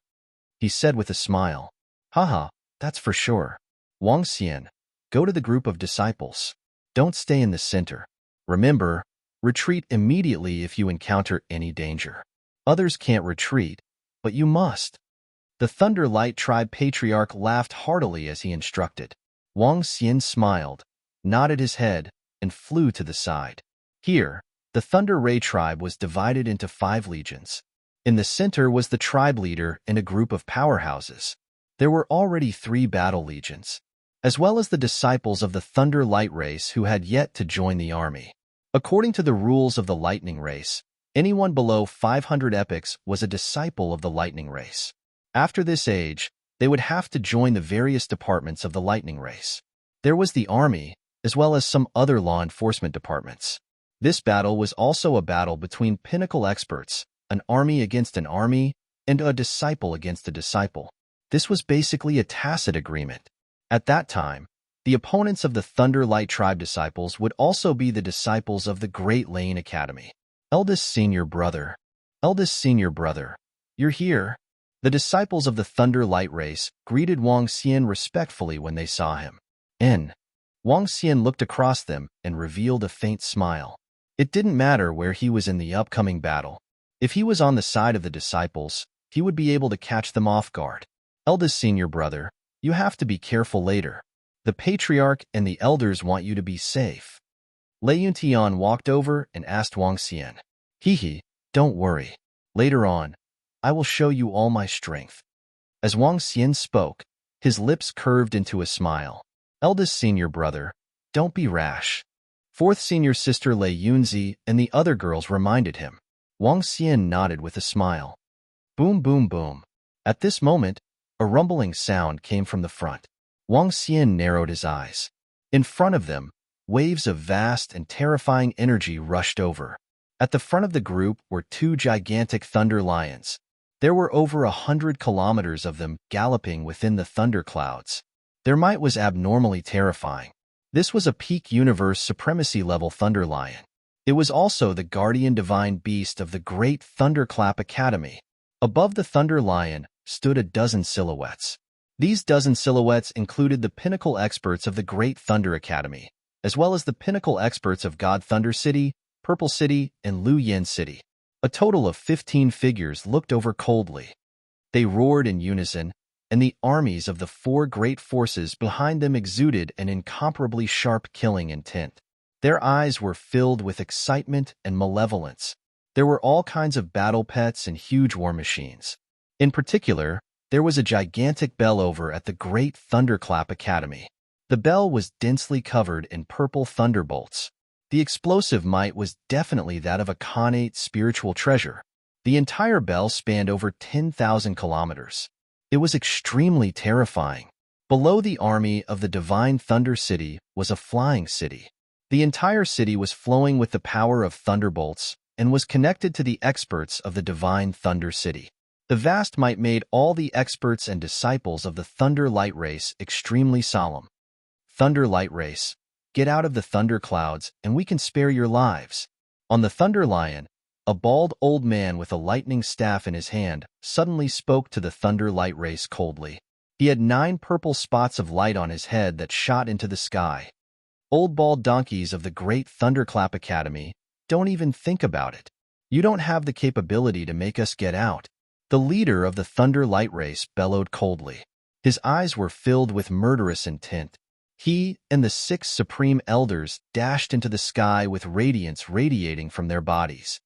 he said with a smile. Haha, that's for sure. Wang Xian, go to the group of disciples. Don't stay in the center. Remember, retreat immediately if you encounter any danger. Others can't retreat, but you must. The Thunder Light tribe patriarch laughed heartily as he instructed. Wang Xian smiled, nodded his head, and flew to the side. Here, the Thunder Ray tribe was divided into 5 legions. In the center was the tribe leader and a group of powerhouses. There were already 3 battle legions, as well as the disciples of the Thunder Light race who had yet to join the army. According to the rules of the Lightning race, anyone below 500 epochs was a disciple of the Lightning race. After this age, they would have to join the various departments of the Lightning race. There was the army, as well as some other law enforcement departments. This battle was also a battle between pinnacle experts, an army against an army, and a disciple against a disciple. This was basically a tacit agreement. At that time, the opponents of the Thunder Light tribe disciples would also be the disciples of the Great Lane Academy. Eldest senior brother, you're here. The disciples of the Thunder Light race greeted Wang Xian respectfully when they saw him. Wang Xian looked across them and revealed a faint smile. It didn't matter where he was in the upcoming battle. If he was on the side of the disciples, he would be able to catch them off guard. Eldest senior brother, you have to be careful later. The patriarch and the elders want you to be safe. Lei Yuntian walked over and asked Wang Xian. Don't worry. Later on, I will show you all my strength. As Wang Xian spoke, his lips curved into a smile. Eldest senior brother, don't be rash. 4th senior sister Lei Yunzi and the other girls reminded him. Wang Xian nodded with a smile. Boom, boom, boom. At this moment, a rumbling sound came from the front. Wang Xian narrowed his eyes. In front of them, waves of vast and terrifying energy rushed over. At the front of the group were 2 gigantic thunder lions. There were over 100 kilometers of them galloping within the thunder clouds. Their might was abnormally terrifying. This was a peak universe supremacy level thunder lion. It was also the guardian divine beast of the Great Thunderclap Academy. Above the thunder lion stood a dozen silhouettes. These dozen silhouettes included the pinnacle experts of the Great Thunder Academy, as well as the pinnacle experts of God Thunder City, Purple City, and Lu Yen City. A total of 15 figures looked over coldly. They roared in unison, and the armies of the 4 great forces behind them exuded an incomparably sharp killing intent. Their eyes were filled with excitement and malevolence. There were all kinds of battle pets and huge war machines. In particular, there was a gigantic bell over at the Great Thunderclap Academy. The bell was densely covered in purple thunderbolts. The explosive might was definitely that of a connate spiritual treasure. The entire bell spanned over 10,000 kilometers. It was extremely terrifying. Below the army of the Divine Thunder City was a flying city. The entire city was flowing with the power of thunderbolts and was connected to the experts of the Divine Thunder City. The vast might made all the experts and disciples of the Thunder Light Race extremely solemn. Thunder Light Race, get out of the thunder clouds and we can spare your lives. On the Thunder Lion, a bald old man with a lightning staff in his hand suddenly spoke to the Thunder Light Race coldly. He had 9 purple spots of light on his head that shot into the sky. Old bald donkeys of the Great Thunderclap Academy, don't even think about it. You don't have the capability to make us get out. The leader of the Thunder Light Race bellowed coldly. His eyes were filled with murderous intent. He and the 6 Supreme Elders dashed into the sky with radiance radiating from their bodies.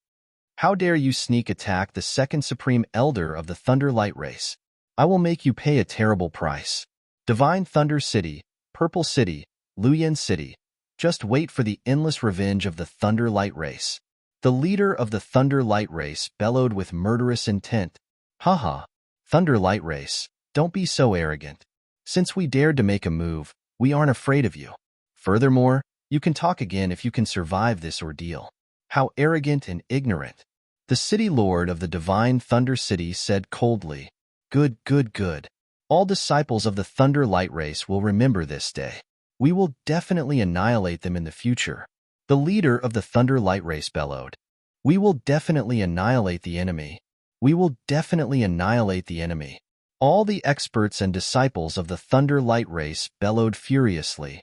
How dare you sneak attack the 2nd Supreme Elder of the Thunder Light Race? I will make you pay a terrible price. Divine Thunder City, Purple City, Luyan City, just wait for the endless revenge of the Thunder Light Race. The leader of the Thunder Light Race bellowed with murderous intent. Haha, Thunder Light Race, don't be so arrogant. Since we dared to make a move, we aren't afraid of you. Furthermore, you can talk again if you can survive this ordeal. How arrogant and ignorant. The city lord of the Divine Thunder City said coldly. Good, good, good. All disciples of the Thunder Light Race will remember this day. We will definitely annihilate them in the future. The leader of the Thunder Light Race bellowed. We will definitely annihilate the enemy. We will definitely annihilate the enemy. All the experts and disciples of the Thunder Light Race bellowed furiously.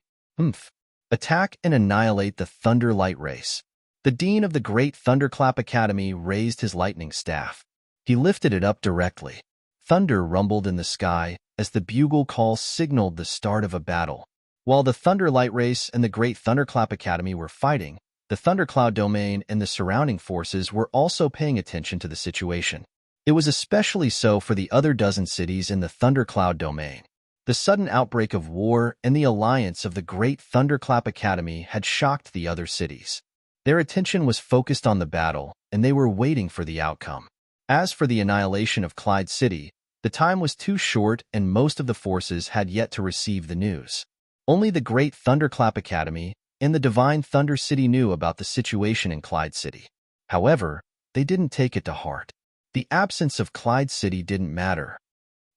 Attack and annihilate the Thunder Light Race. The dean of the Great Thunderclap Academy raised his lightning staff. He lifted it up directly. Thunder rumbled in the sky as the bugle call signaled the start of a battle. While the Thunder Light Race and the Great Thunderclap Academy were fighting, the Thundercloud domain and the surrounding forces were also paying attention to the situation. It was especially so for the other dozen cities in the Thundercloud domain. The sudden outbreak of war and the alliance of the Great Thunderclap Academy had shocked the other cities. Their attention was focused on the battle, and they were waiting for the outcome. As for the annihilation of Clyde City, the time was too short and most of the forces had yet to receive the news. Only the Great Thunderclap Academy and the Divine Thunder City knew about the situation in Clyde City. However, they didn't take it to heart. The absence of Clyde City didn't matter.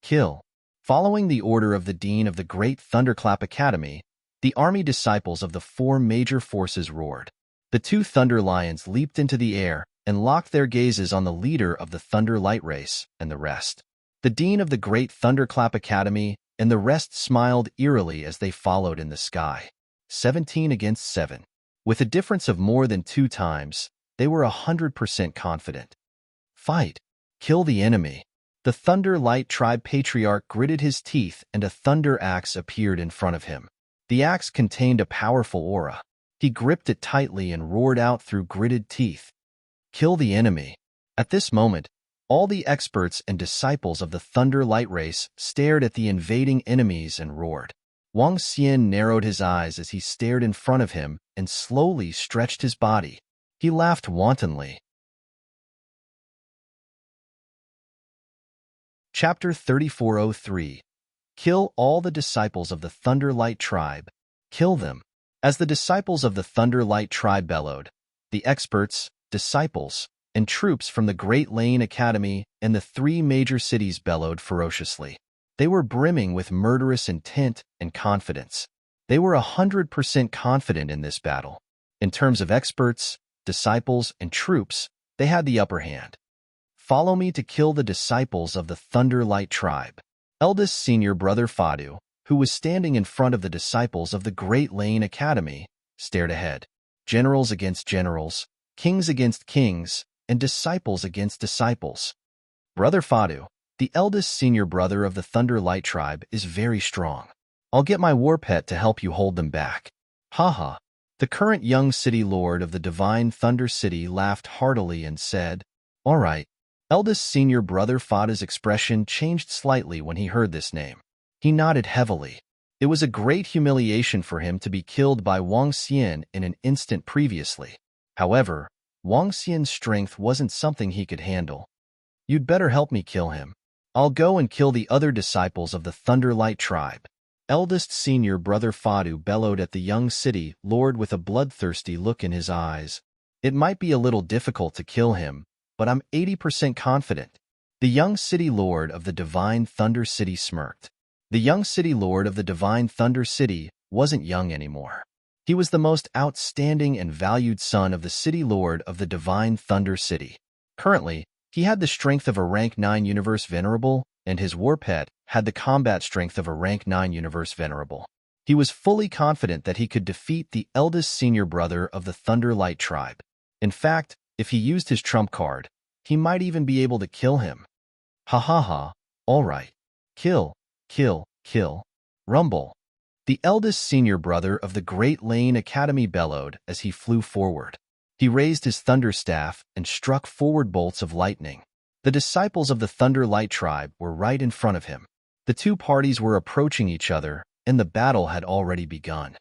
Kill. Following the order of the Dean of the Great Thunderclap Academy, the army disciples of the 4 major forces roared. The 2 Thunder Lions leaped into the air and locked their gazes on the leader of the Thunder Light Race and the rest. The Dean of the Great Thunderclap Academy and the rest smiled eerily as they followed in the sky. 17 against 7. With a difference of more than 2 times, they were 100% confident. Fight. Kill the enemy. The Thunder Light Tribe Patriarch gritted his teeth and a thunder axe appeared in front of him. The axe contained a powerful aura. He gripped it tightly and roared out through gritted teeth. Kill the enemy. At this moment, all the experts and disciples of the Thunder Light Race stared at the invading enemies and roared. Wang Xian narrowed his eyes as he stared in front of him and slowly stretched his body. He laughed wantonly. Chapter 3403. Kill all the disciples of the Thunder Light Tribe. Kill them. As the disciples of the Thunder Light Tribe bellowed, the experts, disciples, and troops from the Great Lane Academy and the 3 major cities bellowed ferociously. They were brimming with murderous intent and confidence. They were 100% confident in this battle. In terms of experts, disciples, and troops, they had the upper hand. Follow me to kill the disciples of the Thunder Light Tribe. Eldest senior brother Fadu, who was standing in front of the disciples of the Great Lane Academy, stared ahead. Generals against generals, kings against kings, and disciples against disciples. Brother Fadu, the eldest senior brother of the Thunder Light Tribe, is very strong. I'll get my war pet to help you hold them back. Haha. The current young city lord of the Divine Thunder City laughed heartily and said, All right. Eldest senior brother Fadu's expression changed slightly when he heard this name. He nodded heavily. It was a great humiliation for him to be killed by Wang Xian in an instant previously. However, Wang Xian's strength wasn't something he could handle. You'd better help me kill him. I'll go and kill the other disciples of the Thunderlight tribe. Eldest senior brother Fadu bellowed at the young city lord with a bloodthirsty look in his eyes. It might be a little difficult to kill him, but I'm 80% confident. The young city lord of the Divine Thunder City smirked. The young city lord of the Divine Thunder City wasn't young anymore. He was the most outstanding and valued son of the city lord of the Divine Thunder City. Currently, he had the strength of a rank 9 universe venerable, and his war pet had the combat strength of a rank 9 universe venerable. He was fully confident that he could defeat the eldest senior brother of the Thunderlight tribe. In fact, if he used his trump card, he might even be able to kill him. Ha ha ha, all right. Kill, kill, kill. Rumble. The eldest senior brother of the Great Lane Academy bellowed as he flew forward. He raised his thunder staff and struck forward bolts of lightning. The disciples of the Thunderlight tribe were right in front of him. The two parties were approaching each other, and the battle had already begun.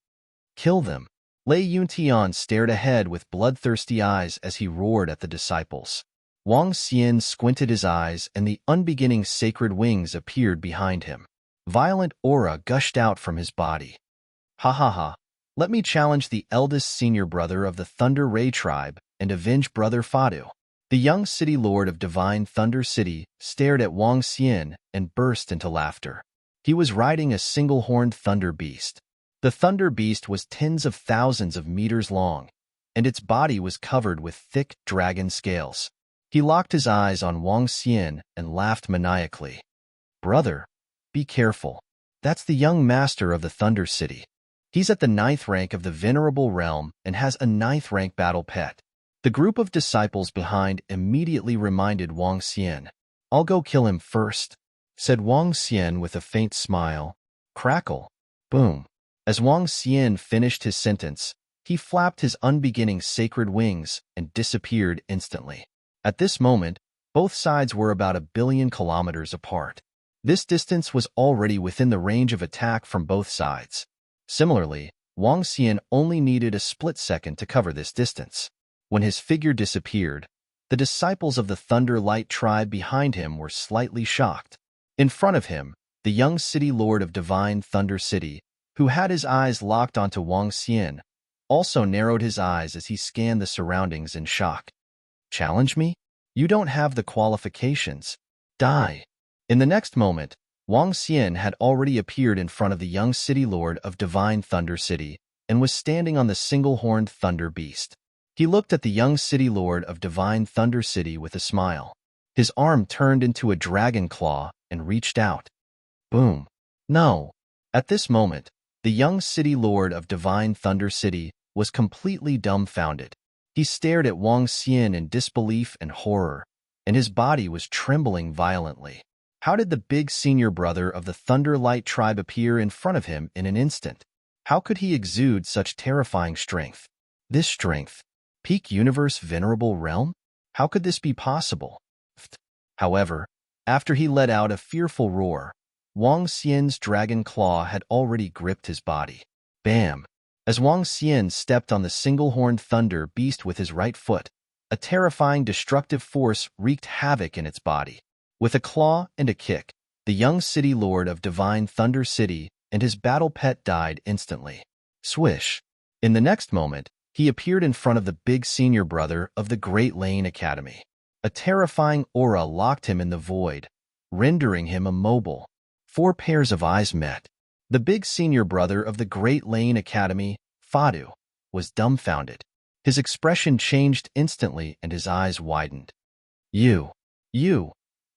Kill them. Lei Yuntian stared ahead with bloodthirsty eyes as he roared at the disciples. Wang Xian squinted his eyes, and the unbeginning sacred wings appeared behind him. Violent aura gushed out from his body. Ha ha ha. Let me challenge the eldest senior brother of the Thunder Ray tribe and avenge brother Fadu. The young city lord of Divine Thunder City stared at Wang Xian and burst into laughter. He was riding a single-horned thunder beast. The thunder beast was tens of thousands of meters long, and its body was covered with thick dragon scales. He locked his eyes on Wang Xian and laughed maniacally. Brother, be careful. That's the young master of the Thunder City. He's at the 9th rank of the Venerable Realm and has a 9th rank battle pet. The group of disciples behind immediately reminded Wang Xian. I'll go kill him first, said Wang Xian with a faint smile. Crackle. Boom. As Wang Xian finished his sentence, he flapped his unbeginning sacred wings and disappeared instantly. At this moment, both sides were about 1 billion kilometers apart. This distance was already within the range of attack from both sides. Similarly, Wang Xian only needed a split second to cover this distance. When his figure disappeared, the disciples of the Thunderlight tribe behind him were slightly shocked. In front of him, the young city lord of Divine Thunder City, who had his eyes locked onto Wang Xian, also narrowed his eyes as he scanned the surroundings in shock. Challenge me? You don't have the qualifications. Die. In the next moment, Wang Xian had already appeared in front of the young city lord of Divine Thunder City and was standing on the single-horned thunder beast. He looked at the young city lord of Divine Thunder City with a smile. His arm turned into a dragon claw and reached out. Boom. No. At this moment, the young city lord of Divine Thunder City was completely dumbfounded. He stared at Wang Xian in disbelief and horror, and his body was trembling violently. How did the big senior brother of the Thunderlight tribe appear in front of him in an instant? How could he exude such terrifying strength? This strength? Peak Universe Venerable Realm? How could this be possible? However, after he let out a fearful roar, Wang Xian's dragon claw had already gripped his body. Bam! As Wang Xian stepped on the single-horned thunder beast with his right foot, a terrifying destructive force wreaked havoc in its body. With a claw and a kick, the young city lord of Divine Thunder City and his battle pet died instantly. Swish! In the next moment, he appeared in front of the big senior brother of the Great Lane Academy. A terrifying aura locked him in the void, rendering him immobile. 4 pairs of eyes met. The big senior brother of the Great Lane Academy, Fadu, was dumbfounded. His expression changed instantly and his eyes widened. You.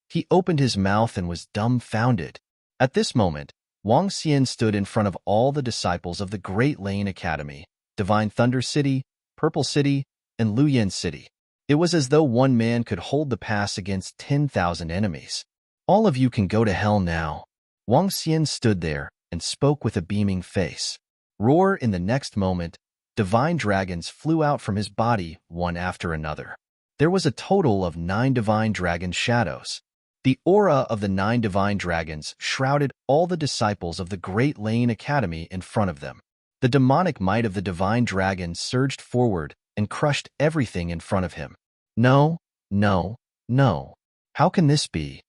He opened his mouth and was dumbfounded. At this moment, Wang Xian stood in front of all the disciples of the Great Lane Academy, Divine Thunder City, Purple City, and Luyan City. It was as though one man could hold the pass against 10,000 enemies. All of you can go to hell now. Wang Xian stood there and spoke with a beaming face. Roar! In the next moment, divine dragons flew out from his body one after another. There was a total of 9 divine dragon shadows. The aura of the 9 divine dragons shrouded all the disciples of the Great Lane Academy in front of them. The demonic might of the divine dragon surged forward and crushed everything in front of him. No, no, no. How can this be?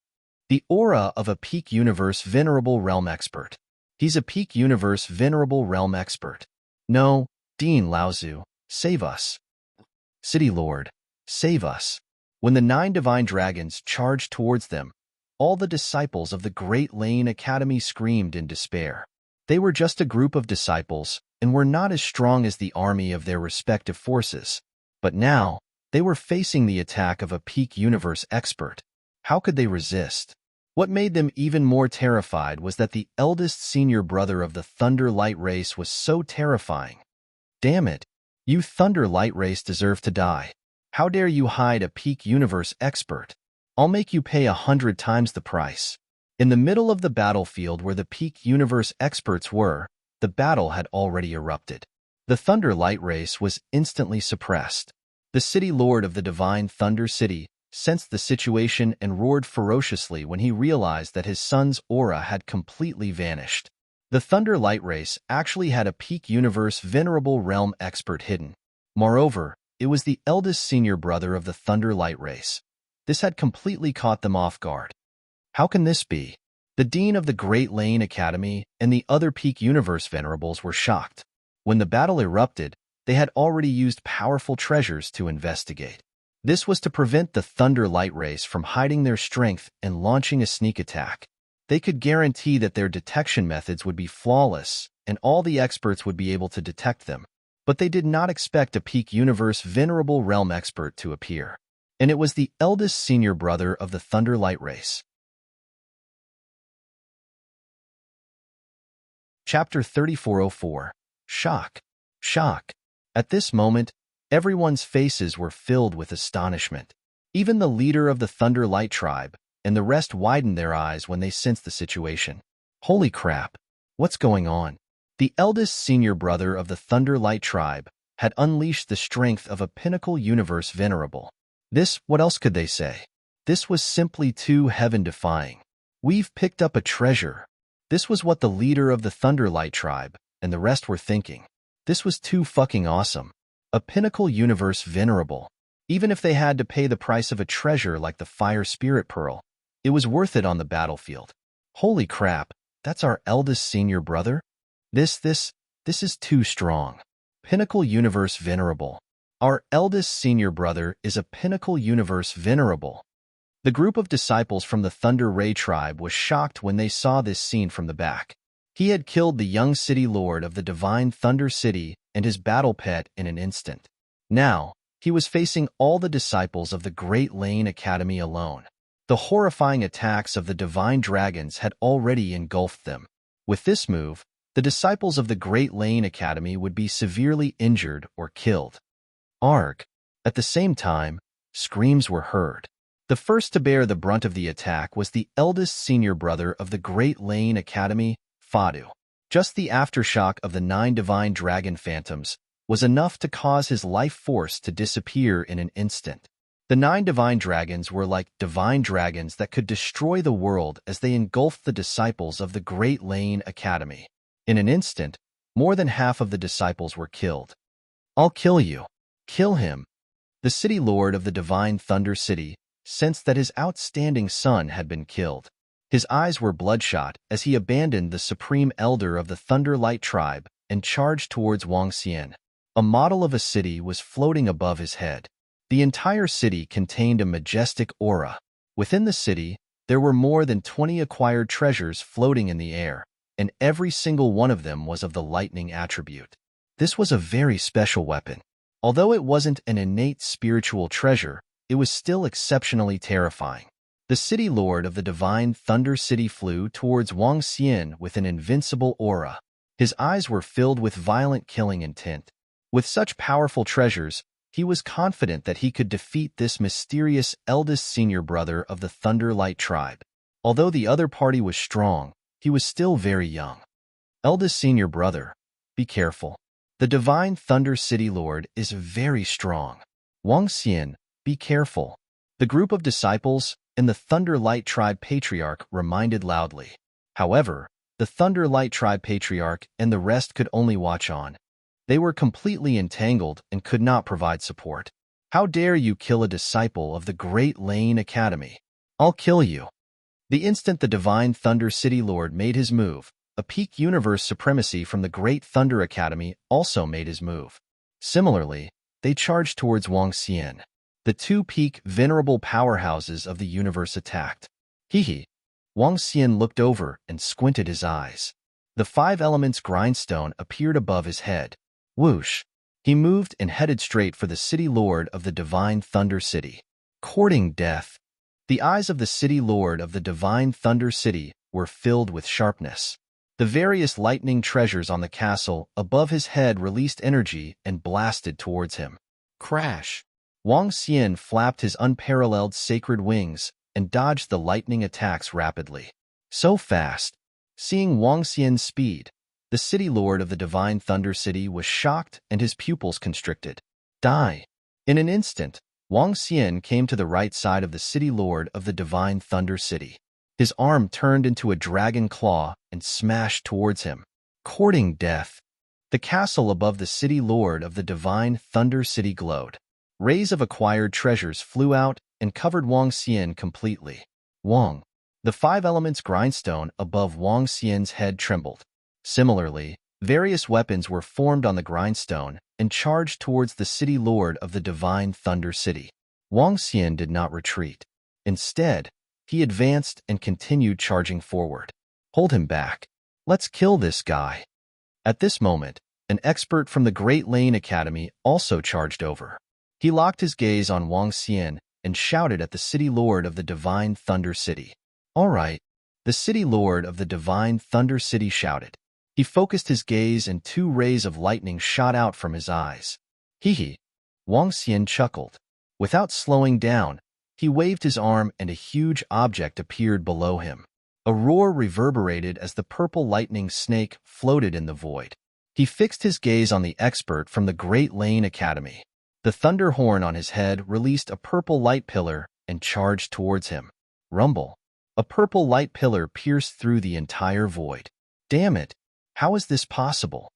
The aura of a peak universe venerable realm expert. He's a peak universe venerable realm expert. No, Dean Laozu, save us. City Lord, save us. When the 9 divine dragons charged towards them, all the disciples of the Great Lane Academy screamed in despair. They were just a group of disciples and were not as strong as the army of their respective forces. But now, they were facing the attack of a peak universe expert. How could they resist? What made them even more terrified was that the eldest senior brother of the Thunder Light race was so terrifying. Damn it, you Thunder Light race deserve to die. How dare you hide a peak universe expert? I'll make you pay 100 times the price. In the middle of the battlefield where the peak universe experts were, the battle had already erupted. The Thunder Light race was instantly suppressed. The City Lord of the Divine Thunder City sensed the situation and roared ferociously when he realized that his son's aura had completely vanished. The Thunder Light race actually had a peak universe venerable realm expert hidden. Moreover, it was the eldest senior brother of the Thunder Light race. This had completely caught them off guard. How can this be? The dean of the Great Lane Academy and the other peak universe venerables were shocked. When the battle erupted, they had already used powerful treasures to investigate. This was to prevent the Thunder Light race from hiding their strength and launching a sneak attack. They could guarantee that their detection methods would be flawless and all the experts would be able to detect them. But they did not expect a peak universe venerable realm expert to appear. And it was the eldest senior brother of the Thunder Light race. Chapter 3404. Shock. Shock. At this moment, everyone's faces were filled with astonishment. Even the leader of the Thunder Light tribe and the rest widened their eyes when they sensed the situation. Holy crap! What's going on? The eldest senior brother of the Thunder Light tribe had unleashed the strength of a pinnacle universe venerable. This, what else could they say? This was simply too heaven-defying. We've picked up a treasure. This was what the leader of the Thunder Light tribe and the rest were thinking. This was too fucking awesome. A pinnacle universe venerable. Even if they had to pay the price of a treasure like the Fire Spirit Pearl, it was worth it on the battlefield. Holy crap, that's our eldest senior brother? This is too strong. Pinnacle universe venerable. Our eldest senior brother is a pinnacle universe venerable. The group of disciples from the Thunder Ray tribe was shocked when they saw this scene from the back. He had killed the young city lord of the Divine Thunder City and his battle pet in an instant. Now, he was facing all the disciples of the Great Lane Academy alone. The horrifying attacks of the divine dragons had already engulfed them. With this move, the disciples of the Great Lane Academy would be severely injured or killed. Arg. At the same time, screams were heard. The first to bear the brunt of the attack was the eldest senior brother of the Great Lane Academy, Fadu. Just the aftershock of the 9 divine dragon phantoms was enough to cause his life force to disappear in an instant. The 9 divine dragons were like divine dragons that could destroy the world as they engulfed the disciples of the Great Lane Academy. In an instant, more than half of the disciples were killed. I'll kill you. Kill him. The city lord of the Divine Thunder City sensed that his outstanding son had been killed. His eyes were bloodshot as he abandoned the supreme elder of the Thunder Light tribe and charged towards Wangxian. A model of a city was floating above his head. The entire city contained a majestic aura. Within the city, there were more than 20 acquired treasures floating in the air, and every single one of them was of the lightning attribute. This was a very special weapon. Although it wasn't an innate spiritual treasure, it was still exceptionally terrifying. The city lord of the Divine Thunder City flew towards Wangxian with an invincible aura. His eyes were filled with violent killing intent. With such powerful treasures, he was confident that he could defeat this mysterious eldest senior brother of the Thunder Light tribe. Although the other party was strong, he was still very young. Eldest senior brother, be careful. The Divine Thunder City Lord is very strong. Wangxian, be careful. The group of disciples, and the Thunder Light Tribe Patriarch reminded loudly. However, the Thunder Light Tribe Patriarch and the rest could only watch on. They were completely entangled and could not provide support. How dare you kill a disciple of the Great Lane Academy? I'll kill you. The instant the Divine Thunder City Lord made his move, a peak universe supremacy from the Great Thunder Academy also made his move. Similarly, they charged towards Wang Xian. The two peak venerable powerhouses of the universe attacked. Hee. Wang Xian looked over and squinted his eyes. The five elements grindstone appeared above his head. Whoosh! He moved and headed straight for the City Lord of the Divine Thunder City. Courting death. The eyes of the City Lord of the Divine Thunder City were filled with sharpness. The various lightning treasures on the castle above his head released energy and blasted towards him. Crash! Wang Xian flapped his unparalleled sacred wings and dodged the lightning attacks rapidly. So fast. Seeing Wang Xian's speed, the City Lord of the Divine Thunder City was shocked and his pupils constricted. Die! In an instant, Wang Xian came to the right side of the City Lord of the Divine Thunder City. His arm turned into a dragon claw and smashed towards him. Courting death. The castle above the City Lord of the Divine Thunder City glowed. Rays of acquired treasures flew out and covered Wang Xian completely. Wang. The five elements grindstone above Wang Xian's head trembled. Similarly, various weapons were formed on the grindstone and charged towards the City Lord of the Divine Thunder City. Wang Xian did not retreat. Instead, he advanced and continued charging forward. Hold him back. Let's kill this guy. At this moment, an expert from the Great Lane Academy also charged over. He locked his gaze on Wang Xian and shouted at the City Lord of the Divine Thunder City. All right, the City Lord of the Divine Thunder City shouted. He focused his gaze and two rays of lightning shot out from his eyes. Hee. Wang Xian chuckled. Without slowing down, he waved his arm and a huge object appeared below him. A roar reverberated as the purple lightning snake floated in the void. He fixed his gaze on the expert from the Great Lane Academy. The thunder horn on his head released a purple light pillar and charged towards him. Rumble. A purple light pillar pierced through the entire void. Damn it! How is this possible?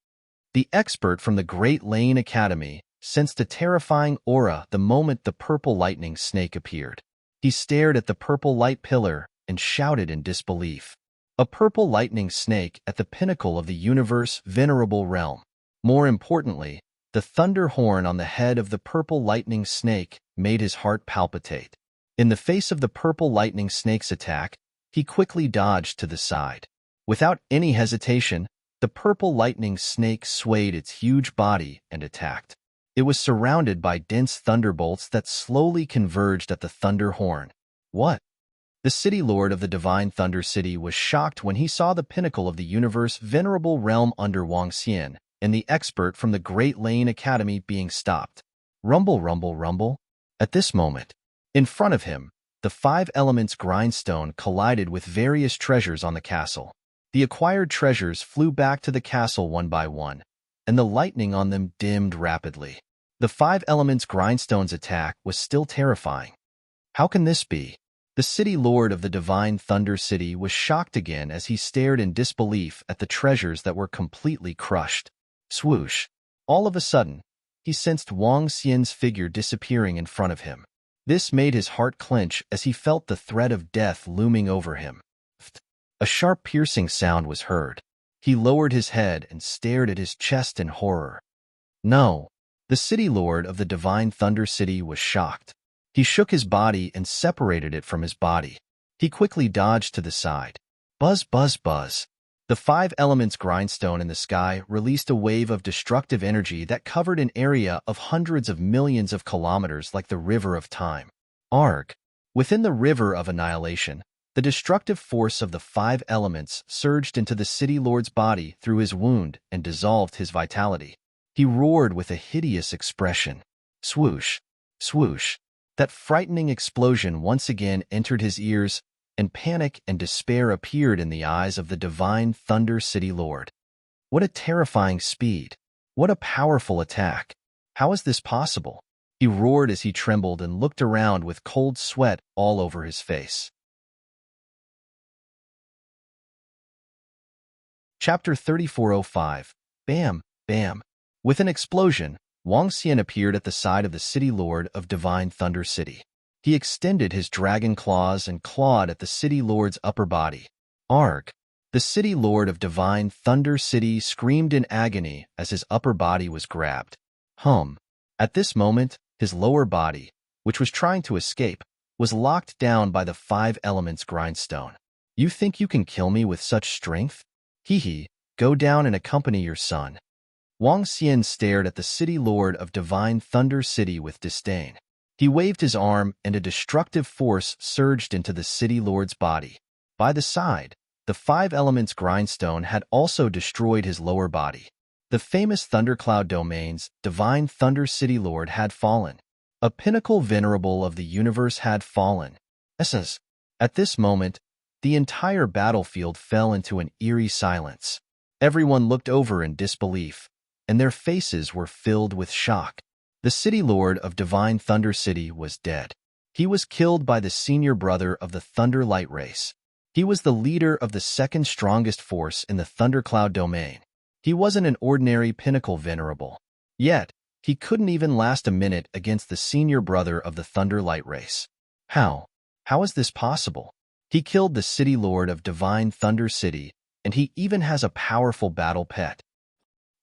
The expert from the Great Lane Academy sensed a terrifying aura the moment the purple lightning snake appeared. He stared at the purple light pillar and shouted in disbelief. A purple lightning snake at the pinnacle of the universe venerable realm. More importantly, the thunder horn on the head of the purple lightning snake made his heart palpitate. In the face of the purple lightning snake's attack, he quickly dodged to the side. Without any hesitation, the purple lightning snake swayed its huge body and attacked. It was surrounded by dense thunderbolts that slowly converged at the thunder horn. What? The City Lord of the Divine Thunder City was shocked when he saw the pinnacle of the universe venerable realm under Wang Xian and the expert from the Great Lane Academy being stopped. Rumble, rumble, rumble. At this moment, in front of him, the five elements grindstone collided with various treasures on the castle. The acquired treasures flew back to the castle one by one, and the lightning on them dimmed rapidly. The five elements grindstone's attack was still terrifying. How can this be? The City Lord of the Divine Thunder City was shocked again as he stared in disbelief at the treasures that were completely crushed. Swoosh! All of a sudden, he sensed Wang Xian's figure disappearing in front of him. This made his heart clench as he felt the threat of death looming over him. A sharp piercing sound was heard. He lowered his head and stared at his chest in horror. No! The City Lord of the Divine Thunder City was shocked. He shook his body and separated it from his body. He quickly dodged to the side. Buzz, buzz, buzz. The five elements grindstone in the sky released a wave of destructive energy that covered an area of hundreds of millions of kilometers like the River of Time. Arg! Within the River of Annihilation, the destructive force of the five elements surged into the City Lord's body through his wound and dissolved his vitality. He roared with a hideous expression. Swoosh! Swoosh! That frightening explosion once again entered his ears, and panic and despair appeared in the eyes of the Divine Thunder City Lord. What a terrifying speed! What a powerful attack! How is this possible? He roared as he trembled and looked around with cold sweat all over his face. Chapter 3405. Bam, bam. With an explosion, Wang Xian appeared at the side of the City Lord of Divine Thunder City. He extended his dragon claws and clawed at the City Lord's upper body. Arg! The City Lord of Divine Thunder City screamed in agony as his upper body was grabbed. At this moment, his lower body, which was trying to escape, was locked down by the 5 elements grindstone. You think you can kill me with such strength? Hee, go down and accompany your son. Wang Xian stared at the City Lord of Divine Thunder City with disdain. He waved his arm and a destructive force surged into the City Lord's body. By the side, the 5 elements grindstone had also destroyed his lower body. The famous Thundercloud Domain's Divine Thunder City Lord had fallen. A pinnacle venerable of the universe had fallen. At this moment, the entire battlefield fell into an eerie silence. Everyone looked over in disbelief, and their faces were filled with shock. The City Lord of Divine Thunder City was dead. He was killed by the senior brother of the Thunder Light Race. He was the leader of the second strongest force in the Thundercloud Domain. He wasn't an ordinary pinnacle venerable. Yet, he couldn't even last a minute against the senior brother of the Thunder Light Race. How? How is this possible? He killed the City Lord of Divine Thunder City, and he even has a powerful battle pet.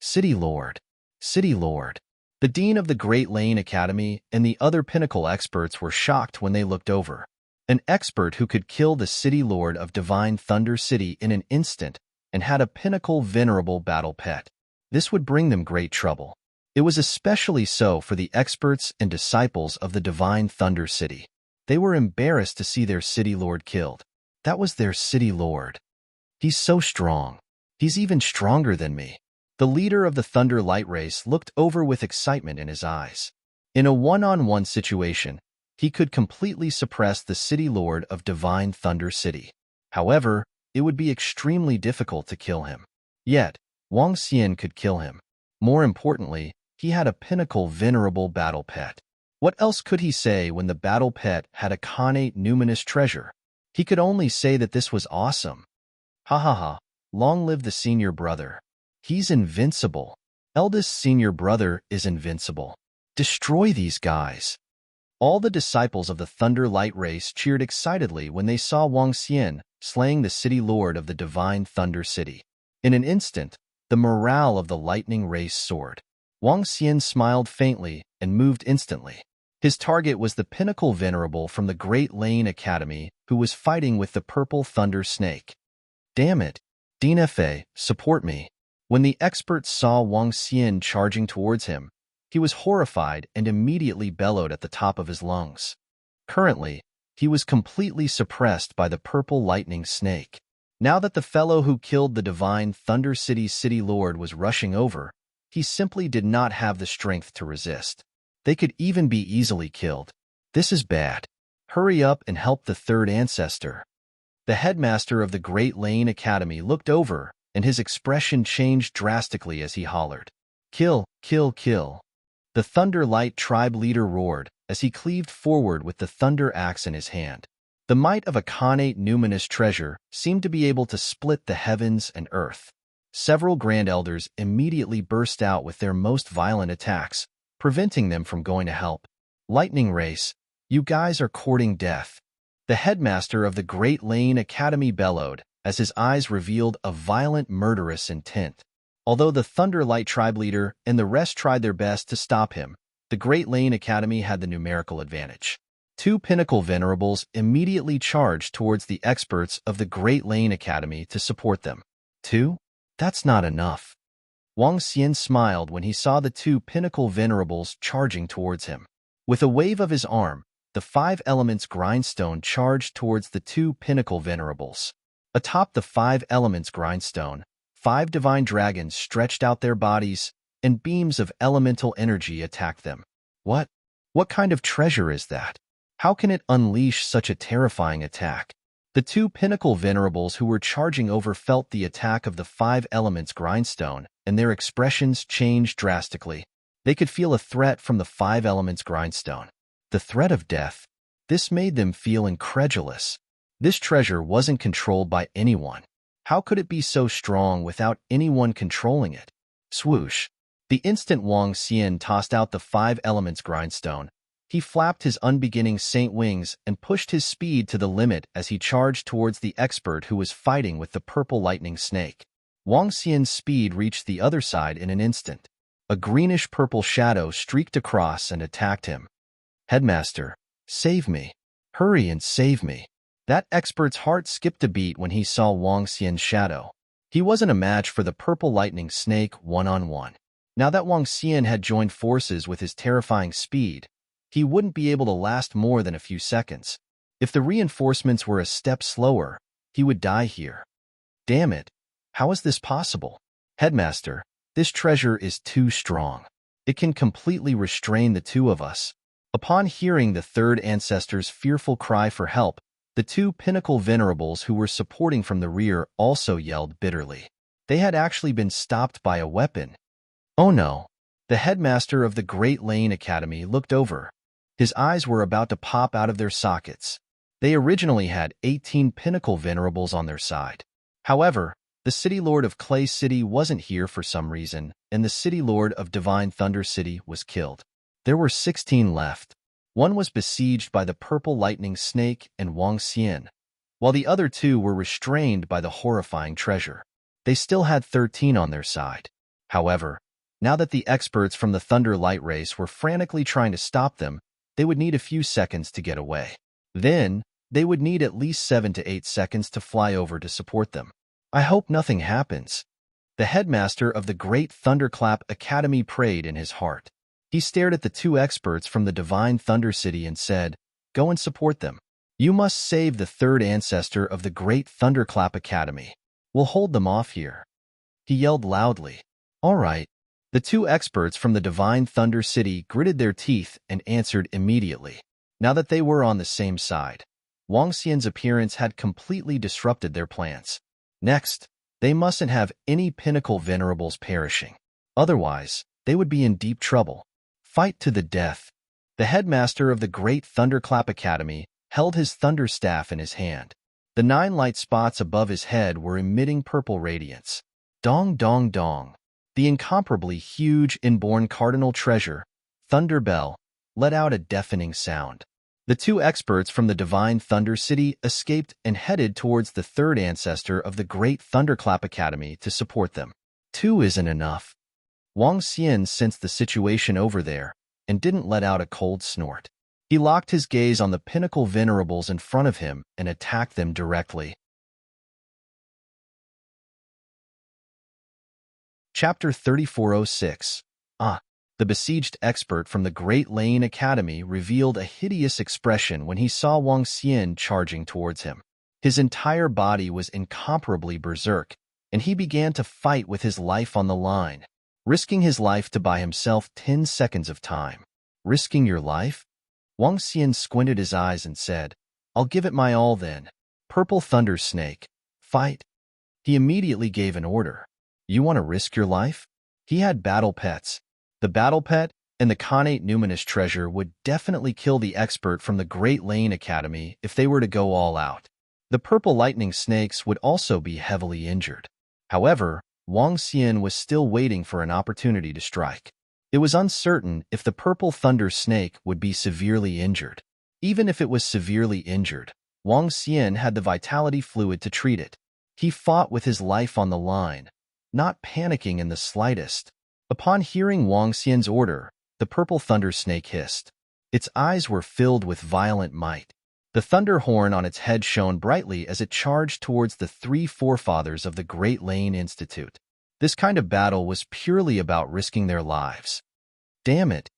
City Lord. City Lord. The Dean of the Great Lane Academy and the other pinnacle experts were shocked when they looked over. An expert who could kill the City Lord of Divine Thunder City in an instant and had a pinnacle venerable battle pet. This would bring them great trouble. It was especially so for the experts and disciples of the Divine Thunder City. They were embarrassed to see their City Lord killed. That was their City Lord. He's so strong. He's even stronger than me. The leader of the Thunder Light Race looked over with excitement in his eyes. In a one-on-one situation, he could completely suppress the City Lord of Divine Thunder City. However, it would be extremely difficult to kill him. Yet, Wang Xian could kill him. More importantly, he had a pinnacle venerable battle pet. What else could he say when the battle pet had a connate numinous treasure? He could only say that this was awesome. Ha ha ha, long live the senior brother. He's invincible. Eldest senior brother is invincible. Destroy these guys. All the disciples of the Thunder Light Race cheered excitedly when they saw Wang Xian slaying the City Lord of the Divine Thunder City. In an instant, the morale of the Lightning Race soared. Wang Xian smiled faintly and moved instantly. His target was the pinnacle venerable from the Great Lane Academy who was fighting with the Purple Thunder Snake. Damn it! Dean Fa, support me. When the experts saw Wang Xian charging towards him, he was horrified and immediately bellowed at the top of his lungs. Currently, he was completely suppressed by the Purple Lightning Snake. Now that the fellow who killed the Divine Thunder City City Lord was rushing over, he simply did not have the strength to resist. They could even be easily killed. This is bad. Hurry up and help the third ancestor. The headmaster of the Great Lane Academy looked over, and his expression changed drastically as he hollered, "Kill, kill, kill." The Thunder Light tribe leader roared as he cleaved forward with the thunder axe in his hand. The might of a connate numinous treasure seemed to be able to split the heavens and earth. Several Grand Elders immediately burst out with their most violent attacks, preventing them from going to help. Lightning Race, you guys are courting death. The headmaster of the Great Lane Academy bellowed as his eyes revealed a violent murderous intent. Although the Thunder Light tribe leader and the rest tried their best to stop him, the Great Lane Academy had the numerical advantage. 2 pinnacle venerables immediately charged towards the experts of the Great Lane Academy to support them. 2? That's not enough. Wang Xian smiled when he saw the 2 pinnacle venerables charging towards him. With a wave of his arm, the 5 elements grindstone charged towards the 2 pinnacle venerables. Atop the 5 elements grindstone, 5 divine dragons stretched out their bodies, and beams of elemental energy attacked them. What? What kind of treasure is that? How can it unleash such a terrifying attack? The 2 pinnacle venerables who were charging over felt the attack of the 5 elements grindstone, and their expressions changed drastically. They could feel a threat from the five elements grindstone. The threat of death. This made them feel incredulous. This treasure wasn't controlled by anyone. How could it be so strong without anyone controlling it? Swoosh. The instant Wang Xian tossed out the five elements grindstone, he flapped his unbeginning saint wings and pushed his speed to the limit as he charged towards the expert who was fighting with the purple lightning snake. Wang Xian's speed reached the other side in an instant. A greenish-purple shadow streaked across and attacked him. Headmaster, save me. Hurry and save me. That expert's heart skipped a beat when he saw Wang Xian's shadow. He wasn't a match for the purple lightning snake one-on-one. Now that Wang Xian had joined forces with his terrifying speed, he wouldn't be able to last more than a few seconds. If the reinforcements were a step slower, he would die here. Damn it! How is this possible? Headmaster, this treasure is too strong. It can completely restrain the two of us. Upon hearing the third ancestor's fearful cry for help, the two pinnacle venerables who were supporting from the rear also yelled bitterly. They had actually been stopped by a weapon. Oh no! The headmaster of the Great Lane Academy looked over. His eyes were about to pop out of their sockets. They originally had 18 pinnacle venerables on their side. However, the City Lord of Clay City wasn't here for some reason, and the City Lord of Divine Thunder City was killed. There were 16 left. One was besieged by the purple lightning snake and Wang Xian, while the other two were restrained by the horrifying treasure. They still had 13 on their side. However, now that the experts from the Thunder Light Race were frantically trying to stop them, they would need a few seconds to get away. Then, they would need at least 7 to 8 seconds to fly over to support them. I hope nothing happens. The headmaster of the Great Thunderclap Academy prayed in his heart. He stared at the two experts from the Divine Thunder City and said, "Go and support them. You must save the third ancestor of the Great Thunderclap Academy. We'll hold them off here." He yelled loudly. All right. The two experts from the Divine Thunder City gritted their teeth and answered immediately. Now that they were on the same side, Wang Xian's appearance had completely disrupted their plans. Next, they mustn't have any pinnacle venerables perishing. Otherwise, they would be in deep trouble. Fight to the death. The headmaster of the Great Thunderclap Academy held his thunder staff in his hand. The 9 light spots above his head were emitting purple radiance. Dong dong dong. The incomparably huge inborn cardinal treasure, Thunder Bell, let out a deafening sound. The two experts from the Divine Thunder City escaped and headed towards the third ancestor of the Great Thunderclap Academy to support them. 2 isn't enough. Wang Xian sensed the situation over there and didn't let out a cold snort. He locked his gaze on the pinnacle venerables in front of him and attacked them directly. Chapter 3406. The besieged expert from the Great Lane Academy revealed a hideous expression when he saw Wang Xian charging towards him. His entire body was incomparably berserk, and he began to fight with his life on the line, risking his life to buy himself 10 seconds of time. Risking your life? Wang Xian squinted his eyes and said, "I'll give it my all then. Purple Thunder Snake, fight." He immediately gave an order. You want to risk your life? He had battle pets. The battle pet and the Connate Numinous treasure would definitely kill the expert from the Great Lane Academy if they were to go all out. The purple lightning snakes would also be heavily injured. However, Wang Xian was still waiting for an opportunity to strike. It was uncertain if the purple thunder snake would be severely injured. Even if it was severely injured, Wang Xian had the vitality fluid to treat it. He fought with his life on the line, not panicking in the slightest. Upon hearing Wang Xian's order, the purple thunder snake hissed. Its eyes were filled with violent might. The thunder horn on its head shone brightly as it charged towards the 3 forefathers of the Great Lane Institute. This kind of battle was purely about risking their lives. Damn it!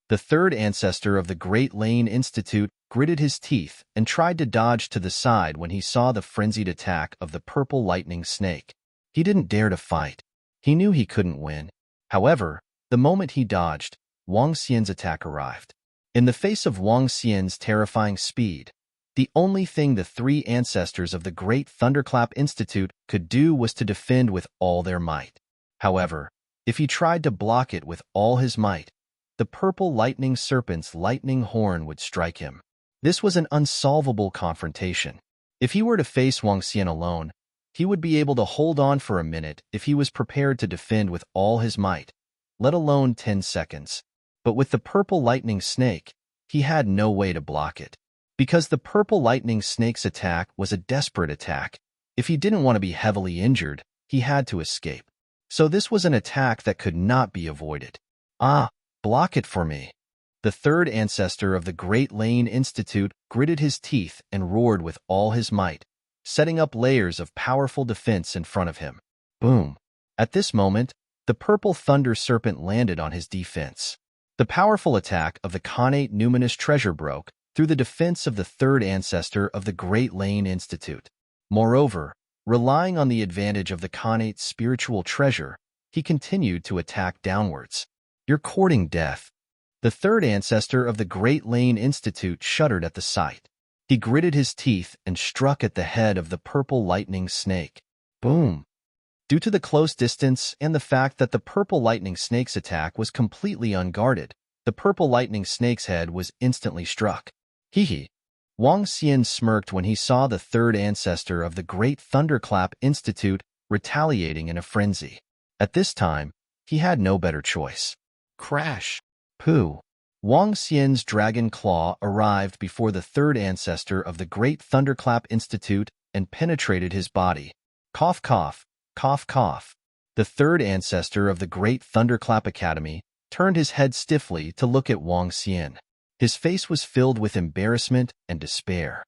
The third ancestor of the Great Lane Institute gritted his teeth and tried to dodge to the side when he saw the frenzied attack of the purple lightning snake. He didn't dare to fight. He knew he couldn't win. However, the moment he dodged, Wang Xian's attack arrived. In the face of Wang Xian's terrifying speed, the only thing the 3 ancestors of the Great Thunderclap Institute could do was to defend with all their might. However, If he tried to block it with all his might, the purple lightning serpent's lightning horn would strike him. This was an unsolvable confrontation. If he were to face Wang Xian alone, he would be able to hold on for a minute if he was prepared to defend with all his might, let alone 10 seconds. But with the purple lightning snake, he had no way to block it. Because the purple lightning snake's attack was a desperate attack, if he didn't want to be heavily injured, he had to escape. So this was an attack that could not be avoided. Ah, block it for me. The third ancestor of the Great Lane Institute gritted his teeth and roared with all his might, setting up layers of powerful defense in front of him. Boom. At this moment, the purple thunder serpent landed on his defense. The powerful attack of the Khanate numinous treasure broke through the defense of the third ancestor of the Great Lane Institute. Moreover, relying on the advantage of the Khanate's spiritual treasure, he continued to attack downwards. You're courting death. The third ancestor of the Great Lane Institute shuddered at the sight. He gritted his teeth and struck at the head of the purple lightning snake. Boom! Due to the close distance and the fact that the purple lightning snake's attack was completely unguarded, the purple lightning snake's head was instantly struck. Hee. Wang Xian smirked when he saw the third ancestor of the Great Thunderclap Institute retaliating in a frenzy. At this time, he had no better choice. Crash! Pooh! Wang Xian's dragon claw arrived before the third ancestor of the Great Thunderclap Institute and penetrated his body. Cough, cough, cough, cough. The third ancestor of the Great Thunderclap Academy turned his head stiffly to look at Wang Xian. His face was filled with embarrassment and despair.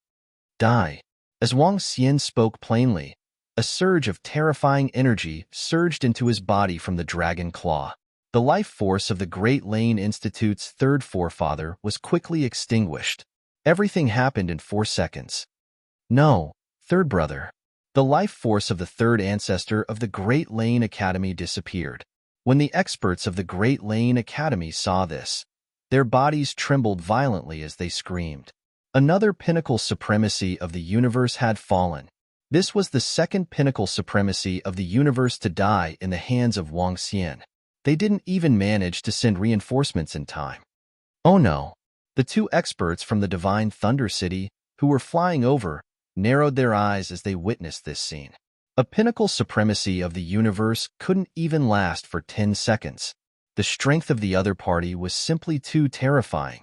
Die. As Wang Xian spoke plainly, a surge of terrifying energy surged into his body from the dragon claw. The life force of the Great Lane Institute's third forefather was quickly extinguished. Everything happened in 4 seconds. No, third brother. The life force of the third ancestor of the Great Lane Academy disappeared. When the experts of the Great Lane Academy saw this, their bodies trembled violently as they screamed. Another pinnacle supremacy of the universe had fallen. This was the second pinnacle supremacy of the universe to die in the hands of Wang Xian. They didn't even manage to send reinforcements in time. Oh no! The two experts from the Divine Thunder City, who were flying over, narrowed their eyes as they witnessed this scene. A pinnacle supremacy of the universe couldn't even last for 10 seconds. The strength of the other party was simply too terrifying.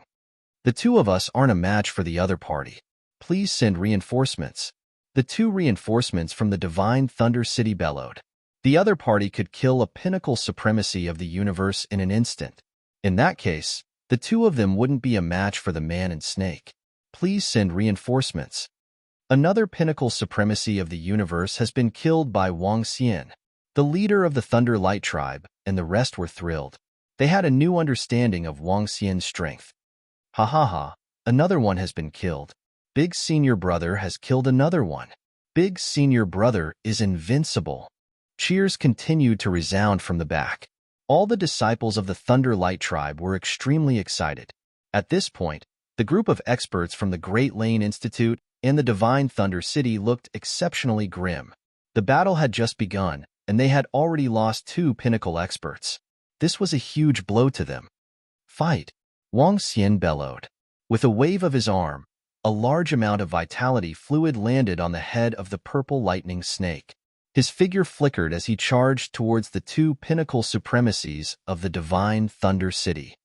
The two of us aren't a match for the other party. Please send reinforcements. The two reinforcements from the Divine Thunder City bellowed. The other party could kill a pinnacle supremacy of the universe in an instant. In that case, the two of them wouldn't be a match for the man and snake. Please send reinforcements. Another pinnacle supremacy of the universe has been killed by Wang Xian, the leader of the Thunder Light tribe, and the rest were thrilled. They had a new understanding of Wang Xian's strength. Ha ha ha, another one has been killed. Big Senior Brother has killed another one. Big Senior Brother is invincible. Cheers continued to resound from the back. All the disciples of the Thunder Light tribe were extremely excited. At this point, the group of experts from the Great Lane Institute and the Divine Thunder City looked exceptionally grim. The battle had just begun, and they had already lost 2 pinnacle experts. This was a huge blow to them. Fight! Wang Xian bellowed. With a wave of his arm, a large amount of vitality fluid landed on the head of the purple lightning snake. His figure flickered as he charged towards the 2 pinnacle supremacies of the Divine Thunder City.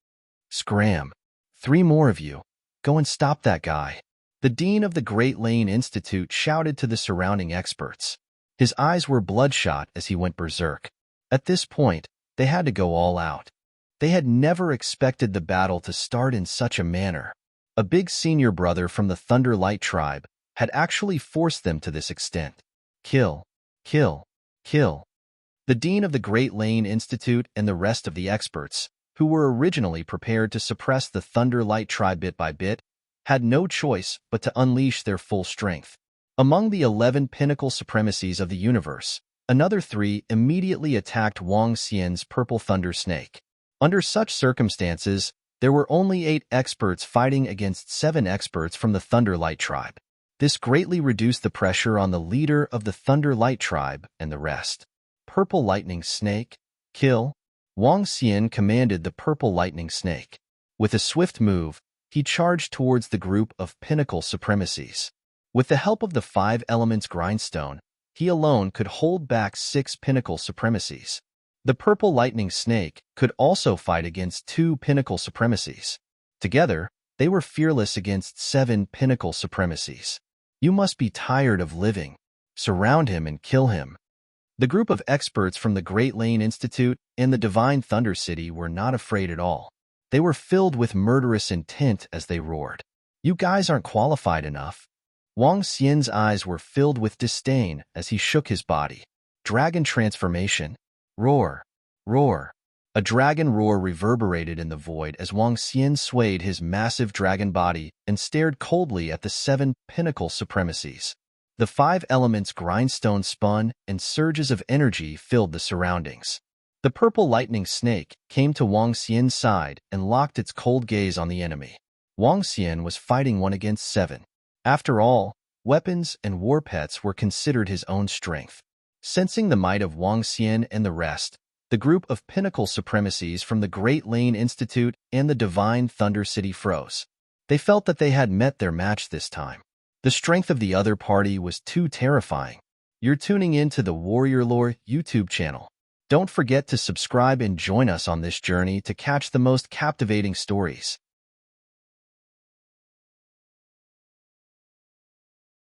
Scram! 3 more of you. Go and stop that guy. The dean of the Great Lane Institute shouted to the surrounding experts. His eyes were bloodshot as he went berserk. At this point, they had to go all out. They had never expected the battle to start in such a manner. A big senior brother from the Thunder Light tribe had actually forced them to this extent. Kill, kill, kill. The dean of the Great Lane Institute and the rest of the experts, who were originally prepared to suppress the Thunder Light tribe bit by bit, had no choice but to unleash their full strength. Among the 11 pinnacle supremacies of the universe, another 3 immediately attacked Wang Xian's purple thunder snake. Under such circumstances, there were only 8 experts fighting against 7 experts from the Thunder Light tribe. This greatly reduced the pressure on the leader of the Thunder Light tribe and the rest. Purple lightning snake, kill, Wang Xian commanded the purple lightning snake. With a swift move, he charged towards the group of pinnacle supremacies. With the help of the 5 elements grindstone, he alone could hold back 6 pinnacle supremacies. The purple lightning snake could also fight against 2 pinnacle supremacies. Together, they were fearless against 7 pinnacle supremacies. You must be tired of living. Surround him and kill him. The group of experts from the Great Lane Institute and the Divine Thunder City were not afraid at all. They were filled with murderous intent as they roared. You guys aren't qualified enough. Wang Xian's eyes were filled with disdain as he shook his body. Dragon transformation. Roar. Roar. A dragon roar reverberated in the void as Wang Xian swayed his massive dragon body and stared coldly at the 7 pinnacle supremacies. The 5 elements grindstone spun and surges of energy filled the surroundings. The purple lightning snake came to Wang Xian's side and locked its cold gaze on the enemy. Wang Xian was fighting 1 against 7. After all, weapons and war pets were considered his own strength. Sensing the might of Wang Xian and the rest, the group of pinnacle supremacies from the Great Lane Institute and the Divine Thunder City froze. They felt that they had met their match this time. The strength of the other party was too terrifying. You're tuning in to the Warrior Lore YouTube channel. Don't forget to subscribe and join us on this journey to catch the most captivating stories.